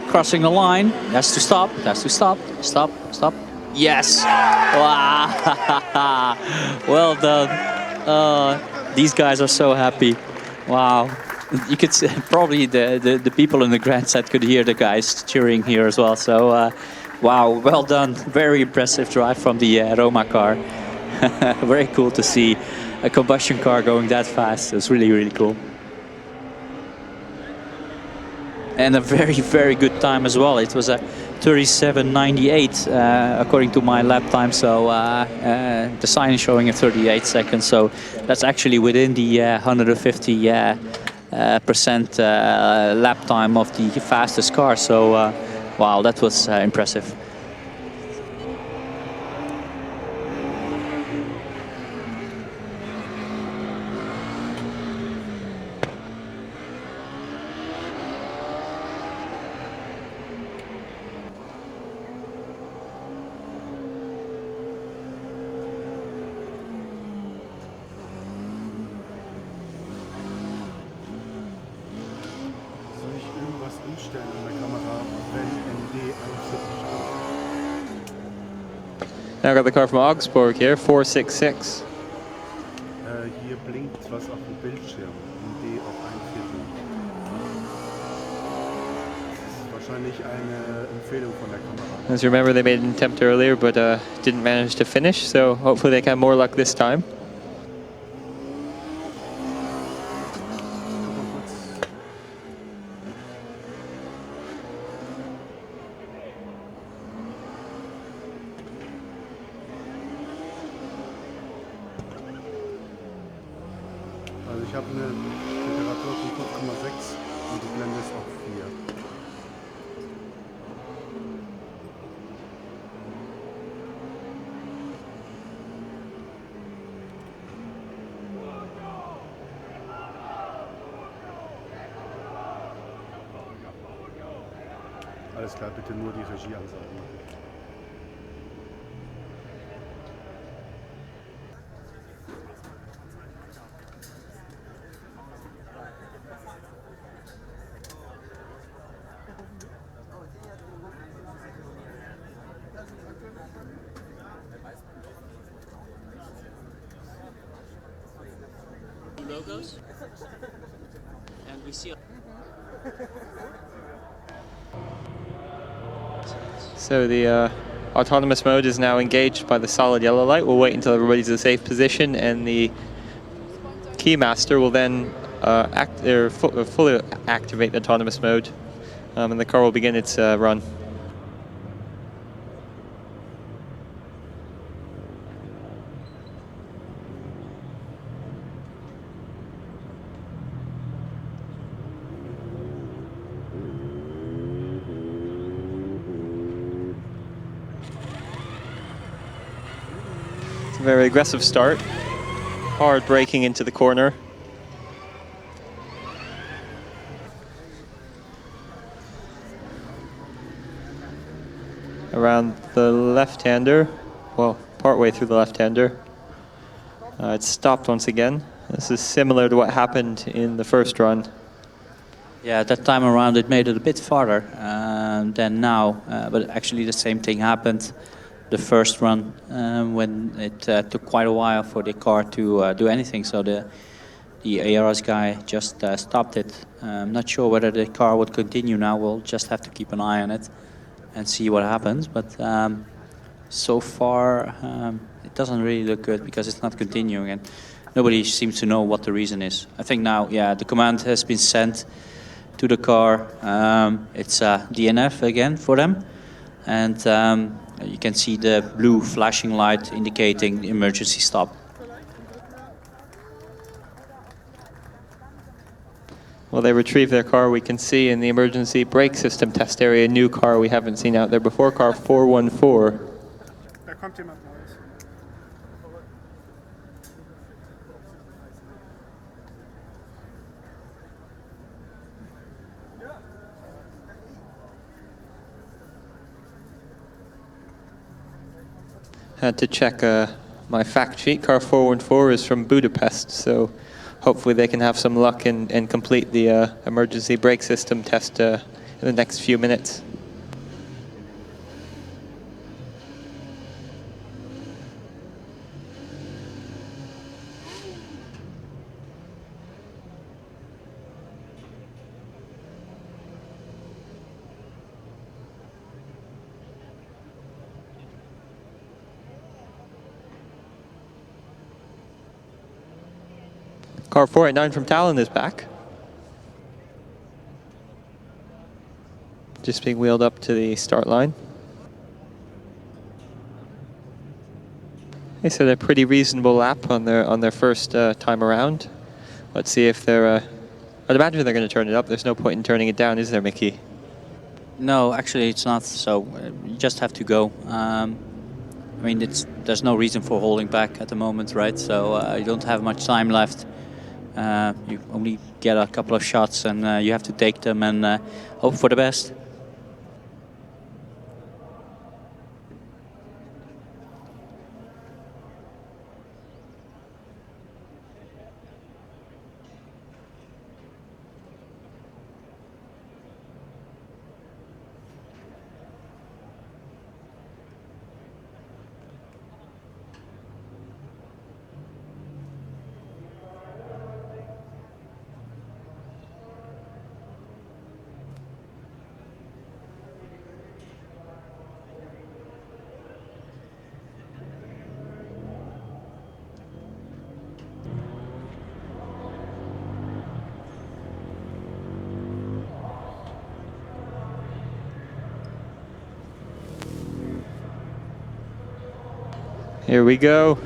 Crossing the line, has to stop, stop. Yes! Wow! Well done. These guys are so happy. Wow. You could see, probably the people in the grandstand could hear the guys cheering here as well. So wow, well done. Very impressive drive from the Roma car. Very cool to see a combustion car going that fast. It's really cool. And a very good time as well. It was a 37.98 according to my lap time. So the sign is showing a 38 seconds. So that's actually within the 150 percent lap time of the fastest car. So wow, that was impressive. Now I got the car from Augsburg here, 466. Hier blinkt was auf dem Bildschirm. D auf 1/4. Das ist wahrscheinlich eine Empfehlung von der Kamera. As you remember, they made an attempt earlier, but didn't manage to finish, so hopefully they can have more luck this time. Ich habe eine Temperatur von 5,6 und die Blende ist auf 4. Alles klar, bitte nur die Regie ansagen. Logos. And we see. So the autonomous mode is now engaged by the solid yellow light. We'll wait until everybody's in a safe position, and the keymaster will then fully activate the autonomous mode, and the car will begin its run. It's a very aggressive start. Hard braking into the corner. Around the left-hander, well, partway through the left-hander. It stopped once again. This is similar to what happened in the first run. Yeah, that time around it made it a bit farther than now, but actually the same thing happened the first run when it took quite a while for the car to do anything. So the ARS guy just stopped it. I'm not sure whether the car would continue now. We'll just have to keep an eye on it and see what happens. But so far, it doesn't really look good because it's not continuing, and nobody seems to know what the reason is. I think now, yeah, the command has been sent to the car. It's DNF again for them, and you can see the blue flashing light indicating the emergency stop. Well, they retrieve their car. We can see in the emergency brake system test area a new car we haven't seen out there before, car 414. Da kommt jemand Neues. Had to check my fact sheet. Car 414 is from Budapest, so hopefully they can have some luck and complete the emergency brake system test in the next few minutes. Car 489 from Tallinn is back. Just being wheeled up to the start line. They said a pretty reasonable lap on their first time around. Let's see if they're. I'd imagine they're going to turn it up. There's no point in turning it down, is there, Mickey? No, actually it's not. So you just have to go. I mean, there's no reason for holding back at the moment, right? So you don't have much time left. You only get a couple of shots, and you have to take them and hope for the best. Here we go.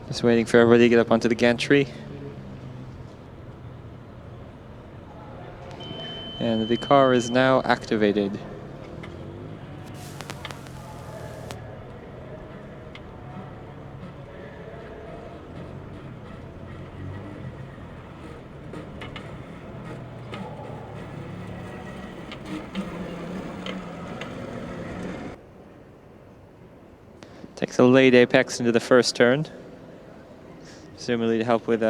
Just waiting for everybody to get up onto the gantry. And the car is now activated. Takes a late apex into the first turn, presumably to help with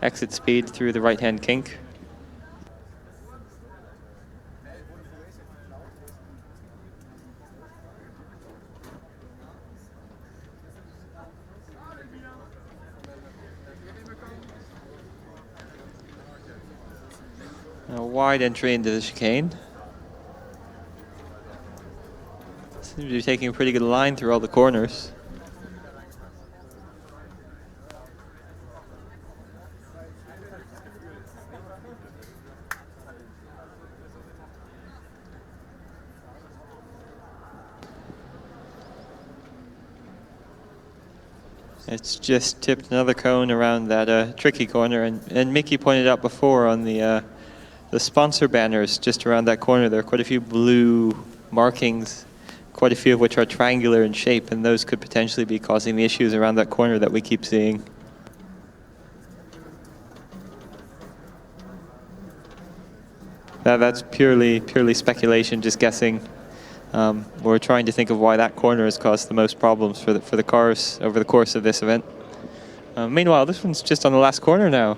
exit speed through the right-hand kink. A wide entry into the chicane. Seems to be taking a pretty good line through all the corners. It's just tipped another cone around that tricky corner, and Mickey pointed out before on the sponsor banners just around that corner there are quite a few blue markings, quite a few of which are triangular in shape, and those could potentially be causing the issues around that corner that we keep seeing. That's purely speculation, just guessing. We're trying to think of why that corner has caused the most problems for the cars over the course of this event. Meanwhile, this one's just on the last corner now.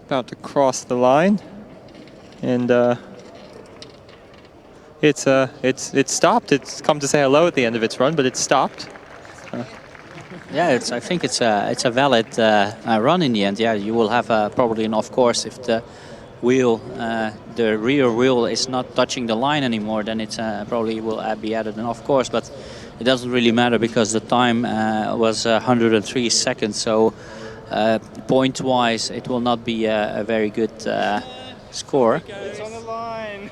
About to cross the line, and it's stopped. It's come to say hello at the end of its run, but it's stopped. Yeah, I think it's a valid run in the end. Yeah, you will have probably an off course if the wheel, the rear wheel, is not touching the line anymore. Then it's probably will be added an off course, but it doesn't really matter because the time was 103 seconds. So point-wise, it will not be a very good score. It's on the line.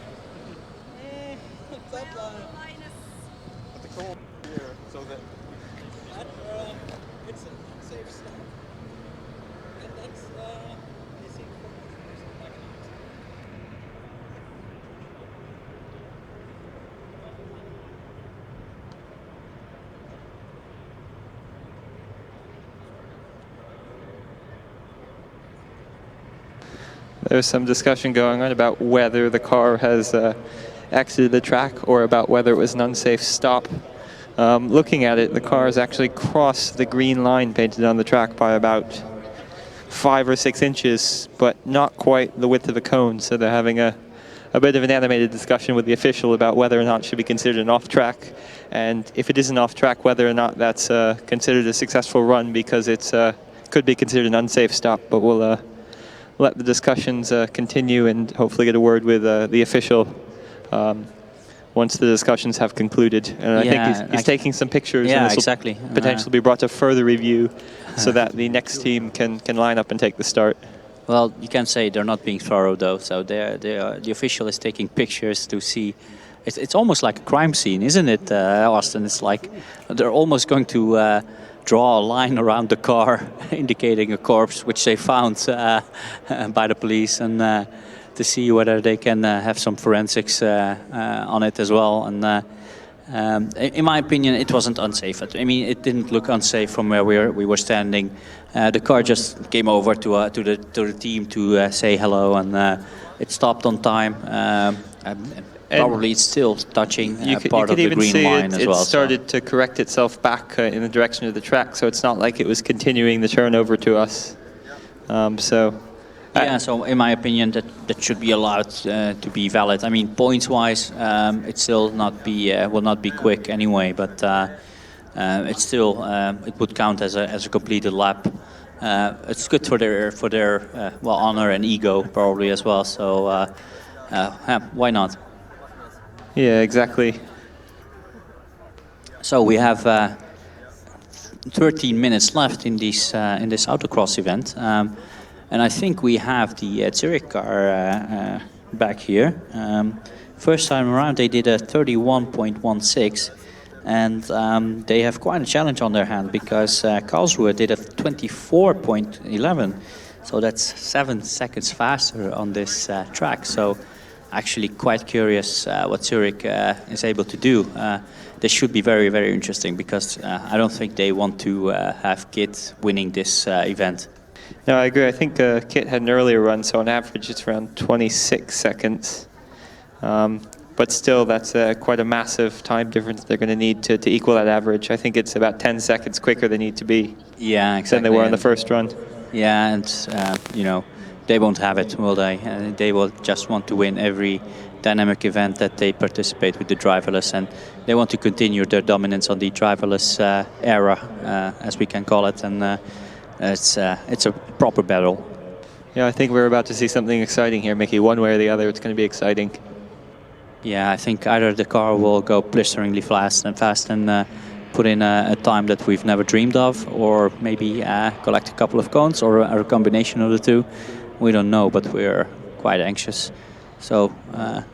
There's some discussion going on about whether the car has exited the track or about whether it was an unsafe stop. Looking at it, the car has actually crossed the green line painted on the track by about 5 or 6 inches, but not quite the width of the cone. So they're having a bit of an animated discussion with the official about whether or not it should be considered an off-track, and if it is an off-track, whether or not that's considered a successful run, because it's could be considered an unsafe stop. But we'll let the discussions continue and hopefully get a word with the official once the discussions have concluded. And I think he's taking some pictures, and this will potentially be brought to further review so that the next team can line up and take the start. Well, you can say they're not being thorough though, so the official is taking pictures to see. It's almost like a crime scene, isn't it, Austin? It's like they're almost going to draw a line around the car indicating a corpse which they found by the police, and to see whether they can have some forensics on it as well. And in my opinion, it wasn't unsafe. I mean, it didn't look unsafe from where we were standing. The car just came over to the team to say hello, and it stopped on time. Probably it's still touching part of the green line as well. It started to correct itself back in the direction of the track, so it's not like it was continuing the turnover to us. So in my opinion, that should be allowed to be valid. I mean, points-wise, it still will not be quick anyway, but it's still it would count as a completed lap. It's good for their honor and ego probably as well. So why not? Yeah, exactly. So we have 13 minutes left in this autocross event, and I think we have the Zurich car back here. First time around, they did a 31.16, and they have quite a challenge on their hand because Karlsruhe did a 24.11, so that's 7 seconds faster on this track. So actually quite curious what Zurich is able to do. This should be very, very interesting because I don't think they want to have Kit winning this event. No, I agree. I think Kit had an earlier run, so on average it's around 26 seconds. But still, that's quite a massive time difference they're going to need to equal that average. I think it's about 10 seconds quicker they need to be than they were in the first run. Yeah, and you know, they won't have it, will they? They will just want to win every dynamic event that they participate with the driverless, and they want to continue their dominance on the driverless era, as we can call it, and it's a proper battle. Yeah, I think we're about to see something exciting here, Mickey. One way or the other, it's going to be exciting. Yeah, I think either the car will go blisteringly fast and put in a time that we've never dreamed of, or maybe collect a couple of cones, or a combination of the two. We don't know, but we're quite anxious. So the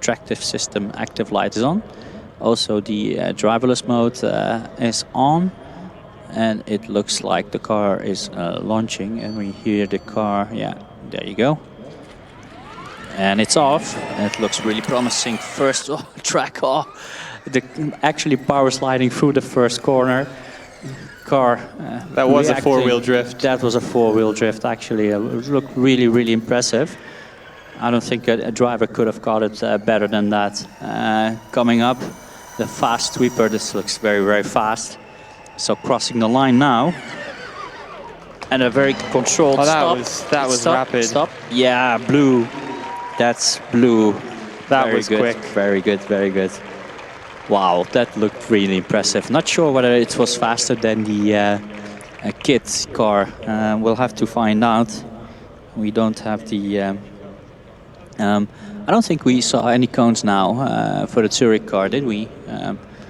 tractive system active light is on. Also the driverless mode is on, and it looks like the car is launching, and we hear the car. Yeah, there you go. And it's off. It looks really promising. First track off. Actually power sliding through the first corner. Car. That was a four-wheel drift. That was a four-wheel drift, actually. It looked really, really impressive. I don't think a driver could have got it better than that. Coming up, the fast sweeper. This looks very, very fast. So crossing the line now. And a very controlled stop. That was rapid. Stop. Yeah, blue. That's blue. That was quick. Very good, very good. Wow, that looked really impressive. Not sure whether it was faster than the Kit car. We'll have to find out. We don't have the... I don't think we saw any cones now for the Zurich car, did we?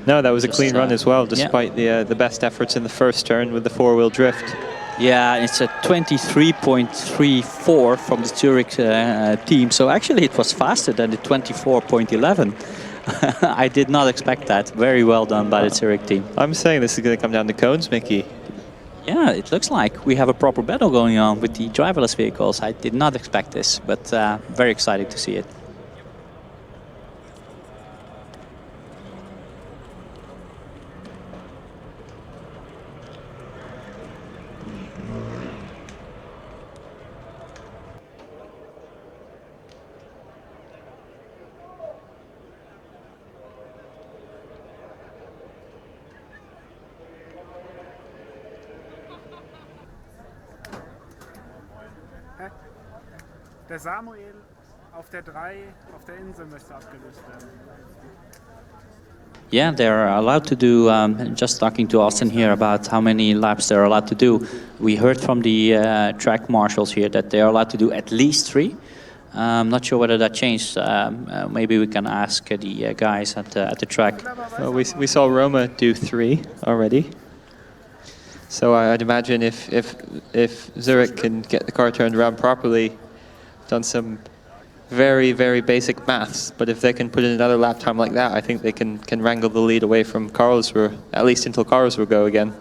No, that was a clean run as well, despite the best efforts in the first turn with the four-wheel drift. Yeah, it's a 23.34 from the Zurich team. So actually it was faster than the 24.11. I did not expect that. Very well done by the Zurich team. I'm saying this is going to come down to cones, Mickey. Yeah, it looks like we have a proper battle going on with the driverless vehicles. I did not expect this, but very exciting to see it. Der Samuel auf der 3 auf der Insel möchte abgelöst werden. Yeah, they're allowed to do, just talking to Austin here about how many laps they're allowed to do. We heard from the track marshals here that they are allowed to do at least 3. I'm not sure whether that changed. Maybe we can ask the guys at the track. Well, we saw Roma do 3 already. So I'd imagine if Zurich can get the car turned around properly, done some very, very basic maths, but if they can put in another lap time like that, I think they can wrangle the lead away from Karlsruhe, at least until Karlsruhe go again.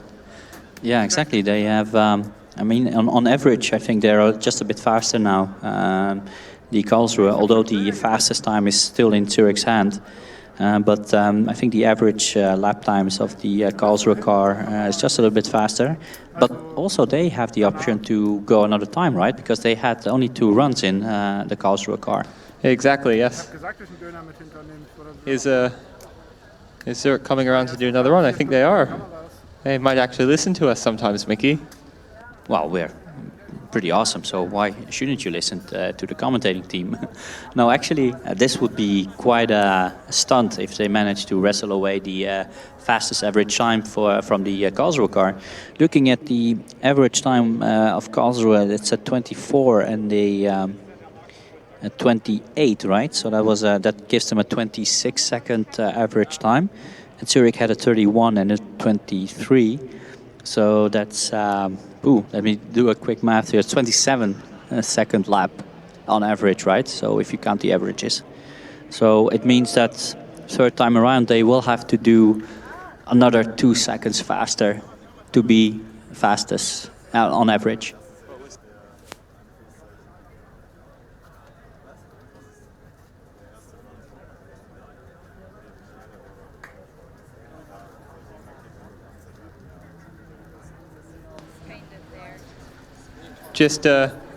Yeah, exactly. They have, I mean, on average, I think they're just a bit faster now. The Karlsruhe, although the fastest time is still in Zurich's hand. But I think the average lap times of the Karlsruhe car is just a little bit faster. But also they have the option to go another time, right? Because they had only 2 runs in the Karlsruhe car. Exactly, yes. Is Zurich coming around to do another run? I think they are. They might actually listen to us sometimes, Mickey. Well, we're pretty awesome, so why shouldn't you listen to the commentating team? No, actually, this would be quite a stunt if they manage to wrestle away the fastest average time from the Karlsruhe car. Looking at the average time of Karlsruhe, it's at 24 and they at 28, right? So that was that gives them a 26-second average time. And Zurich had a 31 and a 23. So that's, let me do a quick math here. It's 27 second lap on average, right? So if you count the averages. So it means that third time around they will have to do another 2 seconds faster to be fastest on average.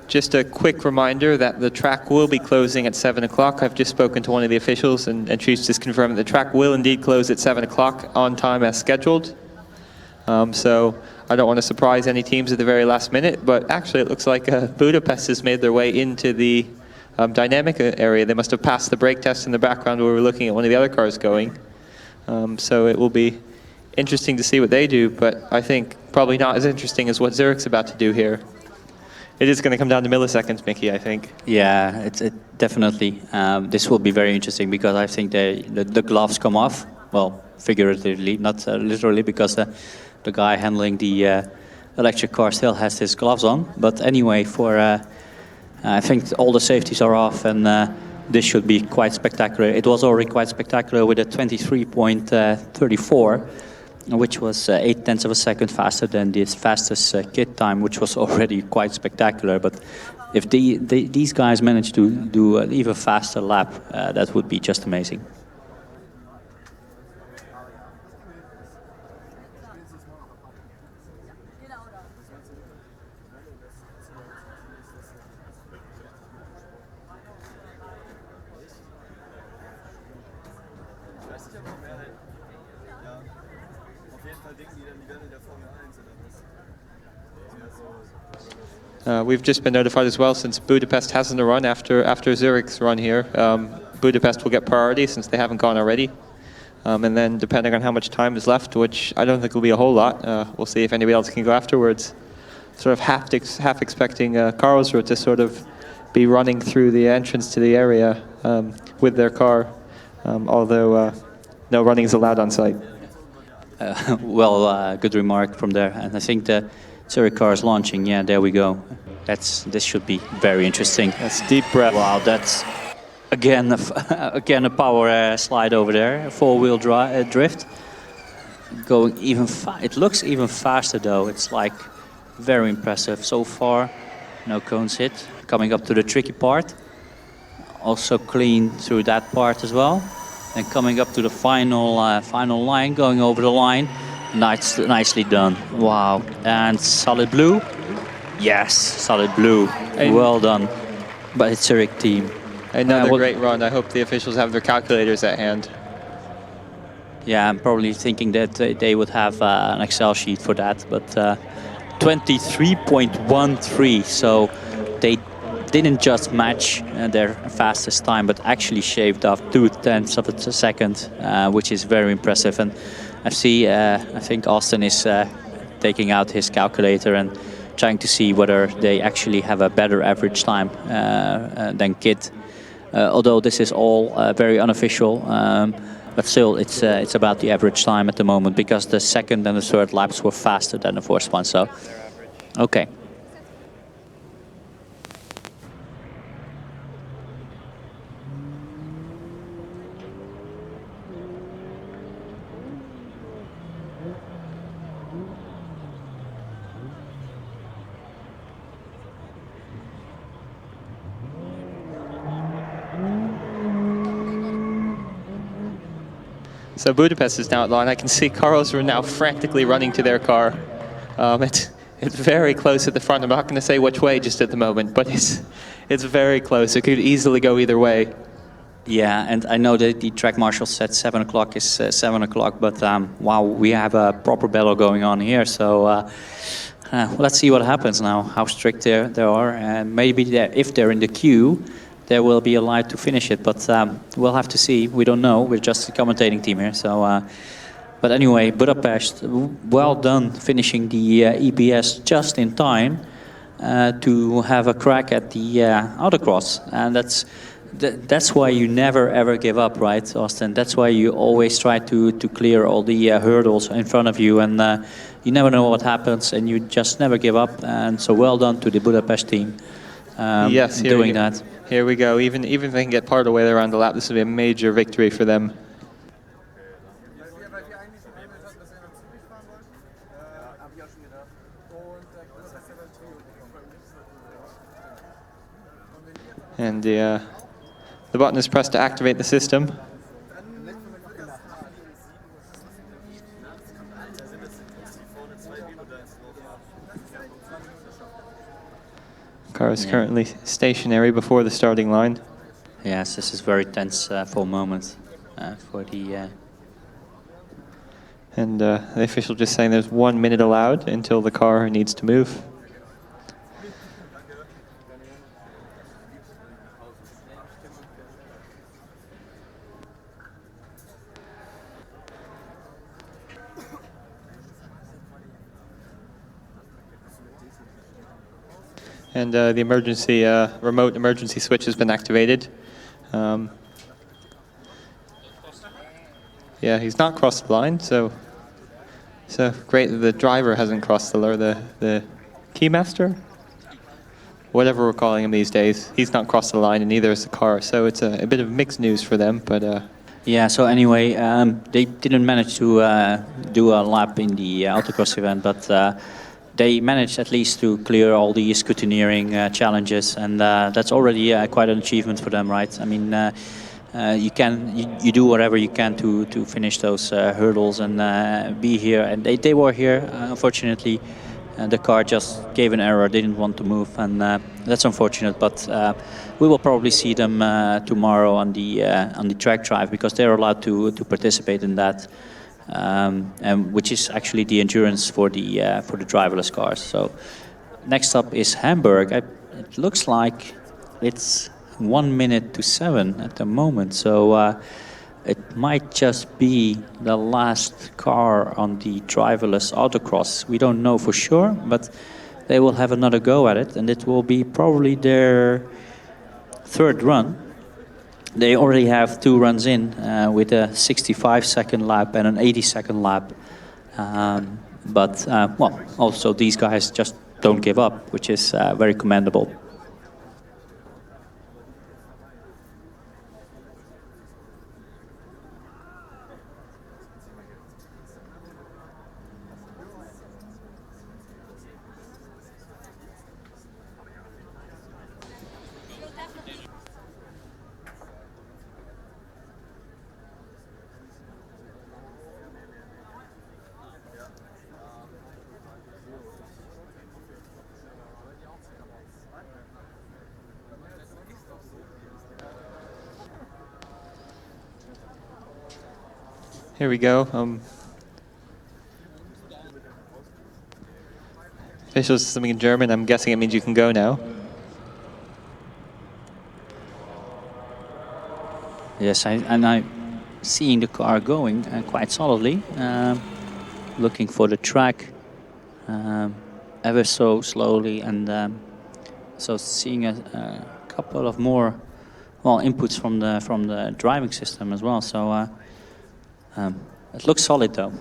Just a quick reminder that the track will be closing at 7 o'clock. I've just spoken to one of the officials, and she's just confirmed that the track will indeed close at 7 o'clock on time as scheduled. So I don't want to surprise any teams at the very last minute, but actually it looks like Budapest has made their way into the dynamic area. They must have passed the brake test in the background where we're looking at one of the other cars going. So it will be interesting to see what they do, but I think probably not as interesting as what Zurich's about to do here. It is going to come down to milliseconds, Mickey, I think. Yeah, it definitely. This will be very interesting because I think the gloves come off. Well, figuratively, not literally, because the guy handling the electric car still has his gloves on. But anyway, I think all the safeties are off, and this should be quite spectacular. It was already quite spectacular with a 23.34. Which was 0.8 of a second faster than this fastest kit time, which was already quite spectacular. But if these guys manage to do an even faster lap, that would be just amazing. We've just been notified as well, since Budapest hasn't a run after Zurich's run here. Budapest will get priority since they haven't gone already. And then depending on how much time is left, which I don't think will be a whole lot, we'll see if anybody else can go afterwards. Sort of half expecting Karlsruhe to sort of be running through the entrance to the area with their car, although no running is allowed on site. Good remark from there. And I think the Zurich car is launching. Yeah, there we go. This should be very interesting. That's deep breath. Wow, that's again a power slide over there. Four-wheel drift. Going even it looks even faster though. It's like very impressive so far. No cones hit. Coming up to the tricky part. Also clean through that part as well. And coming up to the final line, going over the line. Nicely done. Wow. And solid blue. Yes, solid blue. And well done by the Zurich team. Another great run. I hope the officials have their calculators at hand. Yeah, I'm probably thinking that they would have an Excel sheet for that. But 23.13. So they didn't just match their fastest time, but actually shaved off 0.2 of a second, which is very impressive. And I think Austin is taking out his calculator and trying to see whether they actually have a better average time than Kit. Although this is all very unofficial, but still it's about the average time at the moment, because the second and the third laps were faster than the first one. So, okay. So Budapest is now at line. I can see Karlsruhe now frantically running to their car. It's very close at the front. I'm not going to say which way just at the moment, but it's very close. It could easily go either way. Yeah, and I know that the track marshal said 7 o'clock is 7 o'clock, but wow, we have a proper battle going on here. So let's see what happens now, how strict they are. And maybe if they're in the queue, there will be a light to finish it, but we'll have to see. We don't know. We're just a commentating team here. So, but anyway, Budapest, well done finishing the EBS just in time to have a crack at the Autocross, and that's why you never ever give up, right, Austin? That's why you always try to clear all the hurdles in front of you, and you never know what happens, and you just never give up. And so well done to the Budapest team. Yes, doing that. Here we go. Even if they can get part of the way around the lap, this will be a major victory for them. Weil wir eigentlich gewählt hatten, dass er dann zügig fahren wollte. Hab ich auch schon gedacht. Und der Kurs ist ja beim Trio gekommen. And the button is pressed to activate the system. Car is currently stationary before the starting line. Yes, this is very tense for a moment for the. And the official just saying there's 1 minute allowed until the car needs to move. And the emergency remote emergency switch has been activated. Yeah, he's not crossed the line, so great that the driver hasn't crossed the keymaster, whatever we're calling him these days. He's not crossed the line, and neither is the car. So it's a bit of mixed news for them, but. Yeah, so anyway, they didn't manage to do a lap in the autocross event, but they managed at least to clear all the scrutineering challenges, and that's already quite an achievement for them, right? I mean, you do whatever you can to finish those hurdles and be here, and they were here. Unfortunately, the car just gave an error, didn't want to move, and that's unfortunate. But we will probably see them tomorrow on the track drive, because they're allowed to participate in that. And which is actually the endurance for the driverless cars. So next up is Hamburg. It looks like it's 1 minute to 7 at the moment. So it might just be the last car on the driverless autocross. We don't know for sure, but they will have another go at it, and it will be probably their third run. They already have 2 runs in with a 65-second lap and an 80-second lap. But well, also these guys just don't give up, which is very commendable. Here we go. Officials something in German. I'm guessing it means you can go now. Yes, I'm seeing the car going quite solidly, looking for the track ever so slowly, and so seeing a couple of more inputs from the driving system as well. So it looks solid though.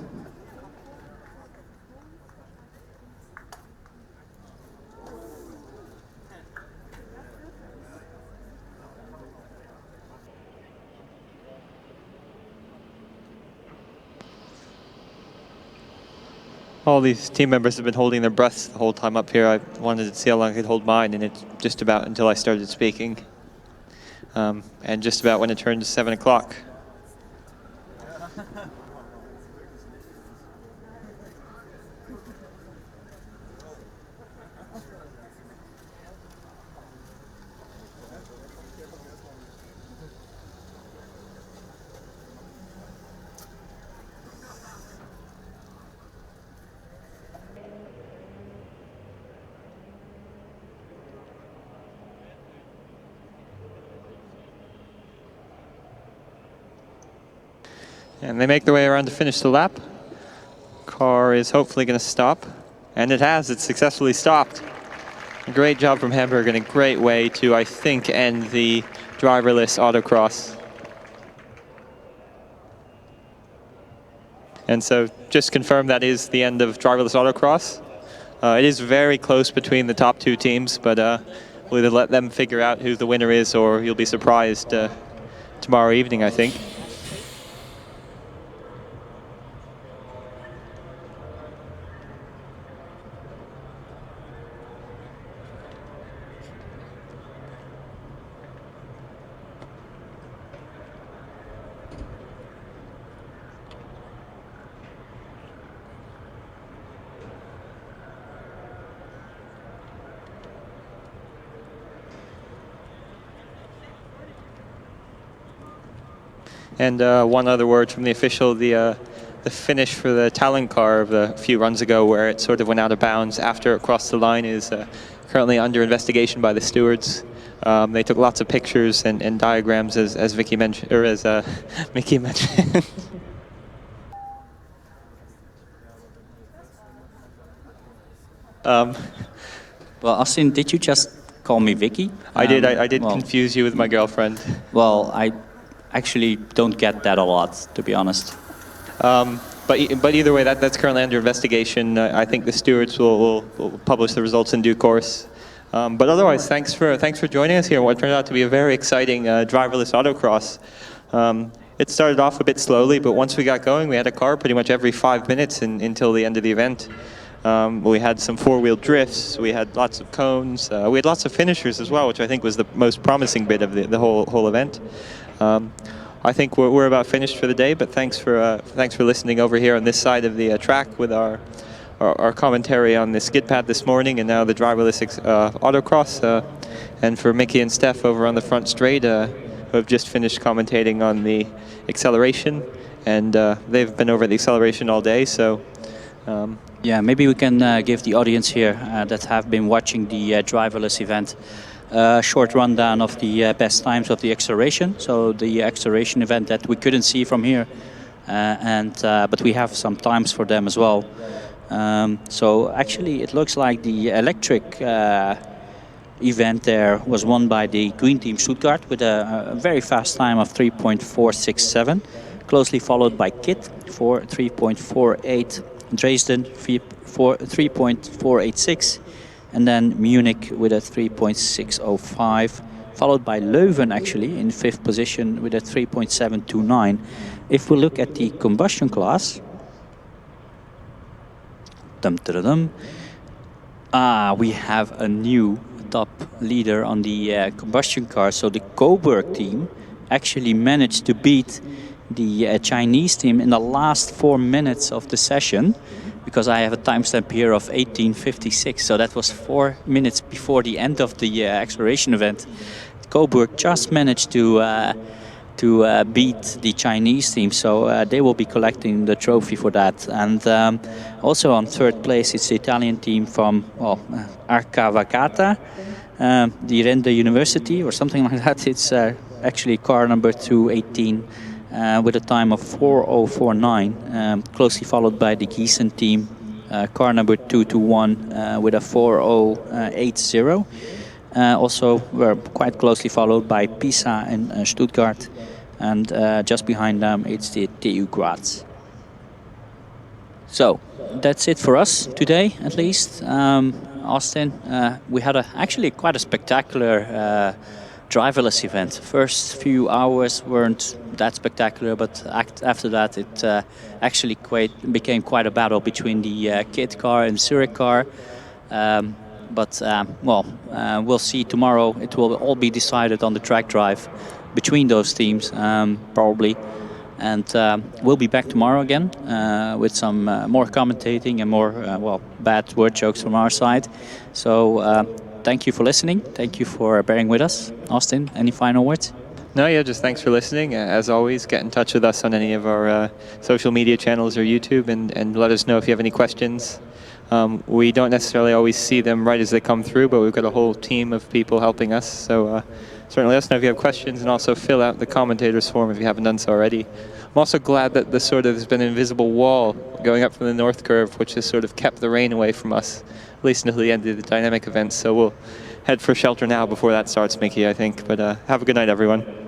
All these team members have been holding their breaths the whole time up here. I wanted to see how long I could hold mine, and it's just about until I started speaking. And just about when it turned 7 o'clock. And they make their way around to finish the lap. Car is hopefully going to stop. And it has. It's successfully stopped. A great job from Hamburg, and a great way to, I think, end the driverless autocross. And so just confirm that is the end of driverless autocross. It is very close between the top 2 teams, but we'll either let them figure out who the winner is, or you'll be surprised tomorrow evening, I think. And one other word from the official, the finish for the Talon car of a few runs ago, where it sort of went out of bounds after it crossed the line, is currently under investigation by the stewards. They took lots of pictures and diagrams, as Vicky mentioned, or as Mickey mentioned. Well, Austin, did you just call me Vicky? I did. I did well, confuse you with my girlfriend. Well, I actually don't get that a lot, to be honest. But either way, that's currently under investigation. I think the stewards will publish the results in due course. But otherwise, thanks for joining us here. What turned out to be a very exciting driverless autocross. It started off a bit slowly, but once we got going, we had a car pretty much every 5 minutes until the end of the event. We had some four-wheel drifts. We had lots of cones. We had lots of finishers as well, which I think was the most promising bit of the whole event. I think we're about finished for the day, but thanks for listening over here on this side of the track with our commentary on the skid pad this morning, and now the driverless autocross, and for Mickey and Steph over on the front straight, who have just finished commentating on the acceleration, and they've been over the acceleration all day. So yeah, maybe we can give the audience here that have been watching the driverless event a short rundown of the best times of the acceleration. So the acceleration event that we couldn't see from here, but we have some times for them as well. So actually it looks like the electric event there was won by the Green Team Stuttgart with a very fast time of 3.467, closely followed by KIT for 3.48, Dresden 3.486, and then Munich with a 3.605, followed by Leuven actually in 5th position with a 3.729. If we look at the combustion class, we have a new top leader on the combustion car. So the Coburg team actually managed to beat the Chinese team in the last 4 minutes of the session, because I have a timestamp here of 18:56. So that was 4 minutes before the end of the acceleration event. Coburg just managed to beat the Chinese team, so they will be collecting the trophy for that. And also on 3rd place, it's the Italian team from Arcavacata, the Rende University or something like that. It's actually car number 218 with a time of 4:049, closely followed by the Gießen team, car number 221 with a 4:080. Also, we're quite closely followed by Pisa and Stuttgart, and just behind them it's the TU Graz. So that's it for us today, at least. Austin, we had actually quite a spectacular driverless event. First few hours weren't that spectacular, but after that it actually became quite a battle between the KIT car and Zurich car. We'll see tomorrow. It will all be decided on the track drive between those teams, probably. And we'll be back tomorrow again with some more commentating and more, bad word jokes from our side. So thank you for listening. Thank you for bearing with us. Austin, any final words? No, yeah, just thanks for listening. As always, get in touch with us on any of our social media channels or YouTube, and let us know if you have any questions. We don't necessarily always see them right as they come through, but we've got a whole team of people helping us. So certainly let us know if you have questions, and also fill out the commentators form if you haven't done so already. I'm also glad that there's been an invisible wall going up from the north curve, which has sort of kept the rain away from us, at least until the end of the dynamic events. So we'll head for shelter now before that starts, Mickey, I think. But have a good night, everyone.